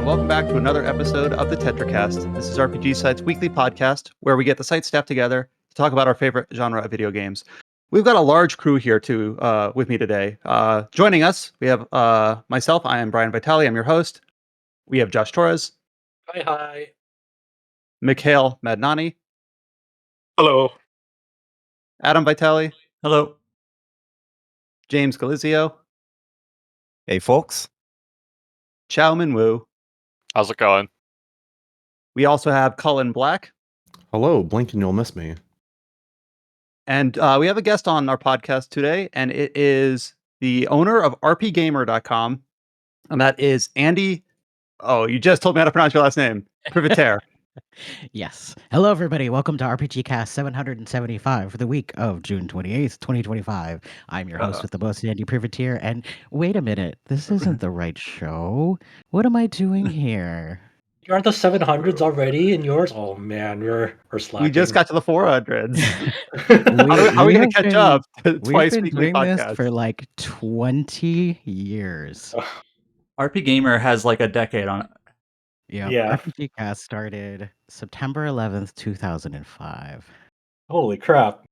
welcome back to another episode of the Tetracast. This is RPG Site's weekly podcast where we get the site staff together to talk about our favorite genre of video games. We've got a large crew here with me today. Joining us, we have myself. I am Brian Vitale. I'm your host. We have Josh Torres. Hi. Mikhail Madnani. Hello. Adam Vitale. Hello. James Galizio. Hey, folks. Chow Min Woo. How's it going? We also have Cullen Black. Hello, blink and you'll miss me. And we have a guest on our podcast today, and it is the owner of RPGamer.com, and that is Andi. Oh, you just told me how to pronounce your last name. Privitere. Yes. Hello, everybody. Welcome to RPG Cast 775 for the week of June 28th, 2025. I'm your host with the most, Andi Privitere. And wait a minute, this isn't the right show. What am I doing here? You aren't the 700s already in yours? Oh man, we're slacking. We just got to the 400s. How are we going to catch up? We've been doing this for like 20 years. RPGamer has like a decade on it. Yeah. RPG Cast started September 11th, 2005. Holy crap.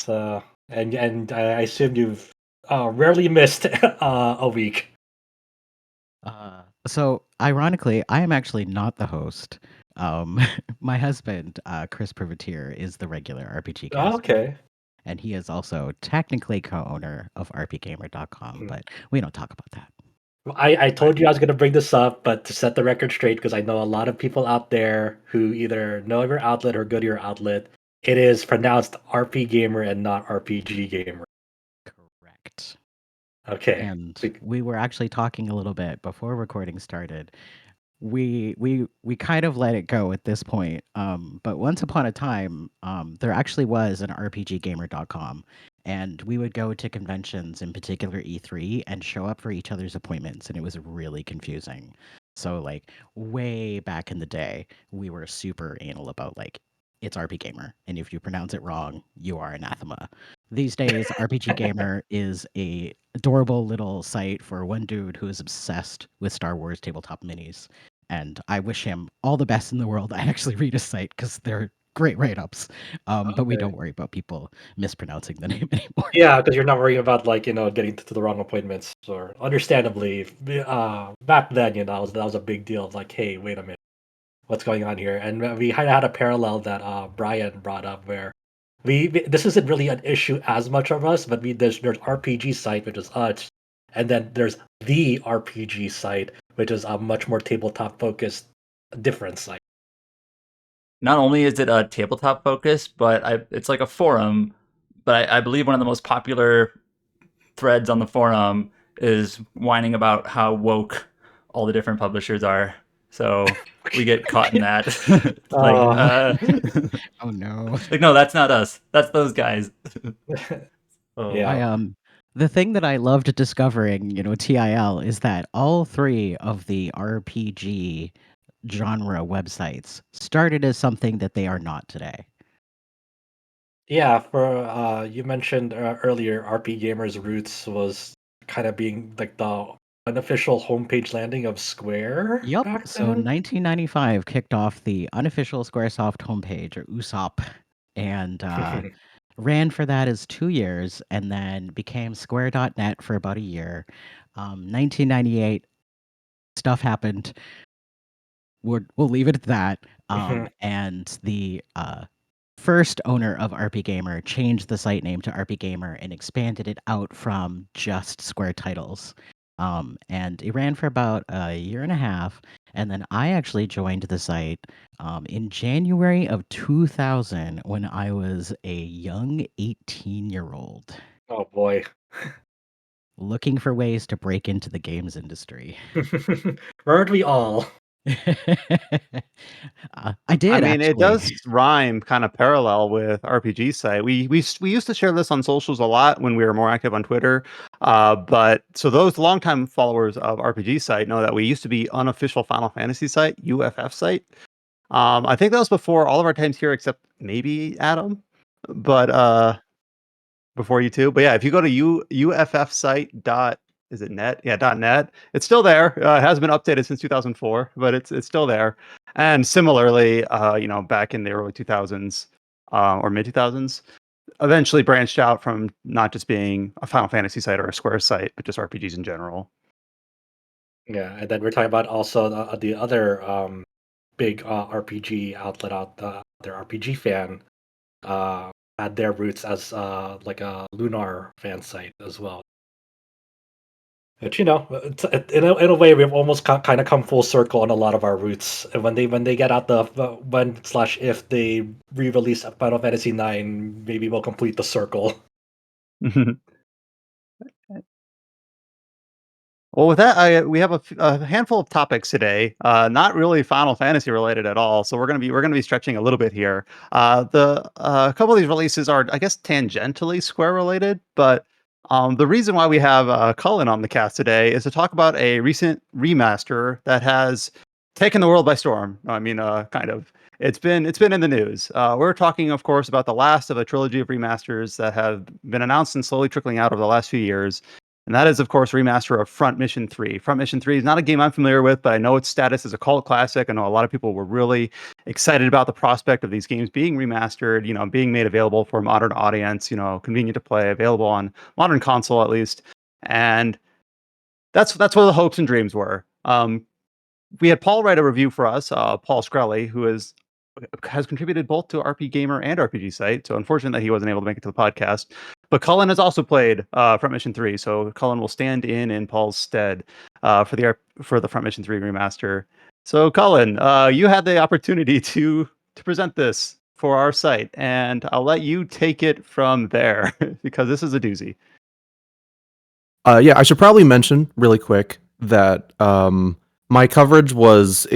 And I assume you've rarely missed a week. So ironically, I am actually not the host. My husband, Chris Privitere, is the regular RPG Cast. Oh, okay. And he is also technically co-owner of RPGamer.com, but we don't talk about that. I told you I was going to bring this up, but to set the record straight, because I know a lot of people out there who either know your outlet or go to your outlet, it is pronounced RPGamer and not RPGamer. Correct. Okay. And we were actually talking a little bit before recording started. We kind of let it go at this point. But once upon a time, there actually was an RPGamer.com. And we would go to conventions, in particular E3, and show up for each other's appointments, and it was really confusing. So, like, way back in the day, we were super anal about, like, it's RPGamer, and if you pronounce it wrong, you are anathema. These days, RPGamer is a adorable little site for one dude who is obsessed with Star Wars tabletop minis, and I wish him all the best in the world. I actually read his site because they're great write-ups, but we don't worry about people mispronouncing the name anymore. Yeah, because you're not worrying about getting to the wrong appointments. Or understandably, back then, that was a big deal. Like, hey, wait a minute, what's going on here? And we had a parallel that Brian brought up where this isn't really an issue as much of us, but there's RPG Site, which is us, and then there's the RPG Site, which is a much more tabletop focused different site. Not only is it a tabletop focus, but it's like a forum. But I believe one of the most popular threads on the forum is whining about how woke all the different publishers are. So we get caught in that. Oh no! Like, no, that's not us. That's those guys. Yeah. The thing that I loved discovering, TIL, is that all three of the RPG genre websites started as something that they are not today. Yeah, for you mentioned earlier, RPGamer's roots was kind of being like the unofficial homepage landing of Square. Yep. back So then? 1995 kicked off the unofficial Squaresoft homepage, or USOP, and ran for that as 2 years, and then became Square.net for about a year. 1998, stuff happened. We'll leave it at that. And the first owner of RPGamer changed the site name to RPGamer and expanded it out from just Square titles. And it ran for about a year and a half. And then I actually joined the site in January of 2000 when I was a young 18-year-old Oh boy. looking for ways to break into the games industry. Weren't we all? I did. I mean, it actually. does rhyme kind of parallel with RPG Site. We used to share this on socials a lot when we were more active on Twitter. But so those longtime followers of RPG Site know that we used to be unofficial Final Fantasy Site, UFF Site. I think that was before all of our times here, except maybe Adam. But before you two. But yeah, if you go to uffsite.net, is it net? Yeah, .net. It's still there. It has been updated since 2004, but it's still there. And similarly, back in the early 2000s or mid 2000s, eventually branched out from not just being a Final Fantasy site or a Square site, but just RPGs in general. Yeah, and then we're talking about also the other big RPG outlet out their RPG fan had their roots as like a Lunar fan site as well. But in a way, we've almost kind of come full circle on a lot of our roots. And when they get out if they re-release Final Fantasy IX, maybe we'll complete the circle. Well, with that, we have a handful of topics today, not really Final Fantasy related at all. So we're gonna be stretching a little bit here. A couple of these releases are, I guess, tangentially Square related, but the reason why we have Cullen on the cast today is to talk about a recent remaster that has taken the world by storm. I mean, kind of. It's been in the news. We're talking, of course, about the last of a trilogy of remasters that have been announced and slowly trickling out over the last few years. And that is, of course, remaster of Front Mission 3. Front Mission 3 is not a game I'm familiar with, but I know its status as a cult classic. I know a lot of people were really excited about the prospect of these games being remastered, being made available for a modern audience, convenient to play, available on modern console at least. And that's what the hopes and dreams were. We had Paul write a review for us, Paul Skrelly, who has contributed both to RPGamer and RPG Site. So unfortunate that he wasn't able to make it to the podcast. But Cullen has also played Front Mission 3, so Cullen will stand in Paul's stead for the Front Mission 3 remaster. So Cullen, you had the opportunity to present this for our site, and I'll let you take it from there because this is a doozy. Yeah, I should probably mention really quick that my coverage was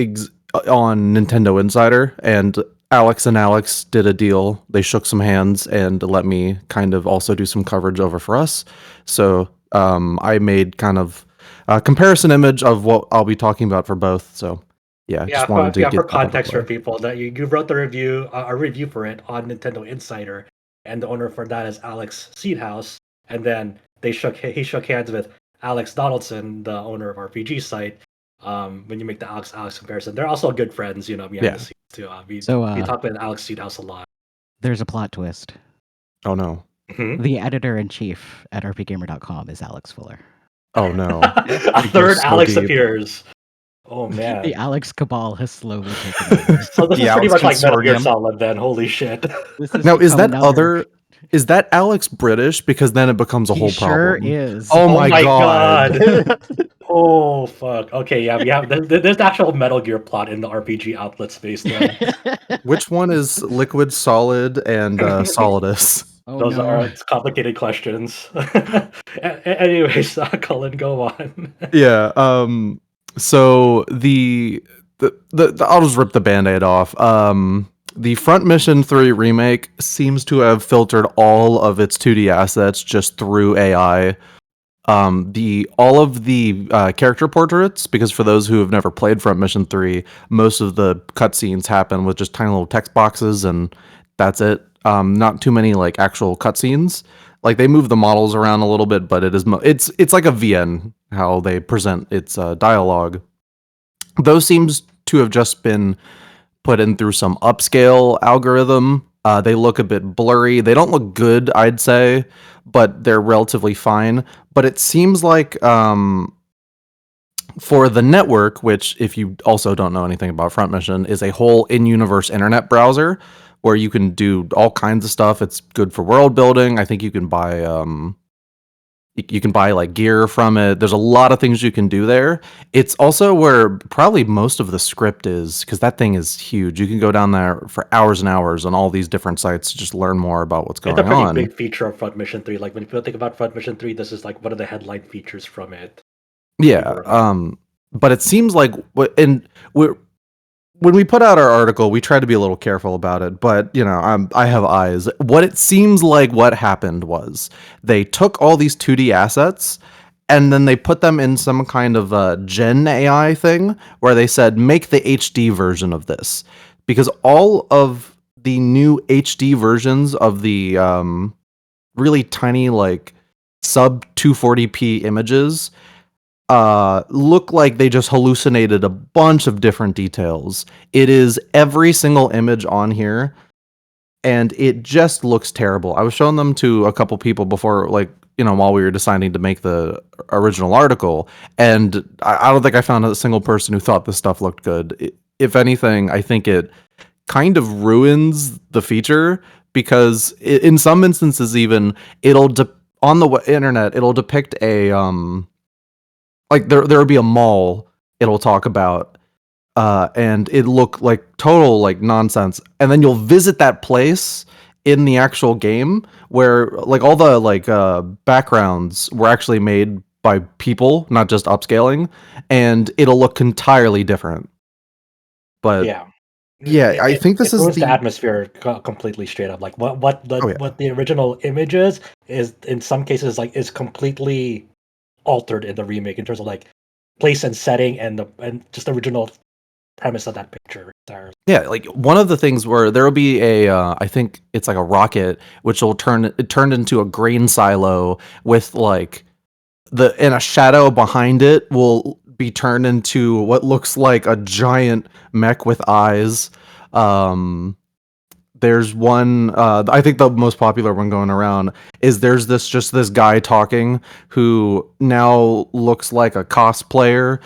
on Nintendo Insider, and Alex and Alex did a deal. They shook some hands and let me kind of also do some coverage over for us. So I made kind of a comparison image of what I'll be talking about for both. So just wanted to get for context for people that you wrote the review, a review for it on Nintendo Insider, and the owner for that is Alex Seedhouse, and then he shook hands with Alex Donaldson, the owner of RPG Site. When you make the Alex comparison, they're also good friends, behind the scenes too. We talk with Alex Seedhouse a lot. There's a plot twist. Oh no. Mm-hmm. The editor-in-chief at rpgamer.com is Alex Fuller. Oh no. A third Alex appears. Oh man. The Alex cabal has slowly taken over. So this is pretty much like Metal Gear Solid then. Holy shit. Now is that Alex British? Because then it becomes a whole problem. Sure is. Oh my god. Oh fuck. Okay, yeah, there's actual Metal Gear plot in the RPG outlet space then. Which one is Liquid, Solid, and Solidus? Those are complicated questions. Anyways, Cullen, go on. Yeah. So the I'll just rip the Band-Aid off. The Front Mission 3 remake seems to have filtered all of its 2D assets just through AI. All of the character portraits, because for those who have never played Front Mission 3, most of the cutscenes happen with just tiny little text boxes, and that's it. Not too many like actual cutscenes. Like they move the models around a little bit, but it's like a VN how they present its dialogue. Those seems to have just been put in through some upscale algorithm. They look a bit blurry. They don't look good, I'd say, but they're relatively fine. But it seems like for the network, which if you also don't know anything about Front Mission, is a whole in-universe internet browser where you can do all kinds of stuff. It's good for world building. I think you can buy like gear from it. There's a lot of things you can do there. It's also where probably most of the script is, because that thing is huge. You can go down there for hours and hours on all these different sites to just learn more about what's going on. It's a pretty big feature of Front Mission 3. Like when people think about Front Mission 3, this is like one of the headline features from it. Yeah. But it seems like when we put out our article, we try to be a little careful about it, but I have eyes. What it seems like what happened was they took all these 2D assets and then they put them in some kind of Gen AI thing where they said, make the HD version of this. Because all of the new HD versions of the really tiny, like sub 240p images look like they just hallucinated a bunch of different details. It is every single image on here, and it just looks terrible. I was showing them to a couple people before, like, while we were deciding to make the original article, and I don't think I found a single person who thought this stuff looked good. If anything, I think it kind of ruins the feature, because in some instances, even on the internet, it'll depict a like there will be a mall it'll talk about, and it look like total like nonsense, and then you'll visit that place in the actual game where like all the like backgrounds were actually made by people, not just upscaling, and it'll look entirely different. But Yeah. yeah, I think this it is ruins the the atmosphere completely straight up. Like what oh yeah. what the original image is in some cases like is completely altered in the remake in terms of like place and setting and just the original premise of that picture. Yeah, like one of the things where there will be a, I think it's like a rocket, which will turned into a grain silo with like and a shadow behind it will be turned into what looks like a giant mech with eyes. There's one, I think the most popular one going around is there's this guy talking who now looks like a cosplayer,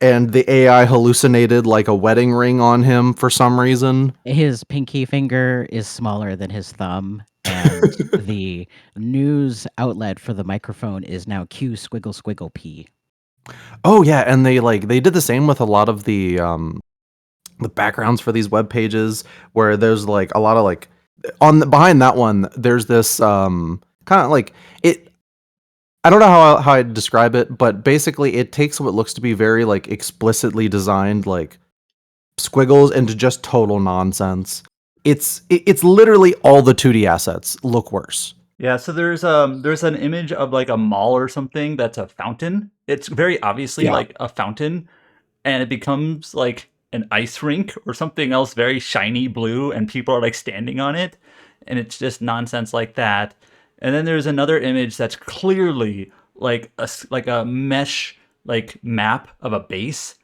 and the AI hallucinated like a wedding ring on him for some reason. His pinky finger is smaller than his thumb, and the news outlet for the microphone is now Q squiggle squiggle P. Oh yeah, and they did the same with a lot of the backgrounds for these web pages, where there's like a lot of like behind that one there's this kind of like it. I don't know how I'd describe it, but basically it takes what looks to be very like explicitly designed like squiggles into just total nonsense. It's literally all the 2D assets look worse. Yeah, so there's an image of like a mall or something that's a fountain. It's very obviously Yeah. like a fountain, and it becomes like an ice rink or something else very shiny blue, and people are like standing on it, and it's just nonsense like that. And then there's another image that's clearly like a mesh like map of a base.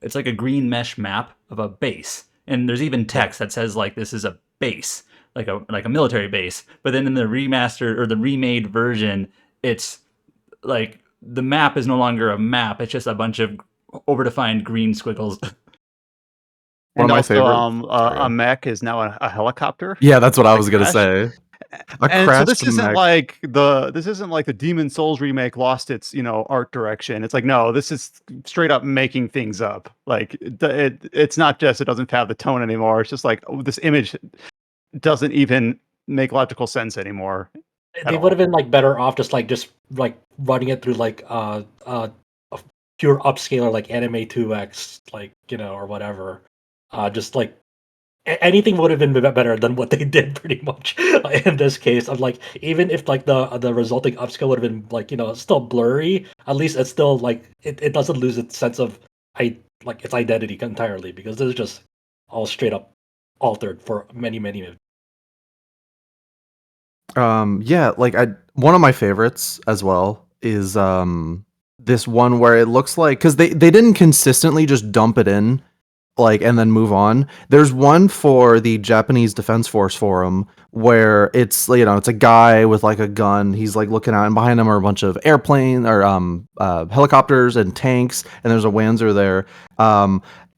It's like a green mesh map of a base, and there's even text that says like this is a base, like a military base. But then in the remastered or the remade version, it's like the map is no longer a map. It's just a bunch of overdefined green squiggles. One And of my also, favorite. a mech is now a helicopter. Yeah, that's what I was gonna crash. say. A And so crashed mech. this isn't like the Demon Souls remake lost its art direction. It's like, no, this is straight up making things up. Like it's not just it doesn't have the tone anymore. It's just like, oh, this image doesn't even make logical sense anymore. They would have been like better off just running it through like a pure upscaler like Anime 2X, like or whatever. Just like anything would have been better than what they did pretty much in this case. I'm like, even if like the resulting upscale would have been like still blurry, at least it's still like it doesn't lose its sense of its identity entirely, because this is just all straight up altered for many minutes. Yeah, like one of my favorites as well is this one where it looks like, because they didn't consistently just dump it in like and then move on. There's one for the Japanese Defense Force forum where it's it's a guy with like a gun. He's like looking out, and behind him are a bunch of airplane or helicopters and tanks, and there's a Wanzer there.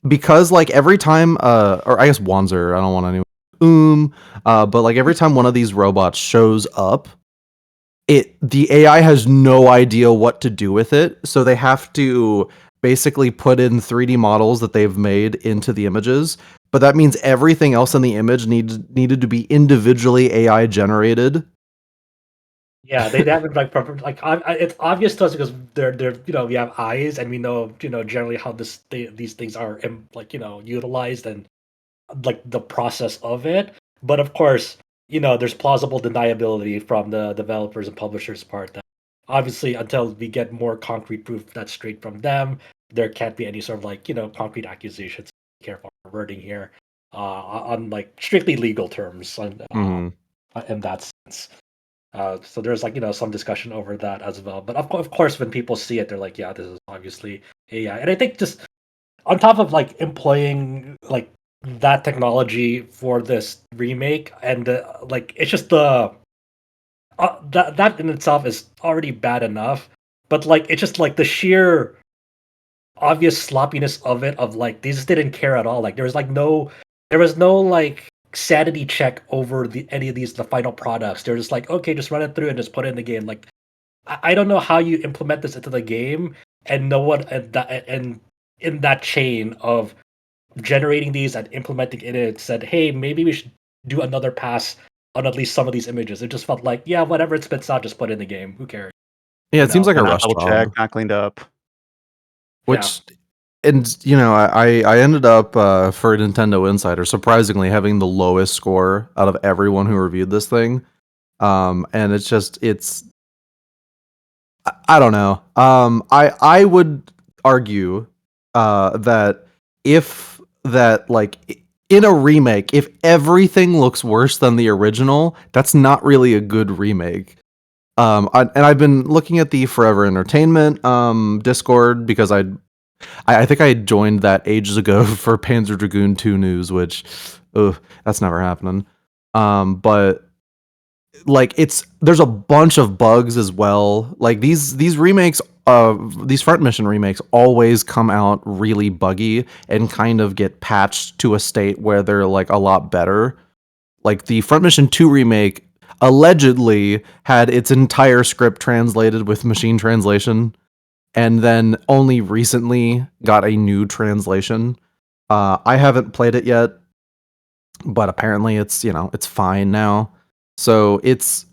Because like every time or I guess Wanzer, I don't want anyone but like every time one of these robots shows up, the AI has no idea what to do with it, so they have to basically put in 3D models that they've made into the images. But that means everything else in the image needed to be individually AI generated. Yeah, they have like proper like it's obvious to us because they're we have eyes, and we know generally how these things are utilized, and like the process of it. But of course, there's plausible deniability from the developers and publishers part that obviously until we get more concrete proof that's straight from them, there can't be any sort of concrete accusations. Careful wording here, on like strictly legal terms, in that sense. So there's like some discussion over that as well. But of course, when people see it, they're like, yeah, this is obviously AI. And I think just on top of like employing like that technology for this remake, and like it's just that in itself is already bad enough. But like it's just like the sheer obvious sloppiness of it, of like they just didn't care at all. Like there was no like sanity check over any of the final products. They're just like, okay, just run it through and just put it in the game. Like I don't know how you implement this into the game and no one and in that chain of generating these and implementing it said, hey, maybe we should do another pass on at least some of these images. It just felt like, yeah, whatever it spits out, just put it in the game. Who cares? Yeah, it seems like a Not rush double job. check, not cleaned up. Which, and I ended up for Nintendo Insider, surprisingly having the lowest score out of everyone who reviewed this thing. And I don't know. I would argue that if that like in a remake, if everything looks worse than the original, that's not really a good remake. And I've been looking at the Forever Entertainment Discord because I think I joined that ages ago for Panzer Dragoon 2 news, which that's never happening. But like there's a bunch of bugs as well. Like these remakes these front mission remakes always come out really buggy and kind of get patched to a state where they're like a lot better. Like the Front Mission 2 remake allegedly had its entire script translated with machine translation and then only recently got a new translation. I haven't played it yet, but apparently it's fine now. So it's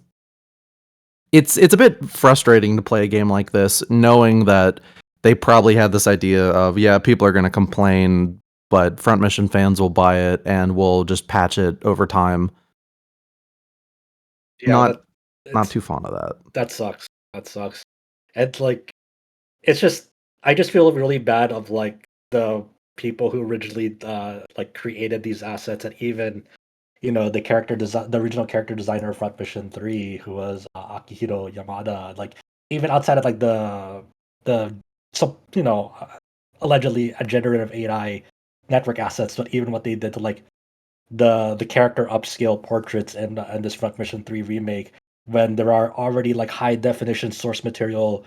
a bit frustrating to play a game like this, knowing that they probably had this idea of, yeah, people are going to complain, but Front Mission fans will buy it and we'll just patch it over time. Yeah, Not too fond of that. That sucks. That sucks. And like, it's just I just feel really bad of like the people who originally like created these assets, and even the original character designer of Front Mission 3, who was Akihiro Yamada. Like even outside of like the so allegedly a generative AI network assets, but even what they did to like the character upscale portraits in this Front Mission 3 remake, when there are already like high definition source material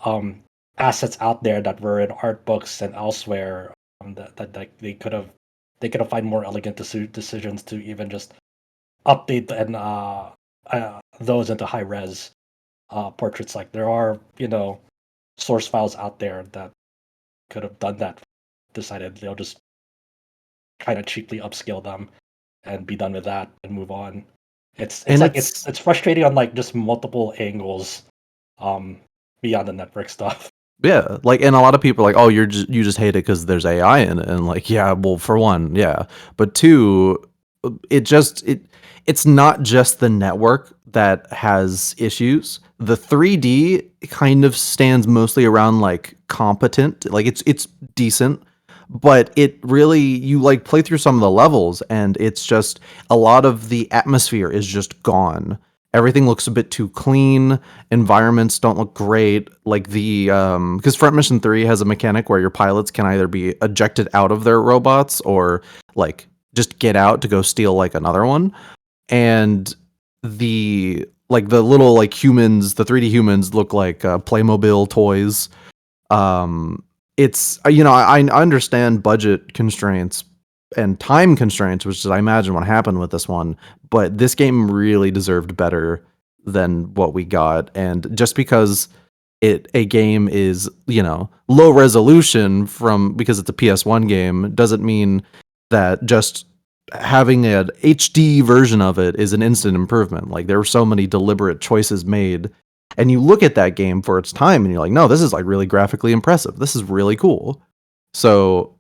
um assets out there that were in art books and elsewhere, that like they could have find more elegant decisions to even just update and those into high res portraits. Like there are source files out there that could have done that, decided they'll just kind of cheaply upscale them and be done with that and move on. It's frustrating on like just multiple angles, beyond the network stuff. Yeah, like, and a lot of people are like, oh, you just hate it because there's AI in it, and like, yeah, well, for one, yeah, but two, it's not just the network that has issues. The 3D kind of stands mostly around like competent, like it's decent, but it really, you like play through some of the levels and it's just a lot of the atmosphere is just gone. Everything looks a bit too clean. Environments don't look great. Like because Front Mission 3 has a mechanic where your pilots can either be ejected out of their robots or like just get out to go steal like another one. And the little like humans, the 3D humans look like Playmobil toys. It's I understand budget constraints and time constraints, which is I imagine what happened with this one, but this game really deserved better than what we got. And just because a game is low resolution because it's a PS1 game doesn't mean that just having an HD version of it is an instant improvement. Like there were so many deliberate choices made, and you look at that game for its time and you're like, no, this is like really graphically impressive. This is really cool. So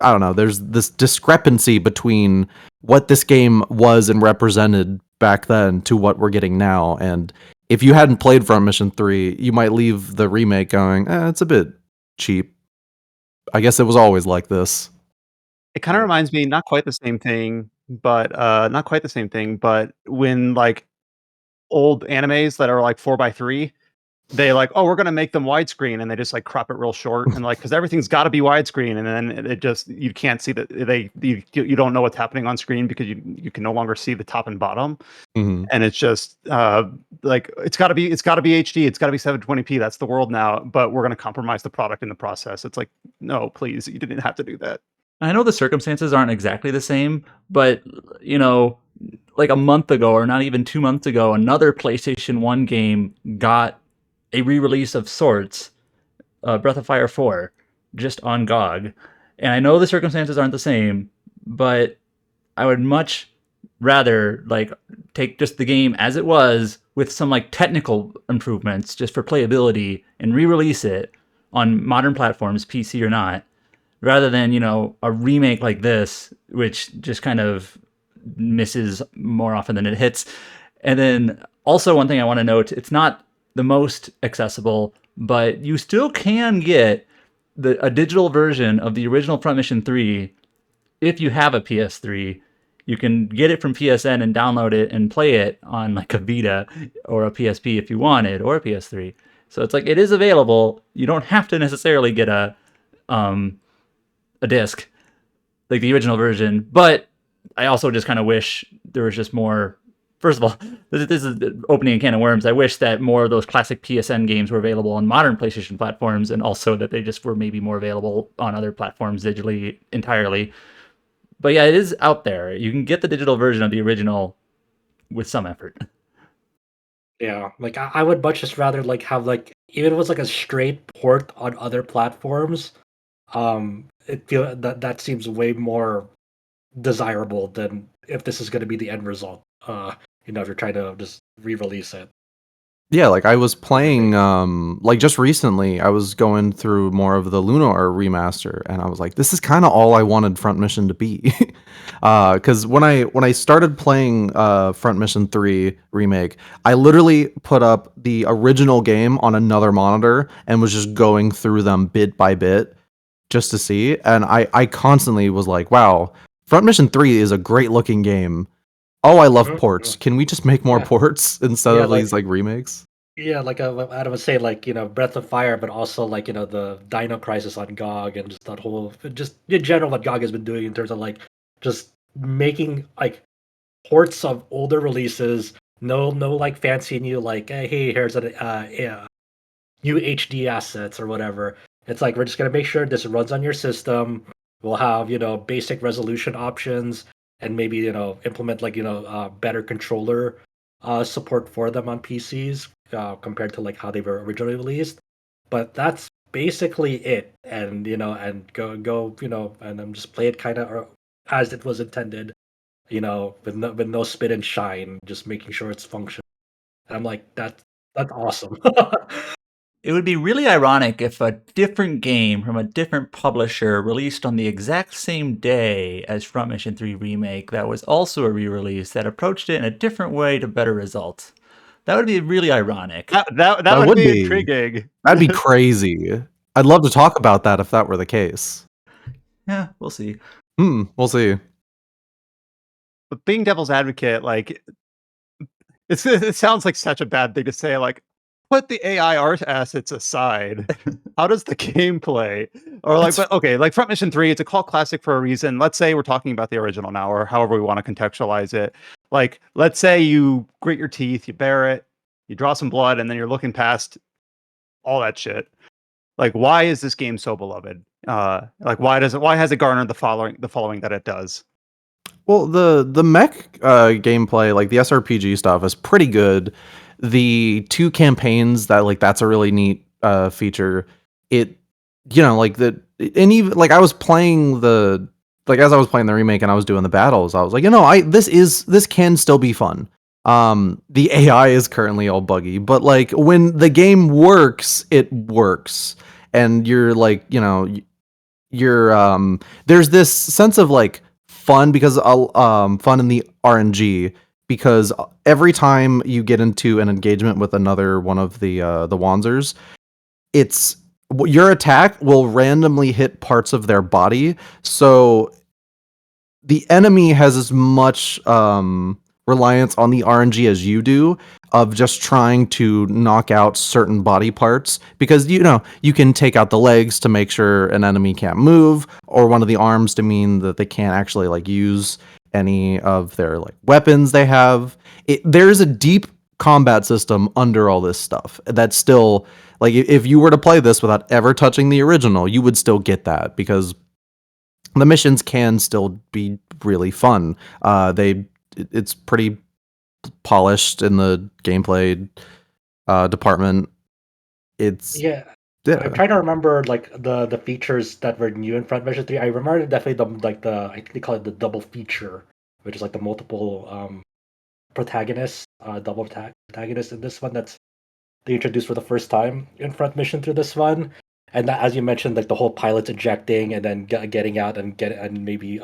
I don't know. There's this discrepancy between what this game was and represented back then to what we're getting now. And if you hadn't played Front Mission 3, you might leave the remake going, it's a bit cheap. I guess it was always like this. It kind of reminds me, not quite the same thing, but when like old animes that are like 4:3. They like, oh, we're gonna make them widescreen, and they just like crop it real short, and like because everything's got to be widescreen, and then it just you can't see that you don't know what's happening on screen because you can no longer see the top and bottom, Mhm. and it's just like it's got to be HD, it's got to be 720p. That's the world now, but we're gonna compromise the product in the process. It's like, no, please, you didn't have to do that. I know the circumstances aren't exactly the same, but like a month ago, or not even 2 months ago, another PlayStation 1 game got a re-release of sorts, Breath of Fire 4, just on GOG. And I know the circumstances aren't the same, but I would much rather like take just the game as it was with some like technical improvements just for playability and re-release it on modern platforms, PC or not, rather than, a remake like this, which just kind of misses more often than it hits. And then also one thing I want to note, it's not the most accessible, but you still can get a digital version of the original Front Mission 3 if you have a PS3. You can get it from PSN and download it and play it on like a Vita or a PSP if you wanted, or a PS3. So it's like it is available. You don't have to necessarily get a disc like the original version, but I also just kind of wish there was just more. First of all, this is opening a can of worms. I wish that more of those classic PSN games were available on modern PlayStation platforms, and also that they just were maybe more available on other platforms digitally entirely. But yeah, it is out there. You can get the digital version of the original with some effort. Yeah, like I would much just rather like have like even if it was like a straight port on other platforms, it feel that seems way more desirable than if this is going to be the end result. If you're trying to just re-release it. Yeah, like I was playing like just recently I was going through more of the Lunar remaster and I was like, this is kind of all I wanted Front Mission to be. Cuz when I started playing Front Mission 3 remake, I literally put up the original game on another monitor and was just going through them bit by bit just to see, and I constantly was like, wow, Front Mission 3 is a great looking game. Oh, I love ports. Can we just make more Yeah. ports instead Yeah, of like- these like remakes? Yeah, like I would say, like Breath of Fire, but also like the Dino Crisis on GOG and just that whole, just in general, what GOG has been doing in terms of like just making like ports of older releases. No, like fancy new like hey, here's a new HD assets or whatever. It's like we're just gonna make sure this runs on your system. We'll have basic resolution options and maybe implement like better controller support for them on PCs compared to like how they were originally released. But that's basically it, and and go and then just play it kind of as it was intended, with no spit and shine, just making sure it's functional. And I'm like, that's awesome. It would be really ironic if a different game from a different publisher released on the exact same day as Front Mission 3 Remake that was also a re-release that approached it in a different way to better results. That would be really ironic. That would be intriguing. That'd be crazy. I'd love to talk about that if that were the case. Yeah, we'll see. We'll see. But being devil's advocate, like it sounds like such a bad thing to say. Like, put the AI art assets aside. How does the gameplay, or like, but okay, like Front Mission 3, it's a cult classic for a reason. Let's say we're talking about the original now, or however we want to contextualize it. Like, let's say you grit your teeth, you bear it, you draw some blood, and then you're looking past all that shit. Like, why is this game so beloved? Like, why has it garnered the following that it does? Well, the mech gameplay, like the SRPG stuff, is pretty good. The two campaigns that's a really neat feature. It, like and even like I was playing as I was playing the remake and I was doing the battles, I was like, this can still be fun. The AI is currently all buggy, but like when the game works, it works, and you're like, there's this sense of like fun because fun in the RNG, because every time you get into an engagement with another one of the Wanzers, it's your attack will randomly hit parts of their body, so the enemy has as much reliance on the RNG as you do, of just trying to knock out certain body parts, because you can take out the legs to make sure an enemy can't move, or one of the arms to mean that they can't actually like use any of their like weapons they have. There's a deep combat system under all this stuff that's still like, if you were to play this without ever touching the original, you would still get that, because the missions can still be really fun. It's pretty polished in the gameplay department. It's Yeah. I'm trying to remember like the features that were new in Front Mission 3. I remember definitely the I think they call it the double feature, which is like the multiple protagonists, protagonists in this one that's they introduced for the first time in Front Mission through this one. And that, as you mentioned, like the whole pilot's ejecting and then getting out and maybe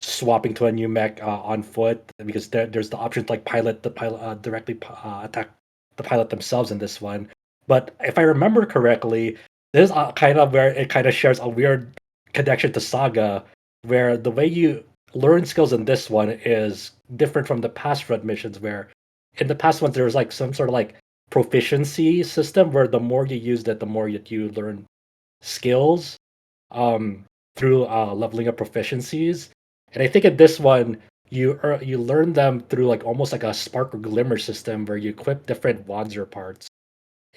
swapping to a new mech on foot, because there's the option to like pilot directly attack the pilot themselves in this one. But if I remember correctly, this is kind of where it kind of shares a weird connection to Saga, where the way you learn skills in this one is different from the past Front missions, where in the past ones there was like some sort of like proficiency system where the more you use it, the more you learn skills through leveling up proficiencies. And I think in this one, you learn them through like almost like a spark or glimmer system where you equip different wands or parts,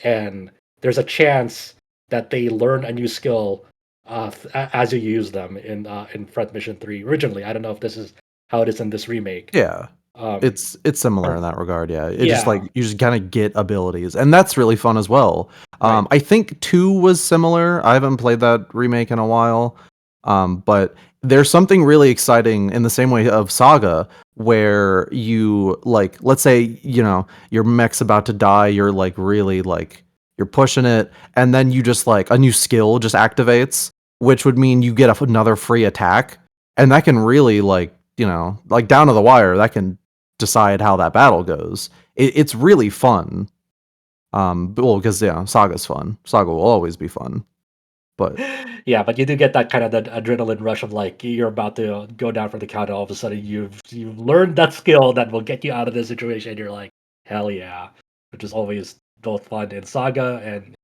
and there's a chance that they learn a new skill as you use them in Front Mission 3 originally. I don't know if this is how it is in this remake. Yeah. Um, It's similar in that regard, yeah. It just Yeah. like you just kind of get abilities, and that's really fun as well. Right. I think 2 was similar. I haven't played that remake in a while. But there's something really exciting in the same way of Saga, where you like, let's say, your mech's about to die, you're like really like you're pushing it, and then you just like a new skill just activates, which would mean you get another free attack, and that can really like, like down to the wire, that can decide how that battle goes. It's really fun. Well, because Saga's fun. Saga will always be fun. But Yeah, but you do get that kind of that adrenaline rush of like you're about to go down for the count, and all of a sudden you've learned that skill that will get you out of this situation. And you're like, hell yeah, which is always both fun in Saga and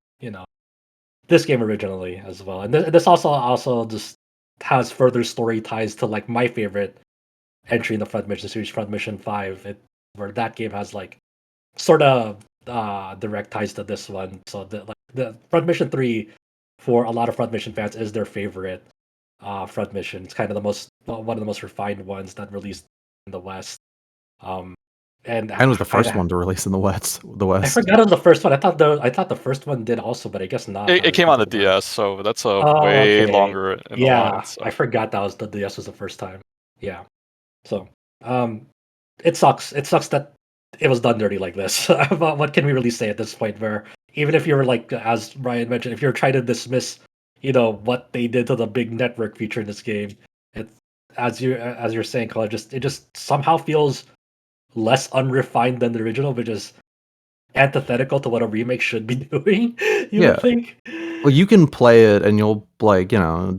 this game originally as well. And this also just has further story ties to like my favorite entry in the Front Mission series, Front Mission 5, where that game has like sort of direct ties to this one. So the Front Mission 3 for a lot of Front Mission fans is their favorite Front Mission. It's kind of one of the most refined ones that released in the West. And was the first one to release in the West. I forgot it was the first one. I thought the first one did also, but I guess not. It came on the DS, so that's a Oh, way okay. longer in the line. So. I forgot that was the DS was the first time. Yeah. So, it sucks. It sucks that it was done dirty like this. But what can we really say at this point? Where even if you're like, as Ryan mentioned, if you're trying to dismiss, what they did to the big network feature in this game, it's as you're saying, Colin, it just somehow feels less unrefined than the original, which is antithetical to what a remake should be doing. You would think. Well, you can play it and you'll like,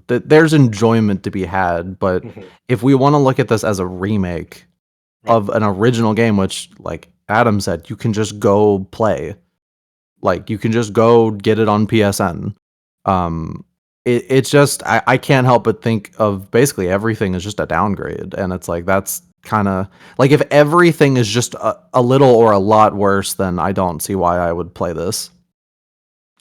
there's enjoyment to be had, but Mhm. if we want to look at this as a remake of an original game, which like Adam said, you can just go play. Like you can just go get it on PSN. It's just I can't help but think of basically everything is just a downgrade, and it's like that's kind of like if everything is just a little or a lot worse, then I don't see why I would play this.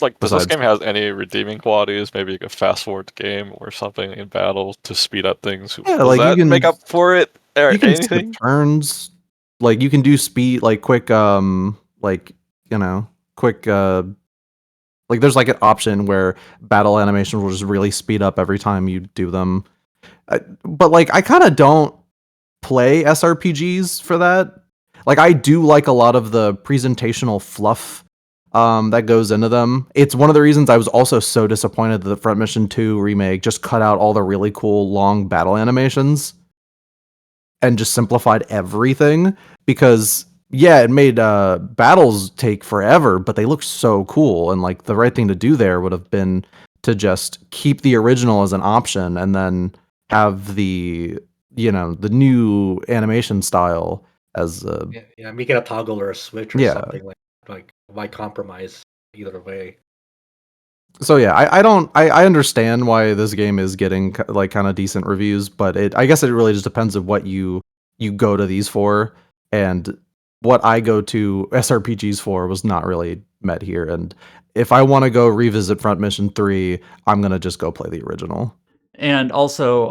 Like, does this Besides- game have any redeeming qualities? Maybe like a fast forward game or something in battle to speed up things? Yeah, Does like, you that can- make up for it? Or You can anything? skip turns, like you can do speed, like quick, quick, like there's like an option where battle animations will just really speed up every time you do them. But like I kind of don't play SRPGs for that. Like I do like a lot of the presentational fluff that goes into them. It's one of the reasons I was also so disappointed that the Front Mission 2 remake just cut out all the really cool long battle animations and just simplified everything, because it made battles take forever, but they look so cool, and like the right thing to do there would have been to just keep the original as an option, and then have the new animation style as make it a toggle or a switch or Yeah. something like why compromise either way. So yeah, I understand why this game is getting like kind of decent reviews, but I guess it really just depends on what you go to these for, and what I go to SRPGs for was not really met here. And if I want to go revisit Front Mission 3, I'm gonna just go play the original. And also,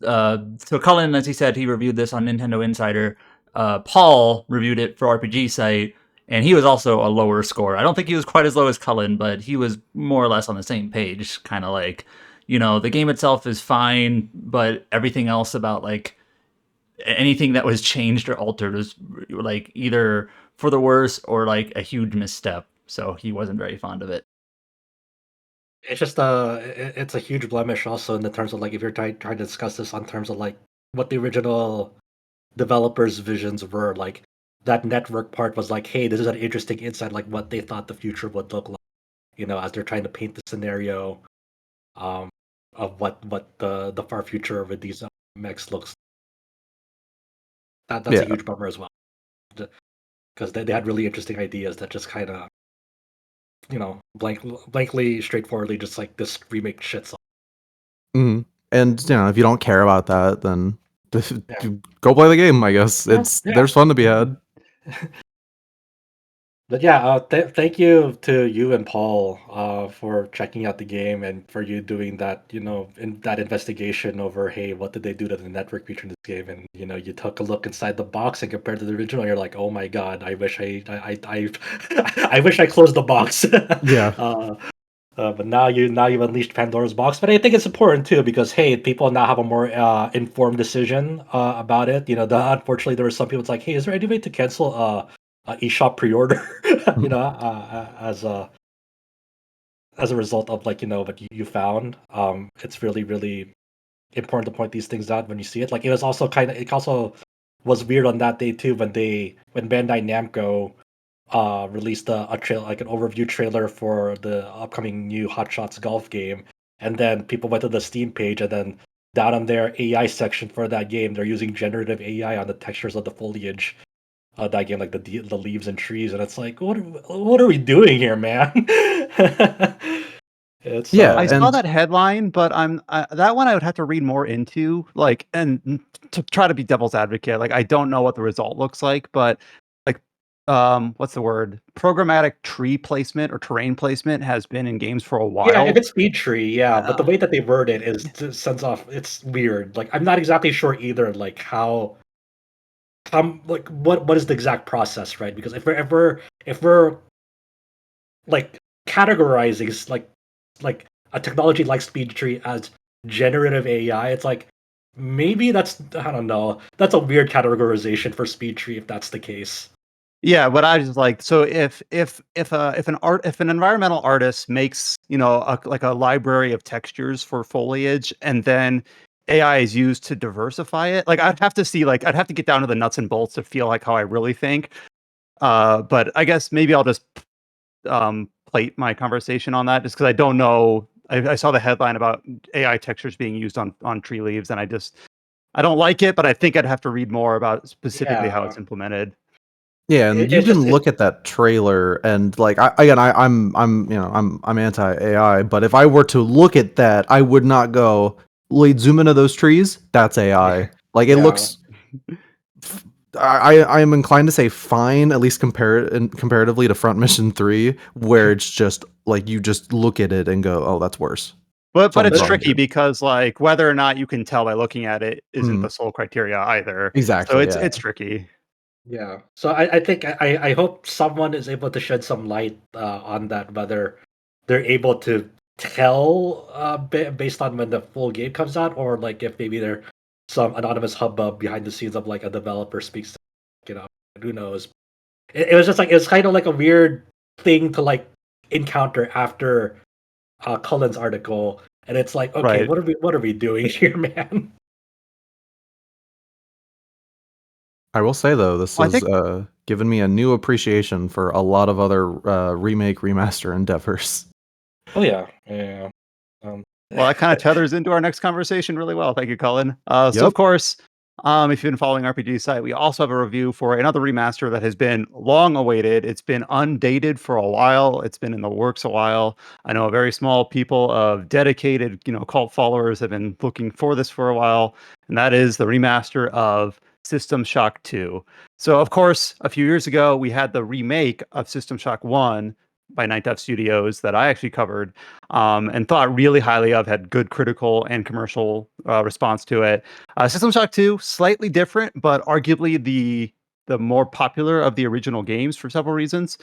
so Cullen, as he said, he reviewed this on Nintendo Insider. Paul reviewed it for RPG Site, and he was also a lower score. I don't think he was quite as low as Cullen, but he was more or less on the same page. Kind of like, the game itself is fine, but everything else about like anything that was changed or altered was like either for the worse or like a huge misstep. So he wasn't very fond of it. It's just it's a huge blemish also in the terms of like if you're trying to discuss this on terms of like what the original developers' visions were. Like that network part was like, hey, this is an interesting insight, like what they thought the future would look like. As they're trying to paint the scenario, of what the far future with these mechs looks. That's Yeah. a huge bummer as well, because they had really interesting ideas that just kind of blankly, straightforwardly, just like this remake shits on. Mhm. And if you don't care about that, then Yeah. go play the game. I guess Yeah, there's fun to be had. But yeah, thank you to you and Paul for checking out the game and for you doing that, in that investigation over, hey, what did they do to the network feature in this game? And you took a look inside the box and compared to the original, you're like, oh my god, I wish I wish I closed the box. Yeah. But now you've unleashed Pandora's box. But I think it's important too because hey, people now have a more informed decision about it. Unfortunately there were some people. It's like, hey, is there any way to cancel eShop pre-order? As a result of like what you found. It's really really important to point these things out when you see it. Like it also was weird on that day too when Bandai Namco released a trail like an overview trailer for the upcoming new Hot Shots golf game, and then people went to the Steam page, and then down on their AI section for that game, they're using generative AI on the textures of the foliage of that game, like the leaves and trees, and it's like, what are we doing here, man? It's Yeah, I saw and that headline, but that one I would have to read more into, like, and to try to be devil's advocate. Like, I don't know what the result looks like, but like, what's the word? Programmatic tree placement or terrain placement has been in games for a yeah, while. if it's speed tree, yeah, but the Uh, way that they word it sends off. It's weird. Like I'm not exactly sure either. Like how like what is the exact process, right? Because if we're like categorizing like a technology like speed tree as generative AI, it's like maybe that's, I don't know, that's a weird categorization for speed tree if that's the case. Yeah, but I just like, so if an environmental artist makes like a library of textures for foliage, and then AI is used to diversify it, like I'd have to see, like I'd have to get down to the nuts and bolts to feel like how I really think. But I guess maybe I'll just plate my conversation on that, just because I don't know. I saw the headline about AI textures being used on tree leaves, and I don't like it, but I think I'd have to read more about specifically how Yeah, it's implemented. yeah, and you it's can just look at that trailer and like I'm anti AI, but if I were to look at that, I would not go, "Wait, zoom into those trees. That's AI." Like it yeah. looks. I am inclined to say fine, at least comparatively to Front Mission 3, where it's just like you just look at it and go, "Oh, that's worse." But Something's it's wrong tricky here. because like whether or not you can tell by looking at it isn't Mm, the sole criteria either. So exactly. Yeah. it's tricky. Yeah. So I think I hope someone is able to shed some light on that, whether they're able to tell based on when the full game comes out, or like if maybe there some anonymous hubbub behind the scenes of like a developer speaks to, who knows. It was just like, it was kind of like a weird thing to like encounter after Cullen's article, and it's like, okay, Right. what are we doing here, man? I will say though, this Well, I has think given me a new appreciation for a lot of other remake remaster endeavors. Oh yeah, yeah. Um, well, that kind of tethers into our next conversation really well. Thank you, Colin. So of Yep. course, If you've been following RPG Site, we also have a review for another remaster that has been long awaited. It's been undated for a while. It's been in the works a while. I know a very small people of dedicated, cult followers have been looking for this for a while, and that is the remaster of System Shock 2. So, of course, a few years ago, we had the remake of System Shock 1 by Night Dive Studios that I actually covered and thought really highly of, had good critical and commercial response to it. System Shock 2, slightly different, but arguably the more popular of the original games for several reasons.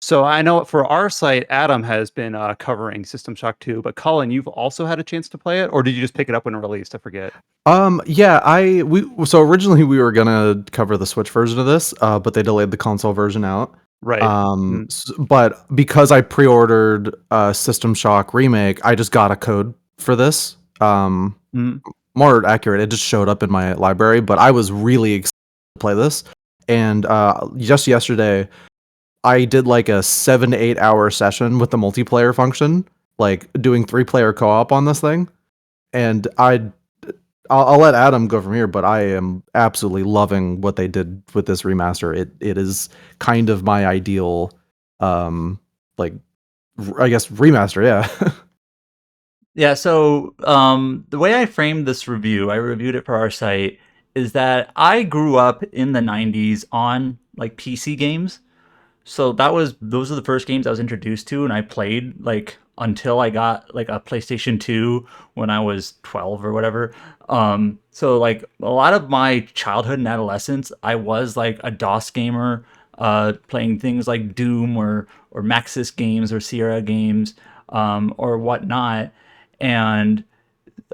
So I know for our site, Adam has been covering System Shock 2, but Colin, you've also had a chance to play it, or did you just pick it up when it released? I forget. So originally we were gonna cover the Switch version of this, but they delayed the console version out. Right. But because I pre-ordered System Shock Remake, I just got a code for this. More accurate, it just showed up in my library, but I was really excited to play this. And just yesterday, I did like a 7 to 8 hour session with the multiplayer function, like doing 3-player co-op on this thing. And I'll let Adam go from here, but I am absolutely loving what they did with this remaster. It is kind of my ideal, I guess remaster. Yeah. Yeah. So the way I framed this review, I reviewed it for our site, is that I grew up in the 90s on like PC games. So those are the first games I was introduced to, and I played like until I got like a PlayStation 2 when I was 12 or whatever. So like a lot of my childhood and adolescence, I was like a DOS gamer, playing things like Doom or Maxis games or Sierra games, or whatnot. And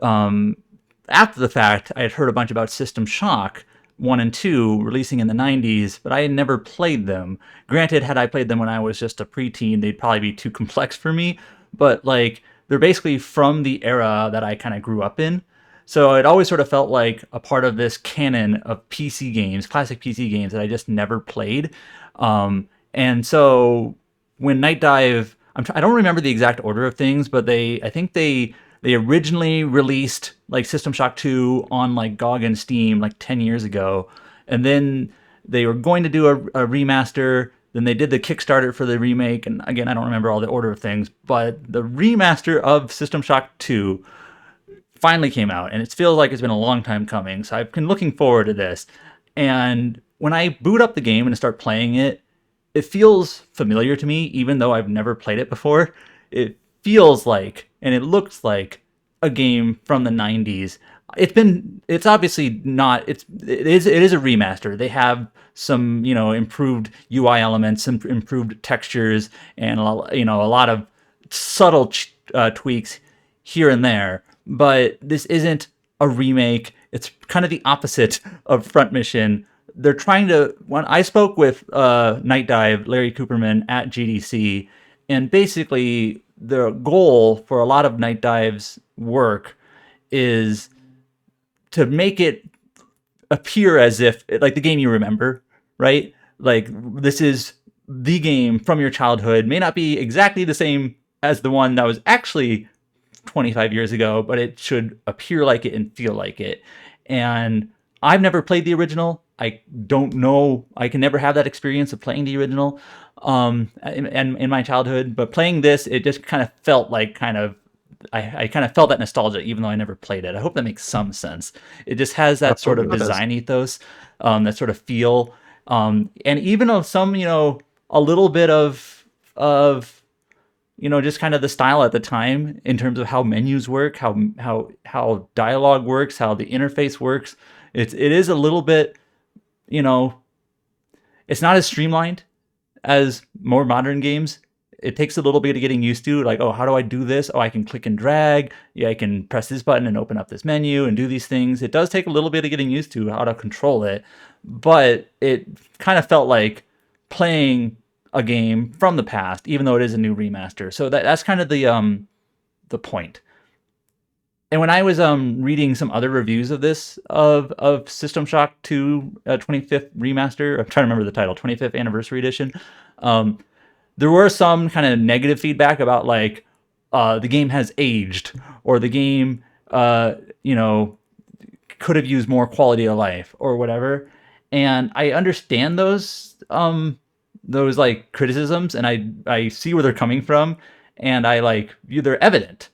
after the fact, I had heard a bunch about System Shock 1 and 2 releasing in the 90s, but I had never played them. Granted, had I played them when I was just a preteen, they'd probably be too complex for me, but like they're basically from the era that I kind of grew up in. So it always sort of felt like a part of this canon of PC games, classic PC games that I just never played. And so when Night Dive, I don't remember the exact order of things, but I think they originally released like System Shock 2 on like GOG and Steam like 10 years ago. And then they were going to do a remaster. Then they did the Kickstarter for the remake. And again, I don't remember all the order of things, but the remaster of System Shock 2 finally came out. And it feels like it's been a long time coming. So I've been looking forward to this. And when I boot up the game and start playing it, it feels familiar to me, even though I've never played it before. It feels like, and it looks like a game from the 90s. It's obviously not, it is a remaster. They have some, improved UI elements, some improved textures, and a lot of subtle tweaks here and there. But this isn't a remake. It's kind of the opposite of Front Mission. They're trying to, when I spoke with Night Dive, Larry Cooperman at GDC, and basically the goal for a lot of Night Dive's work is to make it appear as if like the game you remember, right? Like this is the game from your childhood. May not be exactly the same as the one that was actually 25 years ago, but it should appear like it and feel like it. And I've never played the original. I don't know. I can never have that experience of playing the original in my childhood. But playing this, it just kind of felt like I kind of felt that nostalgia, even though I never played it. I hope that makes some sense. It just has that sort of design ethos, that sort of feel, and even of some, a little bit of just kind of the style at the time in terms of how menus work, how dialogue works, how the interface works. It is a little bit, it's not as streamlined as more modern games. It takes a little bit of getting used to, like, oh, how do I do this? Oh, I can click and drag. Yeah, I can press this button and open up this menu and do these things. It does take a little bit of getting used to how to control it, but it kind of felt like playing a game from the past, even though it is a new remaster. So that's kind of the point. And when I was reading some other reviews of this, of System Shock 2 25th Remaster, I'm trying to remember the title, 25th Anniversary Edition, there were some kind of negative feedback about like the game has aged, or the game, could have used more quality of life or whatever. And I understand those like criticisms, and I see where they're coming from, and they're evident.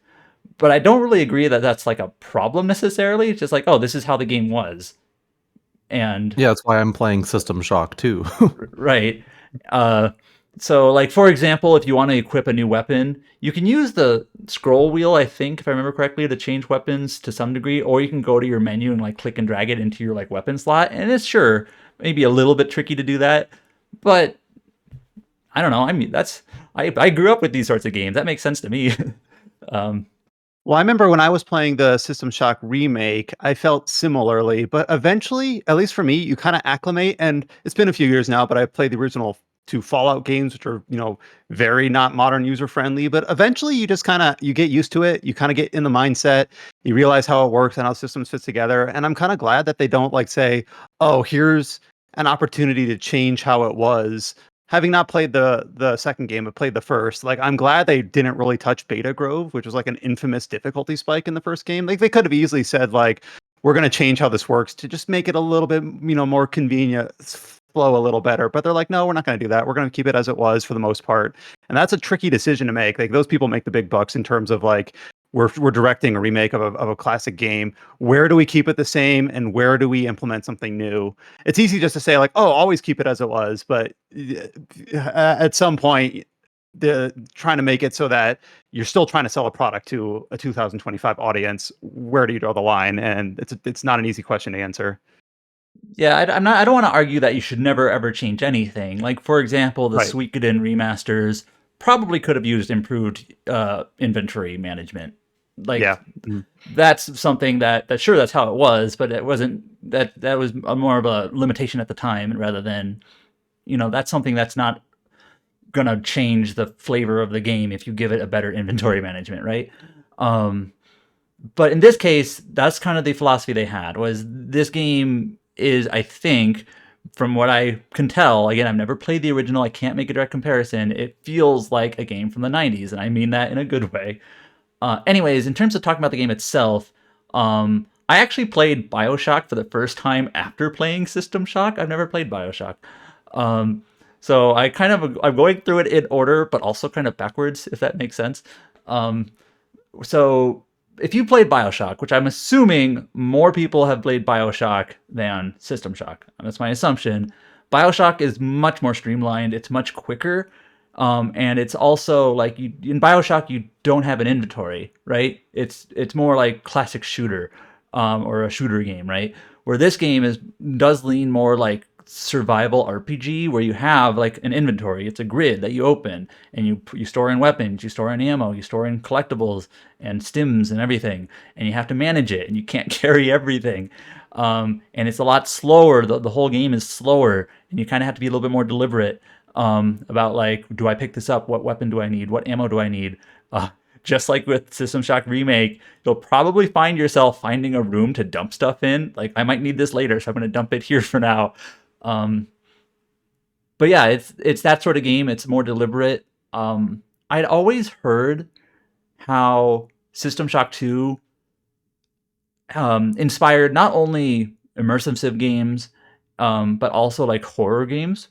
But I don't really agree that that's like a problem necessarily. It's just like, oh, this is how the game was. And Yeah, that's why I'm playing System Shock too. right. So, like, for example, if you want to equip a new weapon, you can use the scroll wheel, I think, if I remember correctly, to change weapons to some degree, or you can go to your menu and like click and drag it into your like weapon slot. And it's sure maybe a little bit tricky to do that, but I don't know. I mean, I grew up with these sorts of games. That makes sense to me. Well, I remember when I was playing the System Shock remake, I felt similarly, but eventually, at least for me, you kind of acclimate. And it's been a few years now, but I played the original two Fallout games, which are, very not modern user friendly. But eventually, you just you get used to it. You kind of get in the mindset. You realize how it works and how systems fit together. And I'm kind of glad that they don't like say, "Oh, here's an opportunity to change how it was." Having not played the second game, but played the first, like I'm glad they didn't really touch Beta Grove, which was like an infamous difficulty spike in the first game. Like they could have easily said like, we're going to change how this works to just make it a little bit, more convenient, flow a little better. But they're like, no, we're not going to do that. We're going to keep it as it was for the most part. And that's a tricky decision to make. Like those people make the big bucks in terms of like, we're directing a remake of a classic game. Where do we keep it the same, and where do we implement something new? It's easy just to say like, oh, always keep it as it was, but at some point, trying to make it so that you're still trying to sell a product to a 2025 audience. Where do you draw the line? And it's not an easy question to answer. Yeah, I don't want to argue that you should never ever change anything. Like for example, the Right. Suikoden remasters probably could have used improved inventory management. Like Yeah. that's something that sure that's how it was, but it wasn't that was more of a limitation at the time rather than that's something that's not gonna change the flavor of the game if you give it a better inventory management, right? But in this case, that's kind of the philosophy they had. Was this game is, I think, from what I can tell, again, I've never played the original. I can't make a direct comparison. It feels like a game from the 90s, and I mean that in a good way. Anyways, in terms of talking about the game itself, I actually played BioShock for the first time after playing System Shock. I've never played BioShock. So I'm going through it in order, but also kind of backwards, if that makes sense. So if you played BioShock, which I'm assuming more people have played BioShock than System Shock, that's my assumption, BioShock is much more streamlined. It's much quicker. And it's also like in BioShock, you don't have an inventory, right? It's more like classic shooter, or a shooter game, right? Where this game does lean more like survival RPG, where you have like an inventory. It's a grid that you open, and you store in weapons, you store in ammo, you store in collectibles and stims and everything, and you have to manage it, and you can't carry everything. And it's a lot slower. The whole game is slower, and you kind of have to be a little bit more deliberate about like, do I pick this up? What weapon do I need? What ammo do I need? Just like with System Shock Remake, you'll probably find yourself finding a room to dump stuff in. Like, I might need this later, so I'm going to dump it here for now. But yeah, it's that sort of game. It's more deliberate. I'd always heard how System Shock 2 inspired not only immersive civ games, but also like horror games.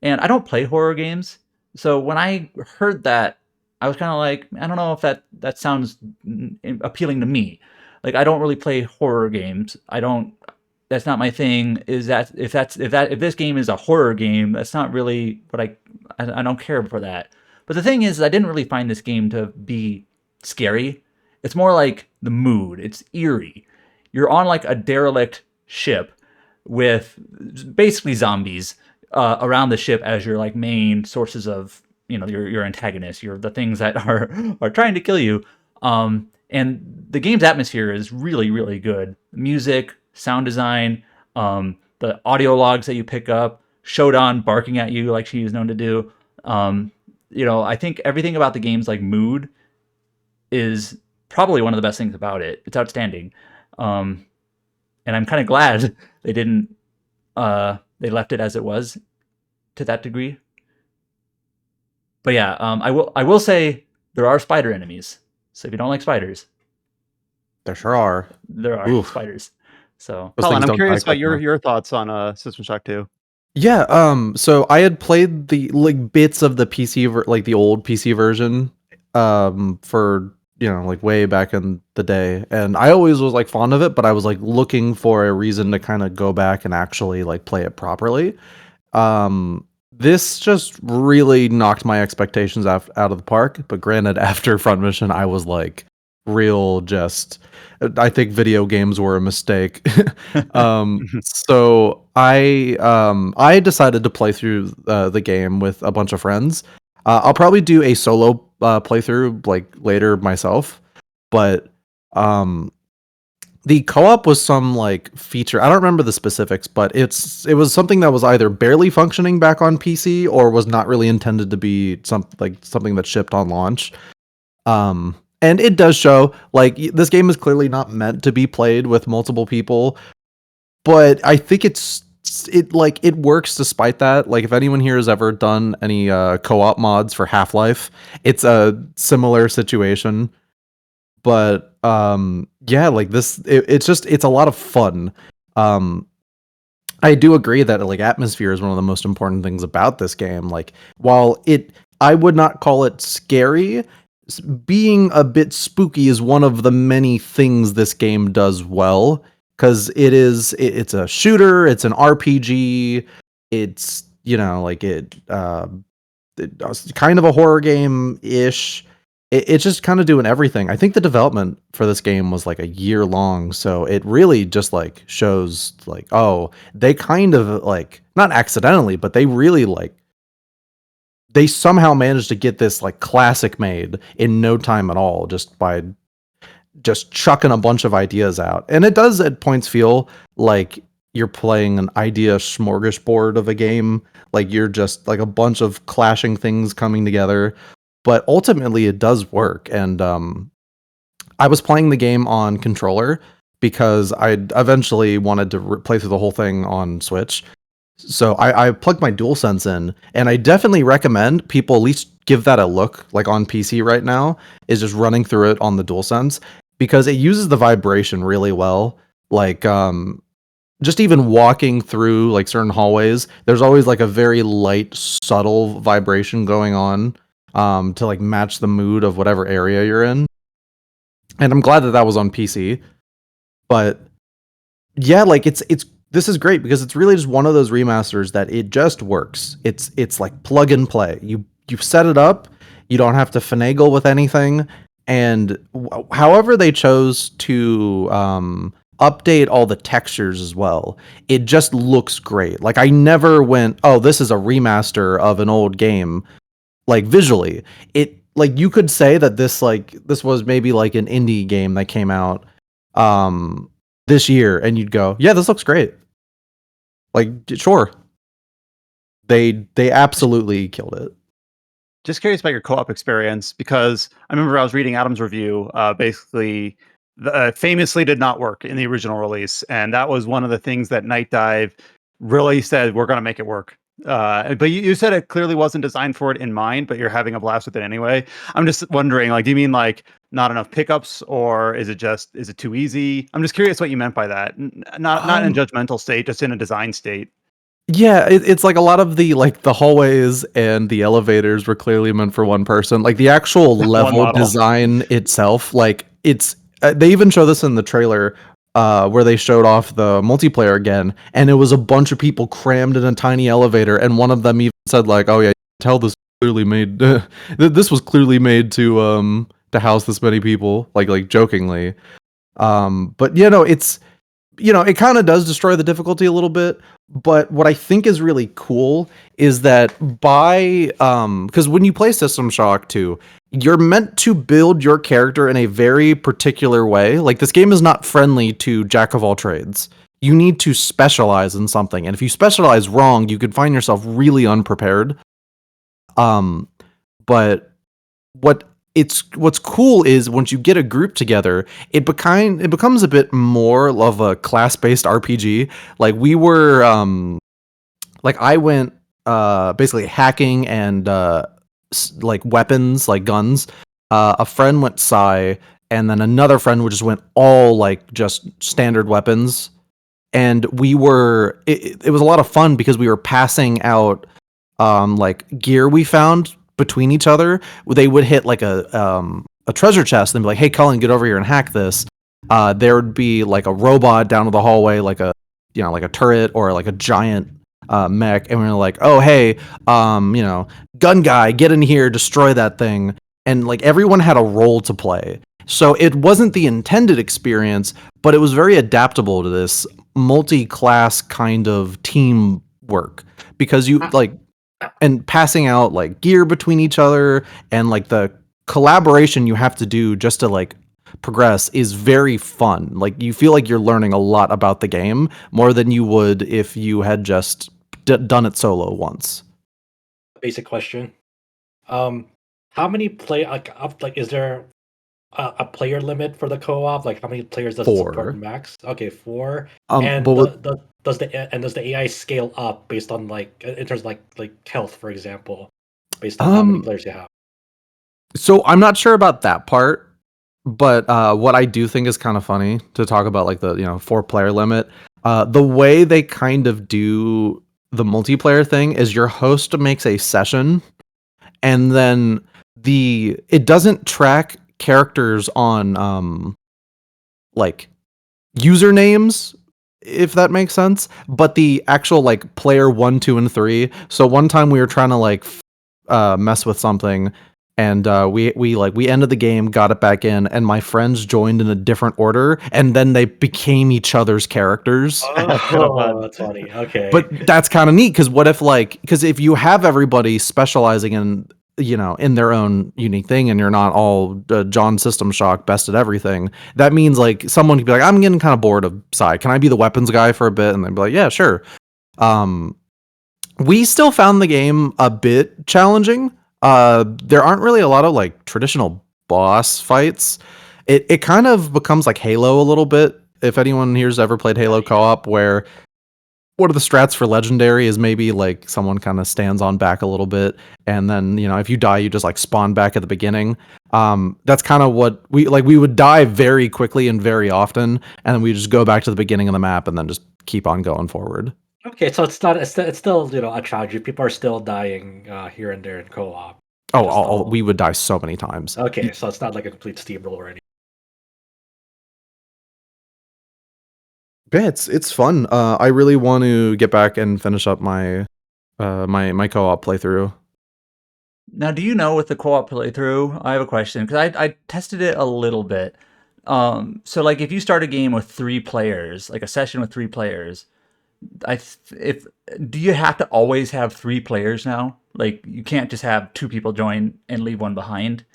And I don't play horror games, so when I heard that, I was kind of like, I don't know if that sounds appealing to me. Like, I don't really play horror games. That's not my thing. If this game is a horror game, that's not really what I don't care for that. But the thing is, I didn't really find this game to be scary. It's more like the mood. It's eerie. You're on like a derelict ship with basically zombies around the ship as your like main sources of your antagonists. You're the things that are trying to kill you. And the game's atmosphere is really, really good. Music, sound design, the audio logs that you pick up, Shodan barking at you like she is known to do. I think everything about the game's like mood is probably one of the best things about it. It's outstanding. And I'm kind of glad they didn't they left it as it was to that degree. But yeah, I will say there are spider enemies. So if you don't like spiders, There sure are. there are Oof. spiders. So Those Colin, things I'm don't die curious about quick enough. your thoughts on System Shock 2. Yeah, so I had played the like bits of the like the old PC version, for like way back in the day, and I always was like fond of it, but I was like looking for a reason to kind of go back and actually like play it properly. This just really knocked my expectations out of the park. But granted, after Front Mission, I was like, I think video games were a mistake. So I decided to play through the game with a bunch of friends. I'll probably do a solo playthrough like later myself, but um the co-op was some like feature. I don't remember the specifics, but it was something that was either barely functioning back on PC or was not really intended to be something that shipped on launch. And it does show like this game is clearly not meant to be played with multiple people, but I think it works despite that. Like if anyone here has ever done any co-op mods for Half-Life, it's a similar situation. But yeah, like it's a lot of fun. I do agree that like atmosphere is one of the most important things about this game. Like while I would not call it scary, being a bit spooky is one of the many things this game does well, because it's a shooter, it's an RPG, it's it's kind of a horror game ish. It's just kind of doing everything. I think the development for this game was like a year long, so it really just like shows like, oh, they kind of like not accidentally, but they really like they somehow managed to get this like classic made in no time at all, just by just chucking a bunch of ideas out. And it does at points feel like you're playing an idea smorgasbord of a game, like you're just like a bunch of clashing things coming together. But ultimately, it does work. And I was playing the game on controller because I eventually wanted to play through the whole thing on Switch. So I plugged my DualSense in, and I definitely recommend people at least give that a look. Like on PC right now, is just running through it on the DualSense, because it uses the vibration really well. Like just even walking through like certain hallways, there's always like a very light, subtle vibration going on. To like match the mood of whatever area you're in. And I'm glad that was on PC. But yeah, like this is great because it's really just one of those remasters that it just works. It's like plug and play. You set it up, you don't have to finagle with anything, and however they chose to update all the textures as well, it just looks great. Like I never went, oh, this is a remaster of an old game. Like visually, it like you could say that this was maybe like an indie game that came out this year, and you'd go, yeah, this looks great. Like sure, they absolutely killed it. Just curious about your co-op experience, because I remember I was reading Adam's review. Basically, famously did not work in the original release, and that was one of the things that Night Dive really said, we're going to make it work. But you said it clearly wasn't designed for it in mind, but you're having a blast with it anyway. I'm just wondering, like, do you mean like not enough pickups, or is it too easy? I'm just curious what you meant by that. Not in a judgmental state, just in a design state. Yeah, it's like a lot of the hallways and the elevators were clearly meant for one person. Like the actual level design itself, like they even show this in the trailer where they showed off the multiplayer again, and it was a bunch of people crammed in a tiny elevator, and one of them even said like, "Oh yeah, you can tell this clearly made this was clearly made to house this many people," like jokingly. But it's it kind of does destroy the difficulty a little bit. But what I think is really cool is that because when you play System Shock 2, you're meant to build your character in a very particular way. Like this game is not friendly to jack of all trades. You need to specialize in something, and if you specialize wrong, you could find yourself really unprepared. But what's cool is once you get a group together, it becomes a bit more of a class-based RPG. Like we were I went basically hacking and like weapons, like guns. A friend went Psy, and then another friend just went all like just standard weapons. and it was a lot of fun because we were passing out like gear we found between each other. They would hit like a treasure chest and be like, "Hey, Cullen, get over here and hack this." There would be like a robot down the hallway, like a like a turret or like a giant mech, and we were like, "Oh, hey, gun guy, get in here, destroy that thing." And like everyone had a role to play. So it wasn't the intended experience, but it was very adaptable to this multi-class kind of teamwork because you like and passing out like gear between each other and like the collaboration you have to do just to like progress is very fun. Like you feel like you're learning a lot about the game more than you would if you had just done it solo once. Basic question. How many is there a player limit for the co-op? Like how many players does it 4. support max? Okay, 4. But Does the AI scale up based on like in terms of like health, for example, based on how many players you have? So I'm not sure about that part, but what I do think is kind of funny to talk about, like the 4-player limit. The way they kind of do the multiplayer thing is your host makes a session, and then it doesn't track characters on like usernames, if that makes sense, but the actual like player 1, 2, and 3. So one time we were trying to like mess with something, and we ended the game, got it back in, and my friends joined in a different order, and then they became each other's characters. That's funny. Okay. But that's kind of neat because if you have everybody specializing in in their own unique thing, and you're not all John System Shock best at everything, that means like someone could be like, I'm getting kind of bored of Psy. Can I be the weapons guy for a bit? And they'd be like, yeah, sure. We still found the game a bit challenging. There aren't really a lot of like traditional boss fights. It kind of becomes like Halo a little bit. If anyone here's ever played Halo co-op, where one of the strats for legendary is maybe like someone kind of stands on back a little bit, and then if you die, you just like spawn back at the beginning. That's kind of what we would die very quickly and very often, and then we just go back to the beginning of the map and then just keep on going forward. Okay, so it's still a tragedy. People are still dying here and there in co-op. We would die so many times. Okay, so it's not like a complete steamroll or anything. Yeah, it's fun. I really want to get back and finish up my my co-op playthrough. Now, do you know with the co-op playthrough? I have a question because I tested it a little bit. So like if you start a game with 3 players, like a session with 3 players, do you have to always have 3 players now? Like you can't just have 2 people join and leave one behind.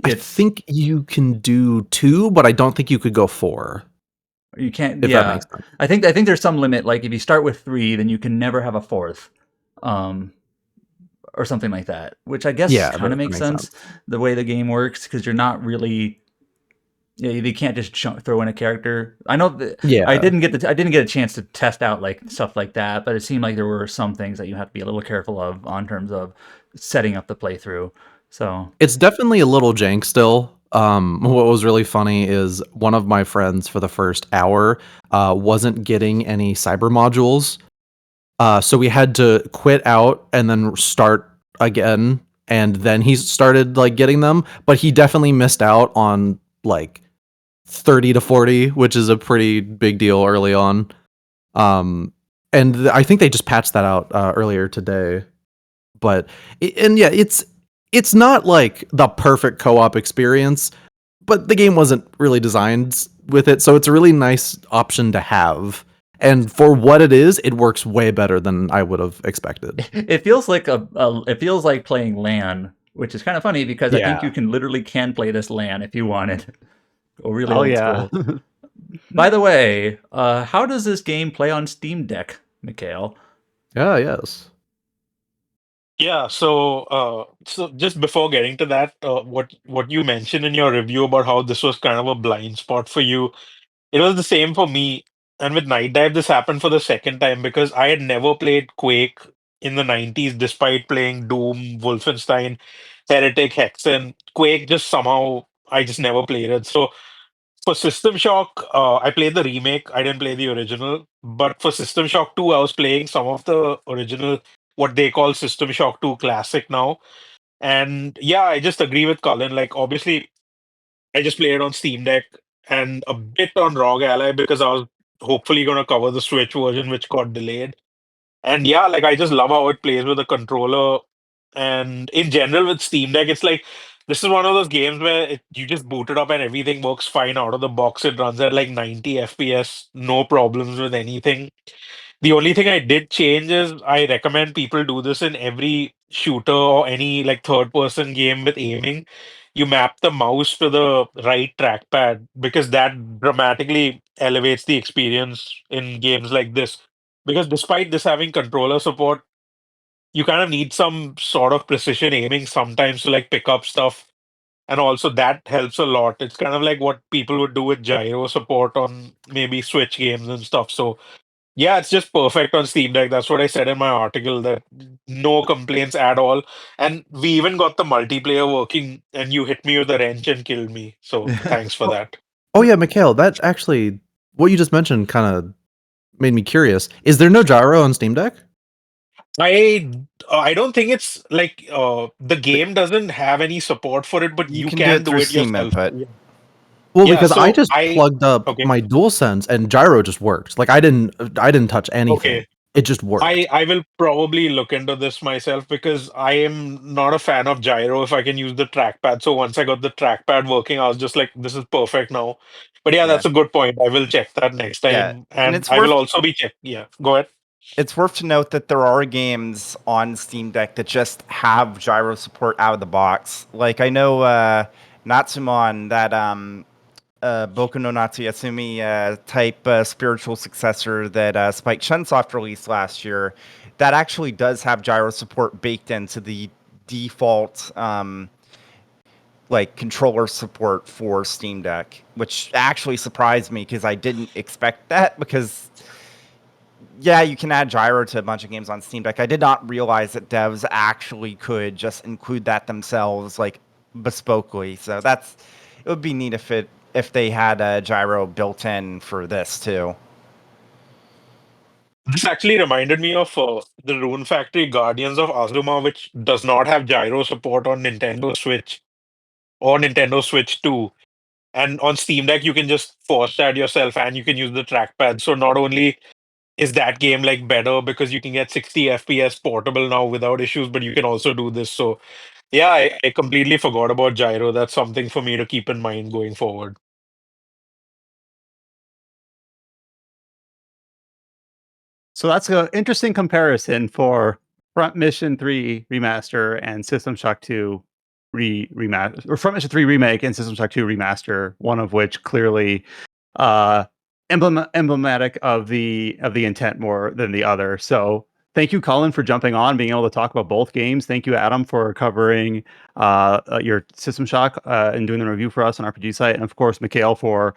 I think you can do 2, but I don't think you could go 4. You can't. If Yeah, that makes sense. I think there's some limit. Like if you start with 3, then you can never have a 4th, or something like that. Which I guess kind of makes sense the way the game works, because you're not really. Yeah, they can't just throw in a character. I know that. Yeah, I didn't get a chance to test out like stuff like that, but it seemed like there were some things that you have to be a little careful of on terms of setting up the playthrough. So it's definitely a little jank still. What was really funny is one of my friends for the first hour wasn't getting any cyber modules. So we had to quit out and then start again, and then he started like getting them, but he definitely missed out on like 30 to 40, which is a pretty big deal early on. And I think they just patched that out earlier today. But it's not like the perfect co-op experience, but the game wasn't really designed with it, so it's a really nice option to have. And for what it is, it works way better than I would have expected. It feels like it feels like playing LAN, which is kind of funny because I think you can play this LAN if you wanted. Or really old school. By the way, how does this game play on Steam Deck, Mikhail? Yes. Yeah, so just before getting to that, what you mentioned in your review about how this was kind of a blind spot for you, it was the same for me. And with Night Dive, this happened for the second time because I had never played Quake in the 90s, despite playing Doom, Wolfenstein, Heretic, Hexen. Quake just somehow, I just never played it. So For System Shock, I played the remake. I didn't play the original. But for System Shock 2, I was playing some of the original, what they call System Shock 2 Classic now. And yeah, I just agree with Colin. Like, obviously, I just played it on Steam Deck and a bit on ROG Ally because I was hopefully going to cover the Switch version, which got delayed. And yeah, like I just love how it plays with the controller. And in general, with Steam Deck, it's like this is one of those games where you just boot it up and everything works fine out of the box. It runs at like 90 FPS, no problems with anything. The only thing I did change is I recommend people do this in every shooter or any like third person game with aiming. You map the mouse to the right trackpad because that dramatically elevates the experience in games like this. Because despite this having controller support, you kind of need some sort of precision aiming sometimes to like pick up stuff. And also that helps a lot. It's kind of like what people would do with gyro support on maybe Switch games and stuff. So yeah, it's just perfect on Steam Deck. That's what I said in my article, that no complaints at all. And we even got the multiplayer working, and you hit me with a wrench and killed me. So thanks for that. Oh yeah, Mikhail, that actually, what you just mentioned kind of made me curious. Is there no gyro on Steam Deck? I don't think it's like the game doesn't have any support for it, but You you can can do it through Steam yourself. input. Yeah. Well, Yeah, because I so just plugged up okay. my DualSense and gyro just worked. Like I didn't touch anything. Okay. It just worked. I will probably look into this myself because I am not a fan of gyro if I can use the trackpad. So once I got the trackpad working, I was just like, this is perfect now. But yeah, Yeah. that's a good point. I will check that next Yeah, time. and And it's I will worth also be check. Yeah, go ahead. it's worth to note that there are games on Steam Deck that just have gyro support out of the box. Like I know Natsumon, that Boku no Natsu Yasumi type spiritual successor that Spike Chunsoft released last year, that actually does have gyro support baked into the default like controller support for Steam Deck, which actually surprised me because I didn't expect that. Because yeah, you can add gyro to a bunch of games on Steam Deck. I did not realize that devs actually could just include that themselves, like bespokely. So it would be neat if they had a gyro built in for this too. This actually reminded me of the Rune Factory Guardians of Azuma, which does not have gyro support on Nintendo Switch or Nintendo Switch 2. And on Steam Deck, you can just force that yourself and you can use the trackpad. So not only is that game like better because you can get 60 FPS portable now without issues, but you can also do this. So yeah, I completely forgot about gyro. That's something for me to keep in mind going forward. So that's an interesting comparison for Front Mission 3 Remaster and System Shock 2 remaster, or Front Mission 3 Remake and System Shock 2 Remaster, one of which clearly emblematic of the intent more than the other. So thank you, Colin, for jumping on, being able to talk about both games. Thank you, Adam, for covering your System Shock and doing the review for us on RPG Site, and of course, Mikhail, for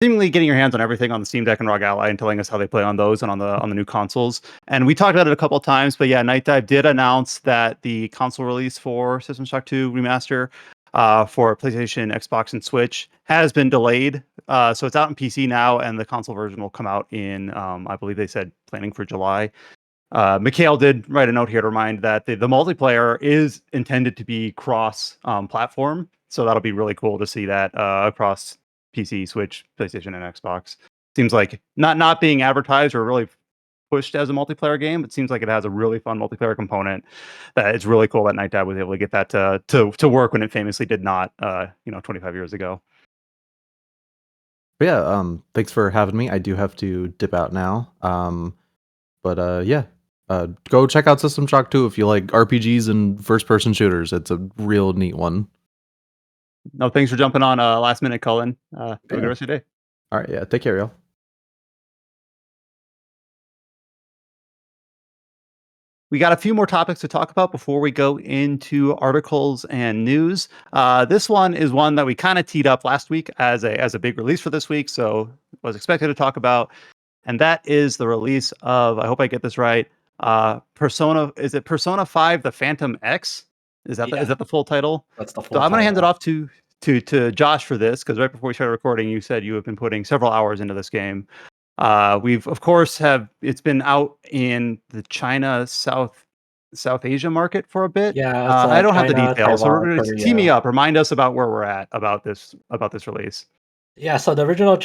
seemingly getting your hands on everything on the Steam Deck and ROG Ally and telling us how they play on those and on the new consoles. And we talked about it a couple of times, but yeah, Night Dive did announce that the console release for System Shock 2 Remaster for PlayStation, Xbox, and Switch has been delayed. So it's out on PC now, and the console version will come out in, I believe they said, planning for July. Mikhail did write a note here to remind that the multiplayer is intended to be cross platform. So that'll be really cool to see that across PC, Switch, PlayStation, and Xbox. Seems like not being advertised or really pushed as a multiplayer game. It seems like it has a really fun multiplayer component. That it's really cool that Night Dive was able to get that to work when it famously did not, 25 years ago. But yeah, thanks for having me. I do have to dip out now. Go check out System Shock 2 if you like RPGs and first-person shooters. It's a real neat one. No, thanks for jumping on last minute, Cullen. Have a good rest of your day. All right, yeah, take care, y'all. We got a few more topics to talk about before we go into articles and news. This one is one that we kind of teed up last week as a big release for this week, so was expected to talk about, and that is the release of, I hope I get this right, Persona. Is it Persona 5: The Phantom X? Is that Yeah. the full title? That's the So full I'm going to hand it title. off to to Josh for this, because right before we started recording, you said you have been putting several hours into this game. We've of course it's been out in the China South Asia market for a bit. Yeah, it's I don't have the China, details, so Taiwan, tee me Korea. up. Remind us about where we're at about this release. Yeah, so the original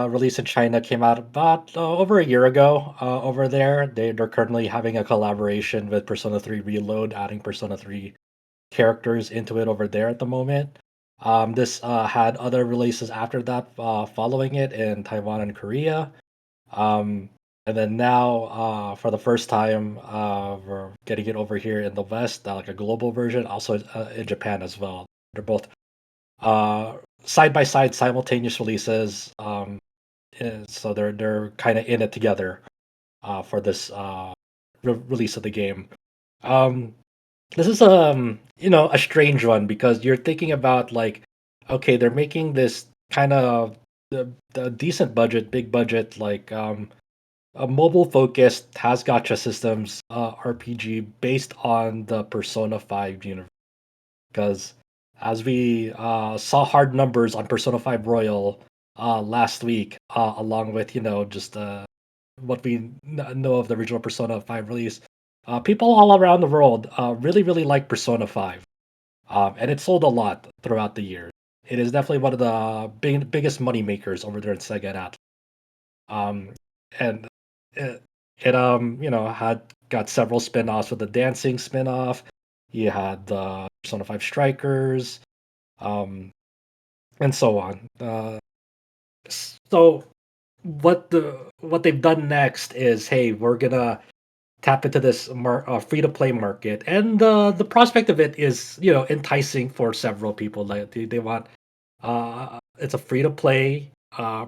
release in China came out about over a year ago. Over there, they're currently having a collaboration with Persona 3 Reload, adding Persona 3 characters into it over there at the moment. This had other releases after that, following it in Taiwan and Korea. Um, and then now, for the first time, we're getting it over here in the West, like a global version, also in Japan as well. They're both side by side simultaneous releases. So they're kind of in it together for this release of the game. Um, this is a strange one because you're thinking about like, okay, they're making this kind of the decent budget, big budget, like a mobile focused has gotcha systems RPG based on the Persona 5 universe. Because as we saw hard numbers on Persona 5 Royal last week, along with just what we know of the original Persona 5 release, people all around the world really really like Persona 5, and it sold a lot throughout the year. It is definitely one of the biggest money makers over there in Sega and Atlus. And it had got several spin-offs with the dancing spin-off. You had the Persona 5 Strikers, um, and so on. So what they've done next is, hey, we're gonna tap into this free to play market, and the prospect of it is enticing for several people. Like they want it's a free to play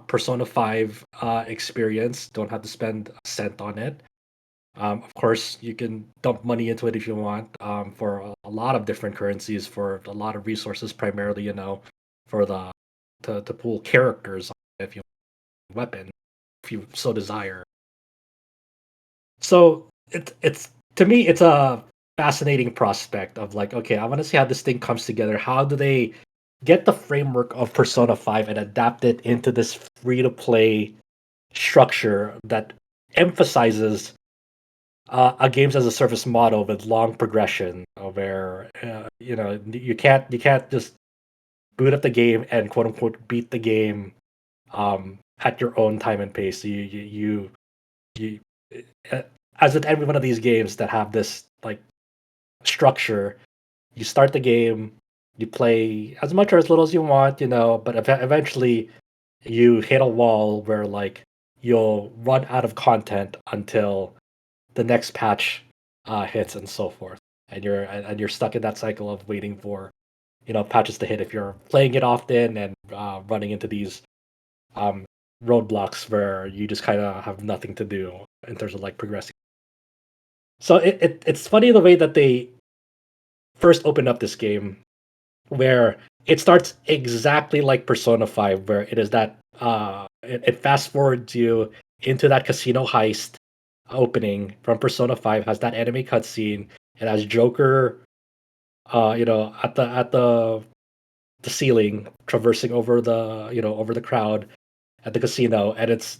Persona 5 experience. Don't have to spend a cent on it. Of course, you can dump money into it if you want, for a lot of different currencies, for a lot of resources, primarily, for the to pull characters if you want weapon, if you so desire. So it's to me, it's a fascinating prospect of like, okay, I want to see how this thing comes together. How do they get the framework of Persona 5 and adapt it into this free to play structure that emphasizes a games as a service model with long progression, where you can't just boot up the game and quote unquote beat the game at your own time and pace. You uh, as with every one of these games that have this like structure, you start the game, you play as much or as little as you want, but eventually you hit a wall where like you'll run out of content until the next patch hits and so forth, and you're stuck in that cycle of waiting for patches to hit if you're playing it often, and running into these um, roadblocks where you just kind of have nothing to do in terms of like progressing. So it's funny the way that they first opened up this game, where it starts exactly like Persona 5, where it is that it fast forwards you into that casino heist opening from Persona 5, has that anime cutscene. It has Joker, at the ceiling, traversing over the crowd at the casino, and it's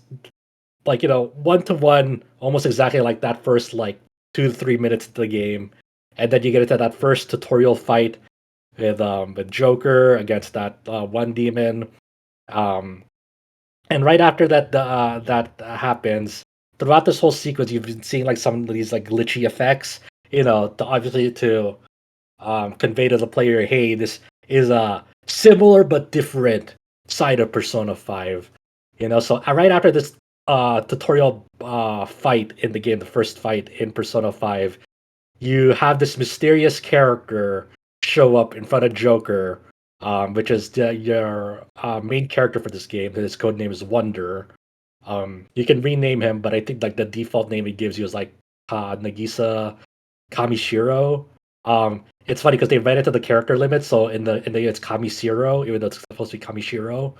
like 1-to-1, almost exactly like that first like 2 to 3 minutes of the game, and then you get into that first tutorial fight with Joker against that one demon. Um, and right after that happens, throughout this whole sequence, you've been seeing like some of these like glitchy effects, to convey to the player, hey, this is a similar but different side of Persona 5. So right after this tutorial fight in the game, the first fight in Persona 5, you have this mysterious character show up in front of Joker, which is your main character for this game. His code name is Wonder. You can rename him, but I think like the default name it gives you is like Nagisa Kamishiro. It's funny because they ran into the character limit, so in the it's Kamishiro, even though it's supposed to be Kamishiro,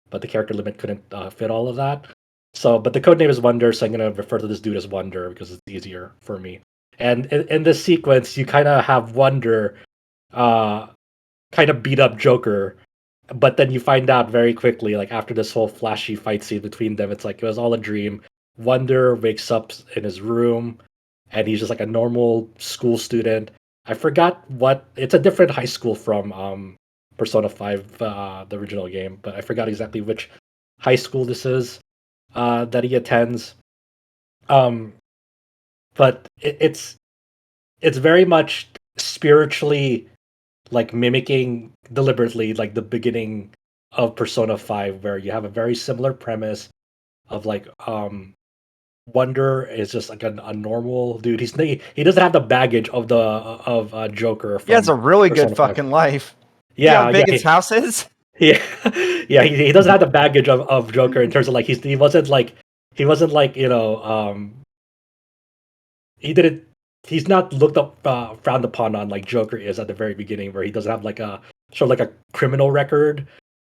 but the character limit couldn't fit all of that. So, but the code name is Wonder, so I'm gonna refer to this dude as Wonder because it's easier for me. And in this sequence, you kind of have Wonder, uh, kind of beat up Joker, but then you find out very quickly, like after this whole flashy fight scene between them, it's like it was all a dream. Wonder wakes up in his room, and he's just like a normal school student. I forgot what it's a different high school from Persona 5, the original game, but I forgot exactly which high school this is that he attends. Um, but it's very much spiritually like mimicking deliberately like the beginning of Persona 5, where you have a very similar premise of like Wonder is just like a normal dude. He doesn't have the baggage of the of Joker He has from a really Persona good 5. fucking life. See Yeah, how big yeah, his house is? yeah, yeah. He doesn't have the baggage of Joker in terms of like he wasn't like he didn't he's not looked up frowned upon on like Joker is at the very beginning, where he doesn't have like a sort of like a criminal record,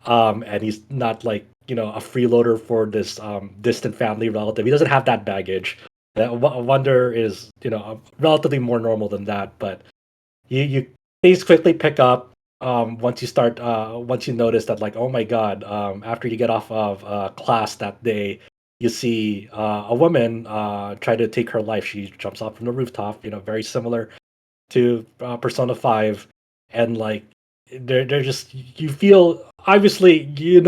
and he's not like a freeloader for this distant family relative. He doesn't have that baggage. Wonder is relatively more normal than that, but you things quickly pick up once you notice that, like, oh my god, after you get off of class that day, you see a woman try to take her life. She jumps off from the rooftop, very similar to Persona 5, and like they're just you feel obviously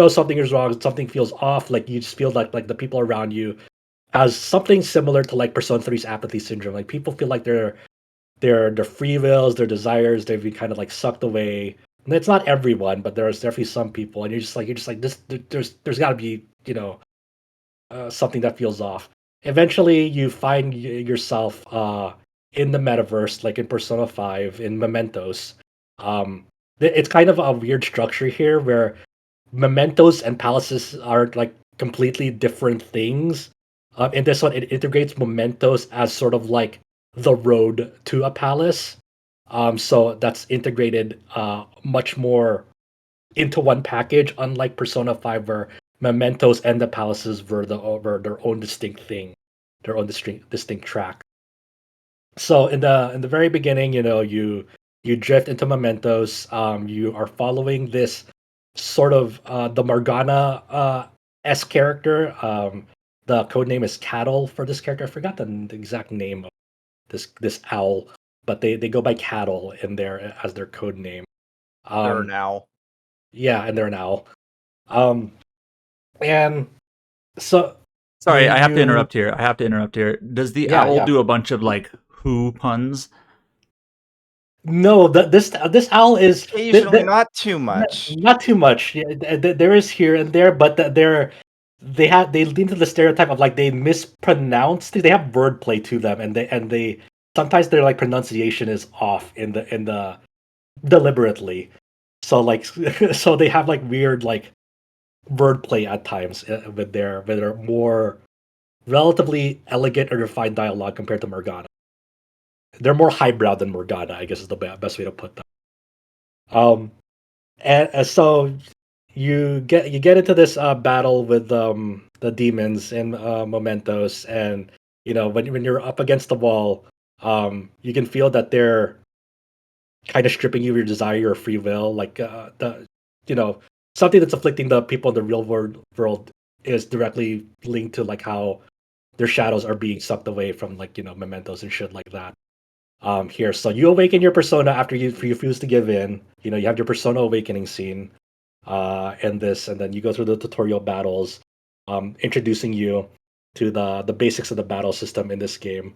something is wrong, something feels off, like you just feel like the people around you has something similar to like Persona 3's apathy syndrome. Like people feel like their free wills, their desires, they've been kind of like sucked away. And it's not everyone, but there's definitely some people, and you're just like this. There's got to be something that feels off. Eventually, you find yourself in the metaverse, like in Persona 5, in Mementos. It's kind of a weird structure here, where Mementos and palaces are like completely different things. In this one, it integrates Mementos as sort of like the road to a palace. So that's integrated much more into one package, unlike Persona 5, where Mementos and the palaces were their own distinct thing, their own distinct track. So in the very beginning, you drift into Mementos. You are following this sort of the Morgana s character. The code name is Cattle for this character. I forgot the exact name of this owl, but they go by Cattle in there as their code name. There Um, now. yeah, and they're an owl. Um, and so Sorry, I have to you interrupt here. Does the yeah, owl yeah. do a bunch of like who puns? No, this owl is Occasionally, not too much. not too much. Yeah, there is here and there, but they lean to the stereotype of like they mispronounce things. They have wordplay to them, and they sometimes their like pronunciation is off in the deliberately. So like so they have like weird like wordplay at times with their more relatively elegant and refined dialogue compared to Morgana. They're more highbrow than Morgana, I guess is the best way to put that. Um, and so you get into this battle with the demons in Mementos, and when you're up against the wall, you can feel that they're kind of stripping you of your desire, your free will, like the you know something that's afflicting the people in the real world is directly linked to like how their shadows are being sucked away from like Mementos and shit like that. Here, so you awaken your persona after you refuse to give in. You have your persona awakening scene, and then you go through the tutorial battles, introducing you to the basics of the battle system in this game.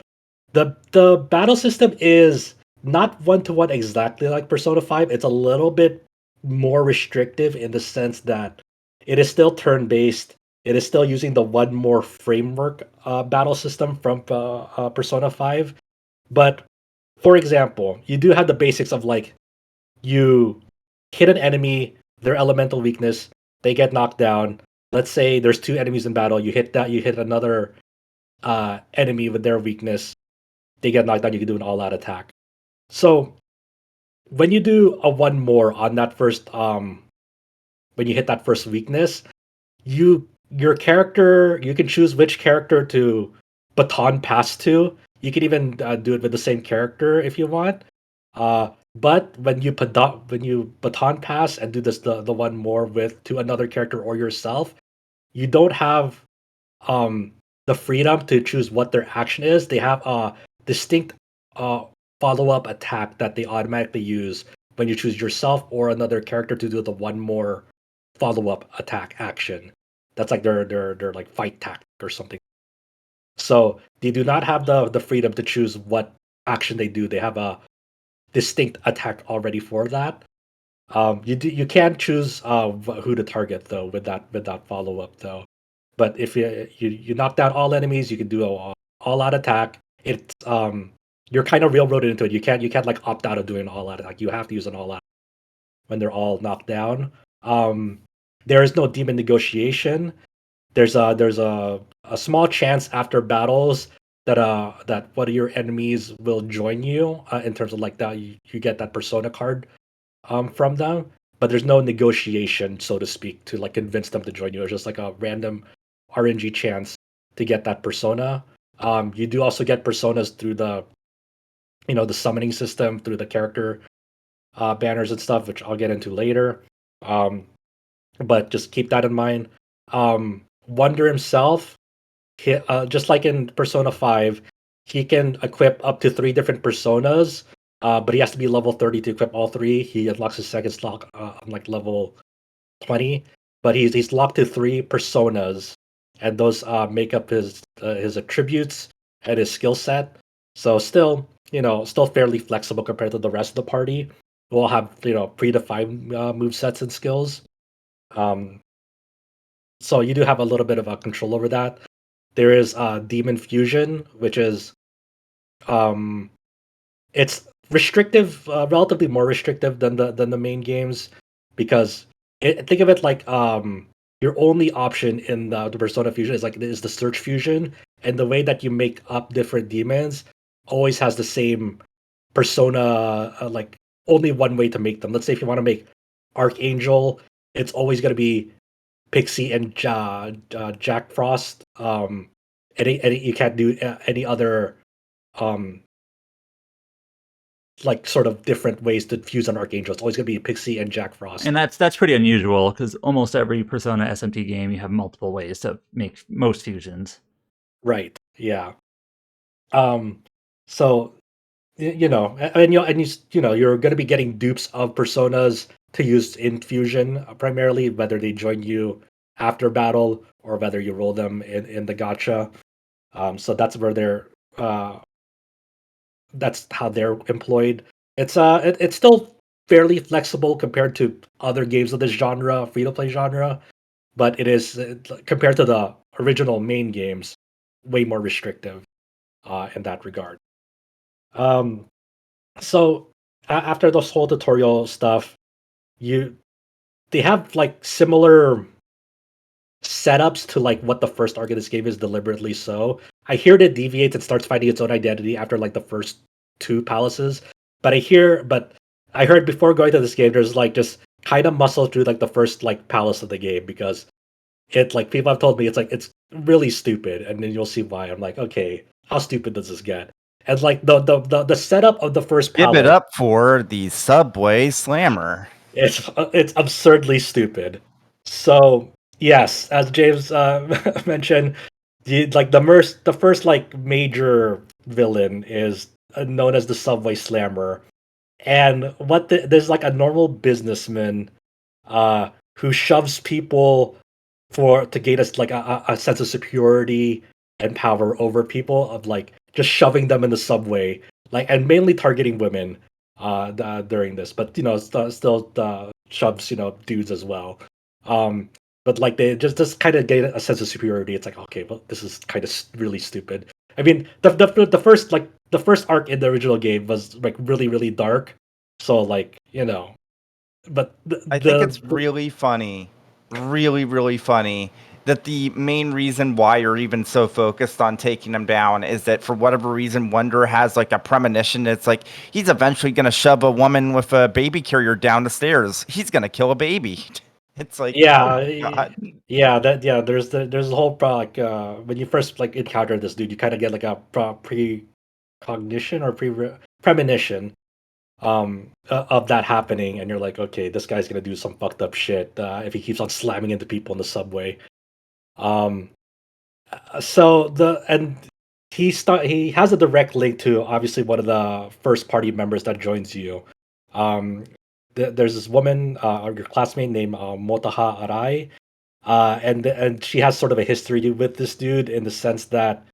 The battle system is not one to one exactly like Persona 5. It's a little bit more restrictive in the sense that it is still turn based. It is still using the one more framework battle system from Persona 5. But for example, you do have the basics of like you hit an enemy, their elemental weakness, they get knocked down. Let's say there's two enemies in battle. You hit another enemy with their weakness, they get knocked down. You can do an all-out attack. So when you do a one more on that first, when you hit that first weakness, your character, you can choose which character to baton pass to. You can even do it with the same character if you want. But when you baton pass and do this the one more with to another character or yourself, you don't have the freedom to choose what their action is. They have a distinct uh follow-up attack that they automatically use when you choose yourself or another character to do the one more follow-up attack action. That's like their like fight tactic or something. So they do not have the freedom to choose what action they do. They have a distinct attack already for that. You can choose who to target though with that follow up though. But if you knock down all enemies, you can do a all out attack. It's you're kind of railroaded into it. You can't like opt out of doing an all out attack. You have to use an all out when they're all knocked down. Um, there is no demon negotiation. There's a small chance after battles that one of your enemies will join you in terms of like that you get that persona card from them, but there's no negotiation, so to speak, to like convince them to join you. It's just like a random RNG chance to get that persona. You do also get personas through the summoning system through the character banners and stuff, which I'll get into later. Um, but just keep that in mind. Wonder himself, just like in Persona 5, he can equip up to 3 different personas, but he has to be level 30 to equip all 3. He unlocks his second slot on like level 20, but he's locked to 3 personas, and those make up his attributes and his skill set. So still fairly flexible compared to the rest of the party. We'll have predefined move sets and skills. Um, so you do have a little bit of a control over that. There is Demon Fusion, which is um, it's restrictive, relatively more restrictive than the main games, because think of it like your only option in the Persona Fusion is the Search Fusion, and the way that you make up different demons always has the same persona, like only one way to make them. Let's say if you want to make Archangel, it's always going to be Pixie and Jack Frost. Any you can't do any other um like sort of different ways to fuse an Archangel. It's always going to be Pixie and Jack Frost. And that's pretty unusual because almost every Persona SMT game you have multiple ways to make most fusions. Right. Yeah. So you're going to be getting dupes of personas to use in fusion primarily, whether they join you after battle or whether you roll them in the gacha. So that's how they're employed. It's still fairly flexible compared to other games of this genre, free to play genre, but it is compared to the original main games, way more restrictive in that regard. Um, so after this whole tutorial stuff, you they have like similar setups to like what the first arc of this game is, deliberately so. I hear it deviates and starts finding its own identity after like the first 2 palaces. But I heard before going to this game, there's like just kind of muscle through like the first like palace of the game, because it like people have told me it's really stupid, and then you'll see why. I'm like, okay, how stupid does this get? And like the setup of the first Give palace, it up for the Subway Slammer. it's absurdly stupid. So yes, as James mentioned, the first like major villain is known as the Subway Slammer, and there's like a normal businessman who shoves people to gain us like a sense of superiority and power over people, of like just shoving them in the subway, like, and mainly targeting women during this, but still shoves dudes as well. um but like they just kind of gain a sense of superiority. It's like, okay, well, this is kind of really stupid. I mean, the first arc in the original game was like really really dark, so like but I think it's really funny, really, really funny that the main reason why you're even so focused on taking him down is that for whatever reason, Wonder has like a premonition. It's like he's eventually going to shove a woman with a baby carrier down the stairs. He's going to kill a baby. It's like, yeah, oh, God. there's the whole like when you first like encounter this dude, you kind of get like a precognition or premonition of that happening, and you're like, okay, this guy's gonna do some fucked up shit if he keeps on slamming into people in the subway. Um, so he has a direct link to obviously one of the first party members that joins you. Um, there's this woman, your classmate named Motaha Arai, and she has sort of a history with this dude in the sense that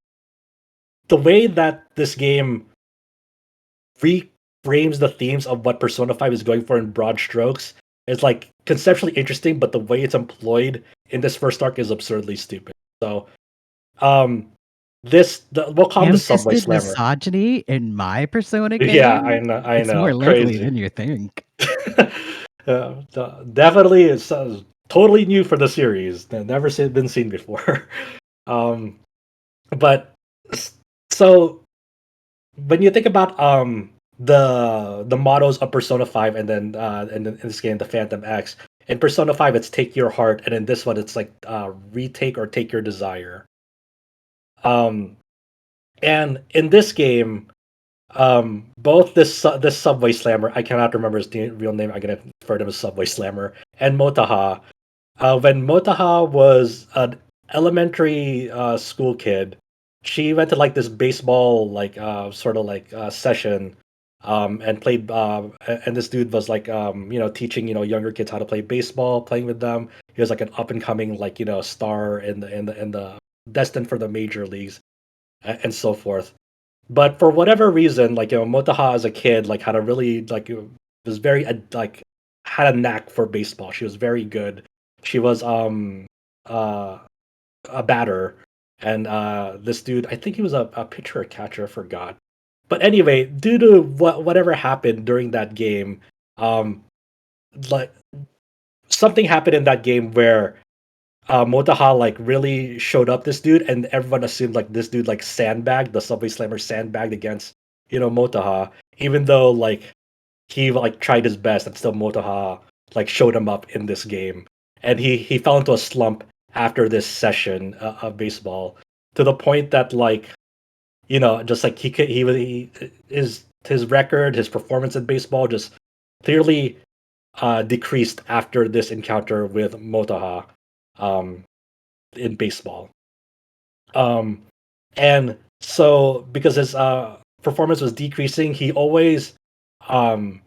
the way that this game reframes the themes of what Persona 5 is going for in broad strokes is like conceptually interesting, but the way it's employed in this first arc is absurdly stupid. So, we'll call him the Subway Ham-fisted Slammer. misogyny in my Persona game? Yeah, I know. It's more likely than you think. Definitely, it's totally new for the series. Never been seen before. But so when you think about the mottos of Persona 5 and then in this game the Phantom X. In Persona 5 it's take your heart, and in this one it's like retake or take your desire. And in this game, both this Subway Slammer, I cannot remember his real name, I'm gonna refer to him as Subway Slammer, and Motaha. When Motaha was an elementary school kid, she went to like this baseball like sort of like session, and played. And this dude was like teaching younger kids how to play baseball, playing with them. He was like an up and coming like star in the destined for the major leagues and so forth. But for whatever reason, like Motaha as a kid, like had a really like was very like had a knack for baseball. She was very good. She was a batter, and this dude, I think he was a pitcher or catcher, I forgot. But anyway, due to whatever happened during that game, like something happened in that game where Motaha like really showed up this dude, and everyone assumed like this dude like sandbagged the Subway Slammer sandbagged against Motaha, even though like he like tried his best, and still Motaha like showed him up in this game, and he fell into a slump after this session of baseball, to the point that like just like his record, his performance in baseball just clearly decreased after this encounter with Motaha in baseball. And so because his performance was decreasing, he always blamed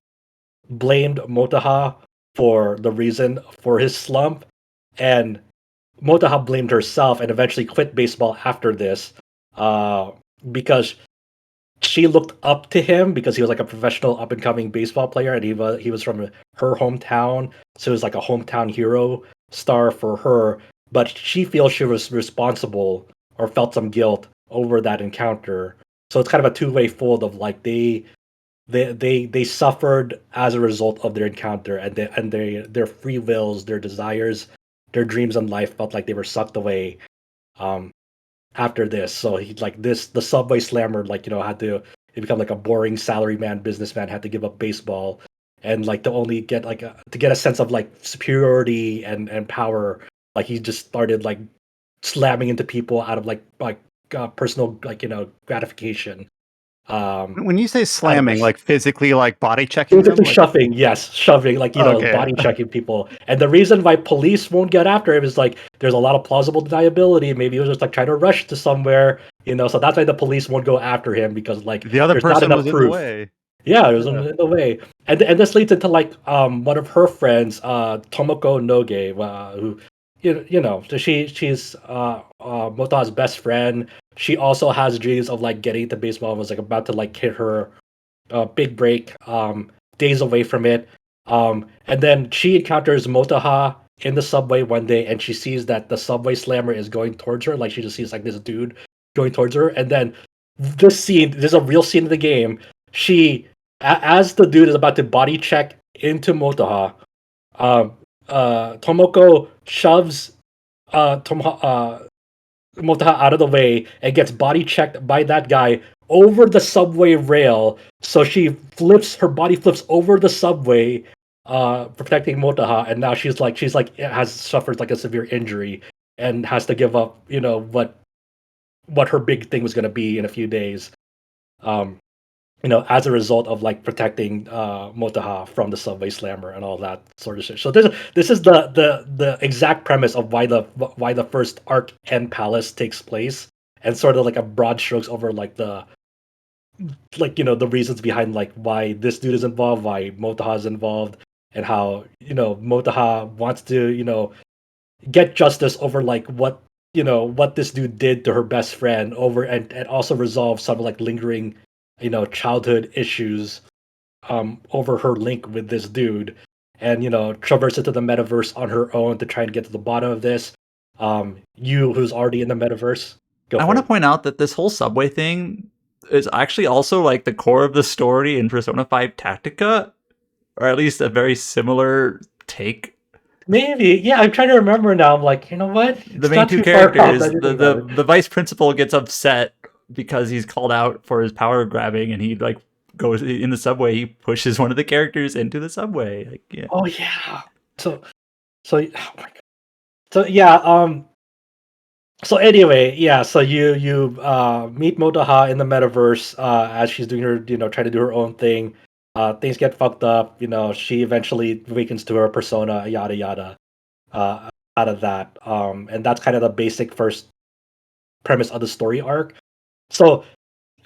Motaha for the reason for his slump, and Motaha blamed herself and eventually quit baseball after this because she looked up to him because he was like a professional up and coming baseball player, and he was from her hometown, so he was like a hometown hero star for her. But she feels she was responsible or felt some guilt over that encounter. So it's kind of a two-way fold of like they suffered as a result of their encounter, and their free wills, their desires, their dreams in life felt like they were sucked away after this. So he like the Subway Slammer like had to become like a boring salaryman businessman, had to give up baseball, and like to only get like to get a sense of like superiority and power, like he just started like slamming into people out of like personal like gratification. When you say slamming, like physically, like body checking them, Physically like, shoving, yes, shoving, like Okay. body checking people. And the reason why police won't get after him is like there's a lot of plausible deniability. Maybe he was just like trying to rush to somewhere, so that's why the police won't go after him, because like the other there's not person enough was in the proof. way. Yeah, it was Yeah. in the way, and this leads into like one of her friends, Tomoko Noge, who she's Mota's best friend. She also has dreams of like getting into baseball and was like about to like hit her big break, days away from it. And then she encounters Motaha in the subway one day, and she sees that the Subway Slammer is going towards her. Like she just sees like this dude going towards her, and then there's a real scene in the game. As the dude is about to body check into Motaha, Tomoko shoves Motaha out of the way and gets body checked by that guy over the subway rail. So her body flips over the subway, protecting Motaha, and now she's like has suffered like a severe injury and has to give up, what her big thing was gonna be in a few days. as a result of like protecting Motaha from the subway slammer and all that sort of shit. So this is the exact premise of why the first arc and palace takes place, and sort of like a broad strokes over like the the reasons behind like why this dude is involved, why Motaha is involved, and how Motaha wants to get justice over like what this dude did to her best friend over, and also resolve some like lingering childhood issues over her link with this dude, and traverse into the metaverse on her own to try and get to the bottom of this. You who's already in the metaverse, go I for want to it. point out that this whole subway thing is actually also like the core of the story in Persona 5 Tactica, or at least a very similar take. Maybe, yeah. I'm trying to remember now. I'm like, you know what? The It's main not two too far off. characters, I didn't the vice principal gets upset because he's called out for his power grabbing, and he like goes in the subway. He pushes one of the characters into the subway. Like, yeah. Oh yeah. So oh my god. So yeah. So anyway, yeah. So you meet Motaha in the metaverse as she's doing her trying to do her own thing. Things get fucked up. She eventually awakens to her persona. Yada yada. Out of that. And that's kind of the basic first premise of the story arc. So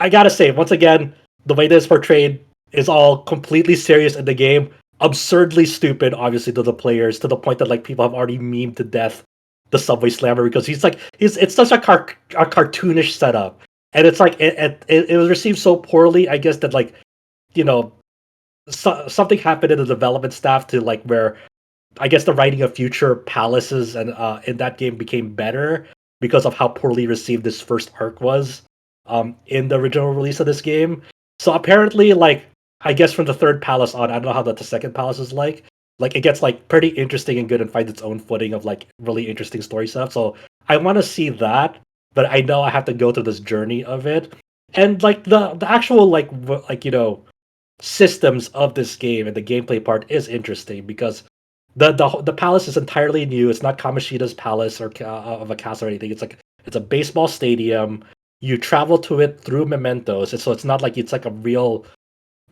I gotta say, once again, the way this is portrayed is all completely serious in the game. Absurdly stupid, obviously, to the players, to the point that like people have already memed to death the Subway Slammer because he's it's such a cartoonish setup, and it's like it was received so poorly, I guess, that like you know something happened in the development staff to like where I guess the writing of future palaces and in that game became better because of how poorly received this first arc was in the original release of this game. So apparently, like I guess from the third palace on, I don't know how the second palace is like. Like it gets like pretty interesting and good and finds its own footing of like really interesting story stuff. So I want to see that, but I know I have to go through this journey of it. And like the actual systems of this game and the gameplay part is interesting because the palace is entirely new. It's not Kamoshida's palace or of a castle or anything. It's a baseball stadium. You travel to it through mementos, and so it's not like it's like a real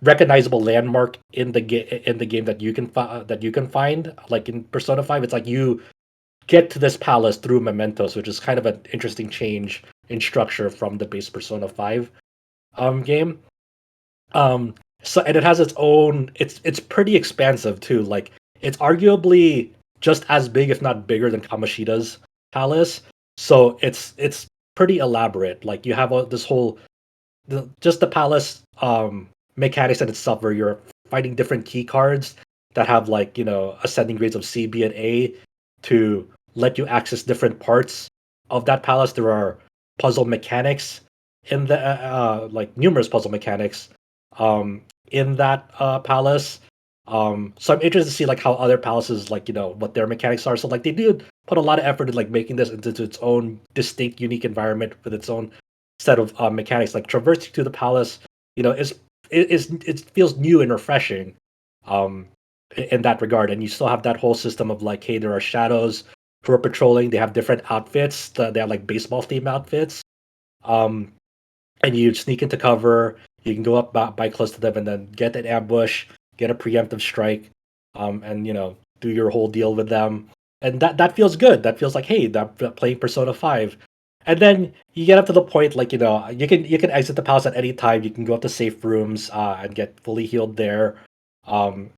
recognizable landmark in the game that you can find like in Persona 5. It's like you get to this palace through mementos, which is kind of an interesting change in structure from the base Persona 5 game. Um, so and it has its own. It's pretty expansive too. Like it's arguably just as big, if not bigger, than Kamoshida's palace. So it's pretty elaborate. Like you have this whole just the palace mechanics in itself, where you're fighting different key cards that have like ascending grades of C, B, and A to let you access different parts of that palace. There are puzzle mechanics in the like numerous puzzle mechanics in that palace. So I'm interested to see like how other palaces like what their mechanics are. So like they do put a lot of effort in like making this into its own distinct, unique environment with its own set of mechanics. Like traversing to the palace, it feels new and refreshing um, in that regard. And you still have that whole system of like, hey, there are shadows who are patrolling. They have different outfits. They have like baseball theme outfits. Um, and you sneak into cover. You can go up by close to them and then get an ambush, get a preemptive strike, and do your whole deal with them. And that feels good. That feels like, hey, that playing Persona 5. And then you get up to the point like you can exit the palace at any time. You can go up to safe rooms and get fully healed there. Um,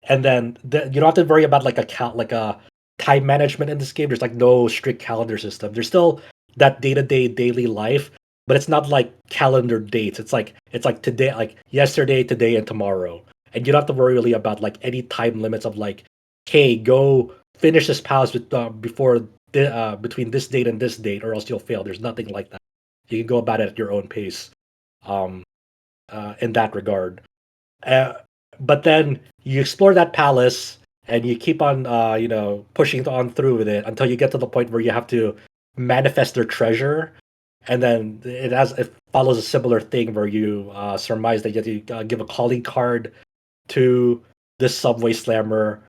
and then you don't have to worry about like a time management in this game. There's like no strict calendar system. There's still that day-to-day daily life, but it's not like calendar dates. It's like today, like yesterday, today, and tomorrow. And you don't have to worry really about like any time limits of like, hey, go finish this palace before between this date and this date, or else you'll fail. There's nothing like that. You can go about it at your own pace. Um, in that regard. Uh, but then you explore that palace and you keep on, pushing on through with it until you get to the point where you have to manifest their treasure. And then it follows a similar thing where you surmise that you have to give a calling card to this subway slammer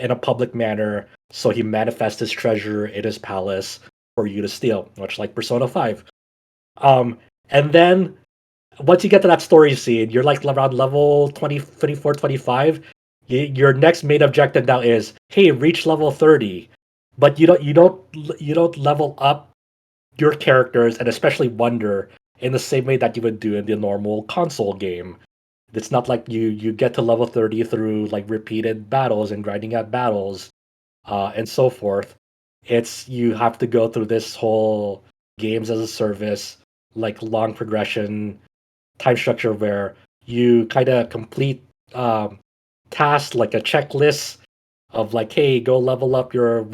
in a public manner, so he manifests his treasure in his palace for you to steal, much like Persona 5. Um, and then once you get to that story scene, you're like around level 20, 24, 25. Your next main objective now is, hey, reach level 30. But you don't level up your characters, and especially Wonder, in the same way that you would do in the normal console game. It's not like you get to level 30 through like repeated battles and grinding out battles, and so forth. It's you have to go through this whole games as a service, like long progression time structure where you kind of complete tasks like a checklist of like, hey, go level up your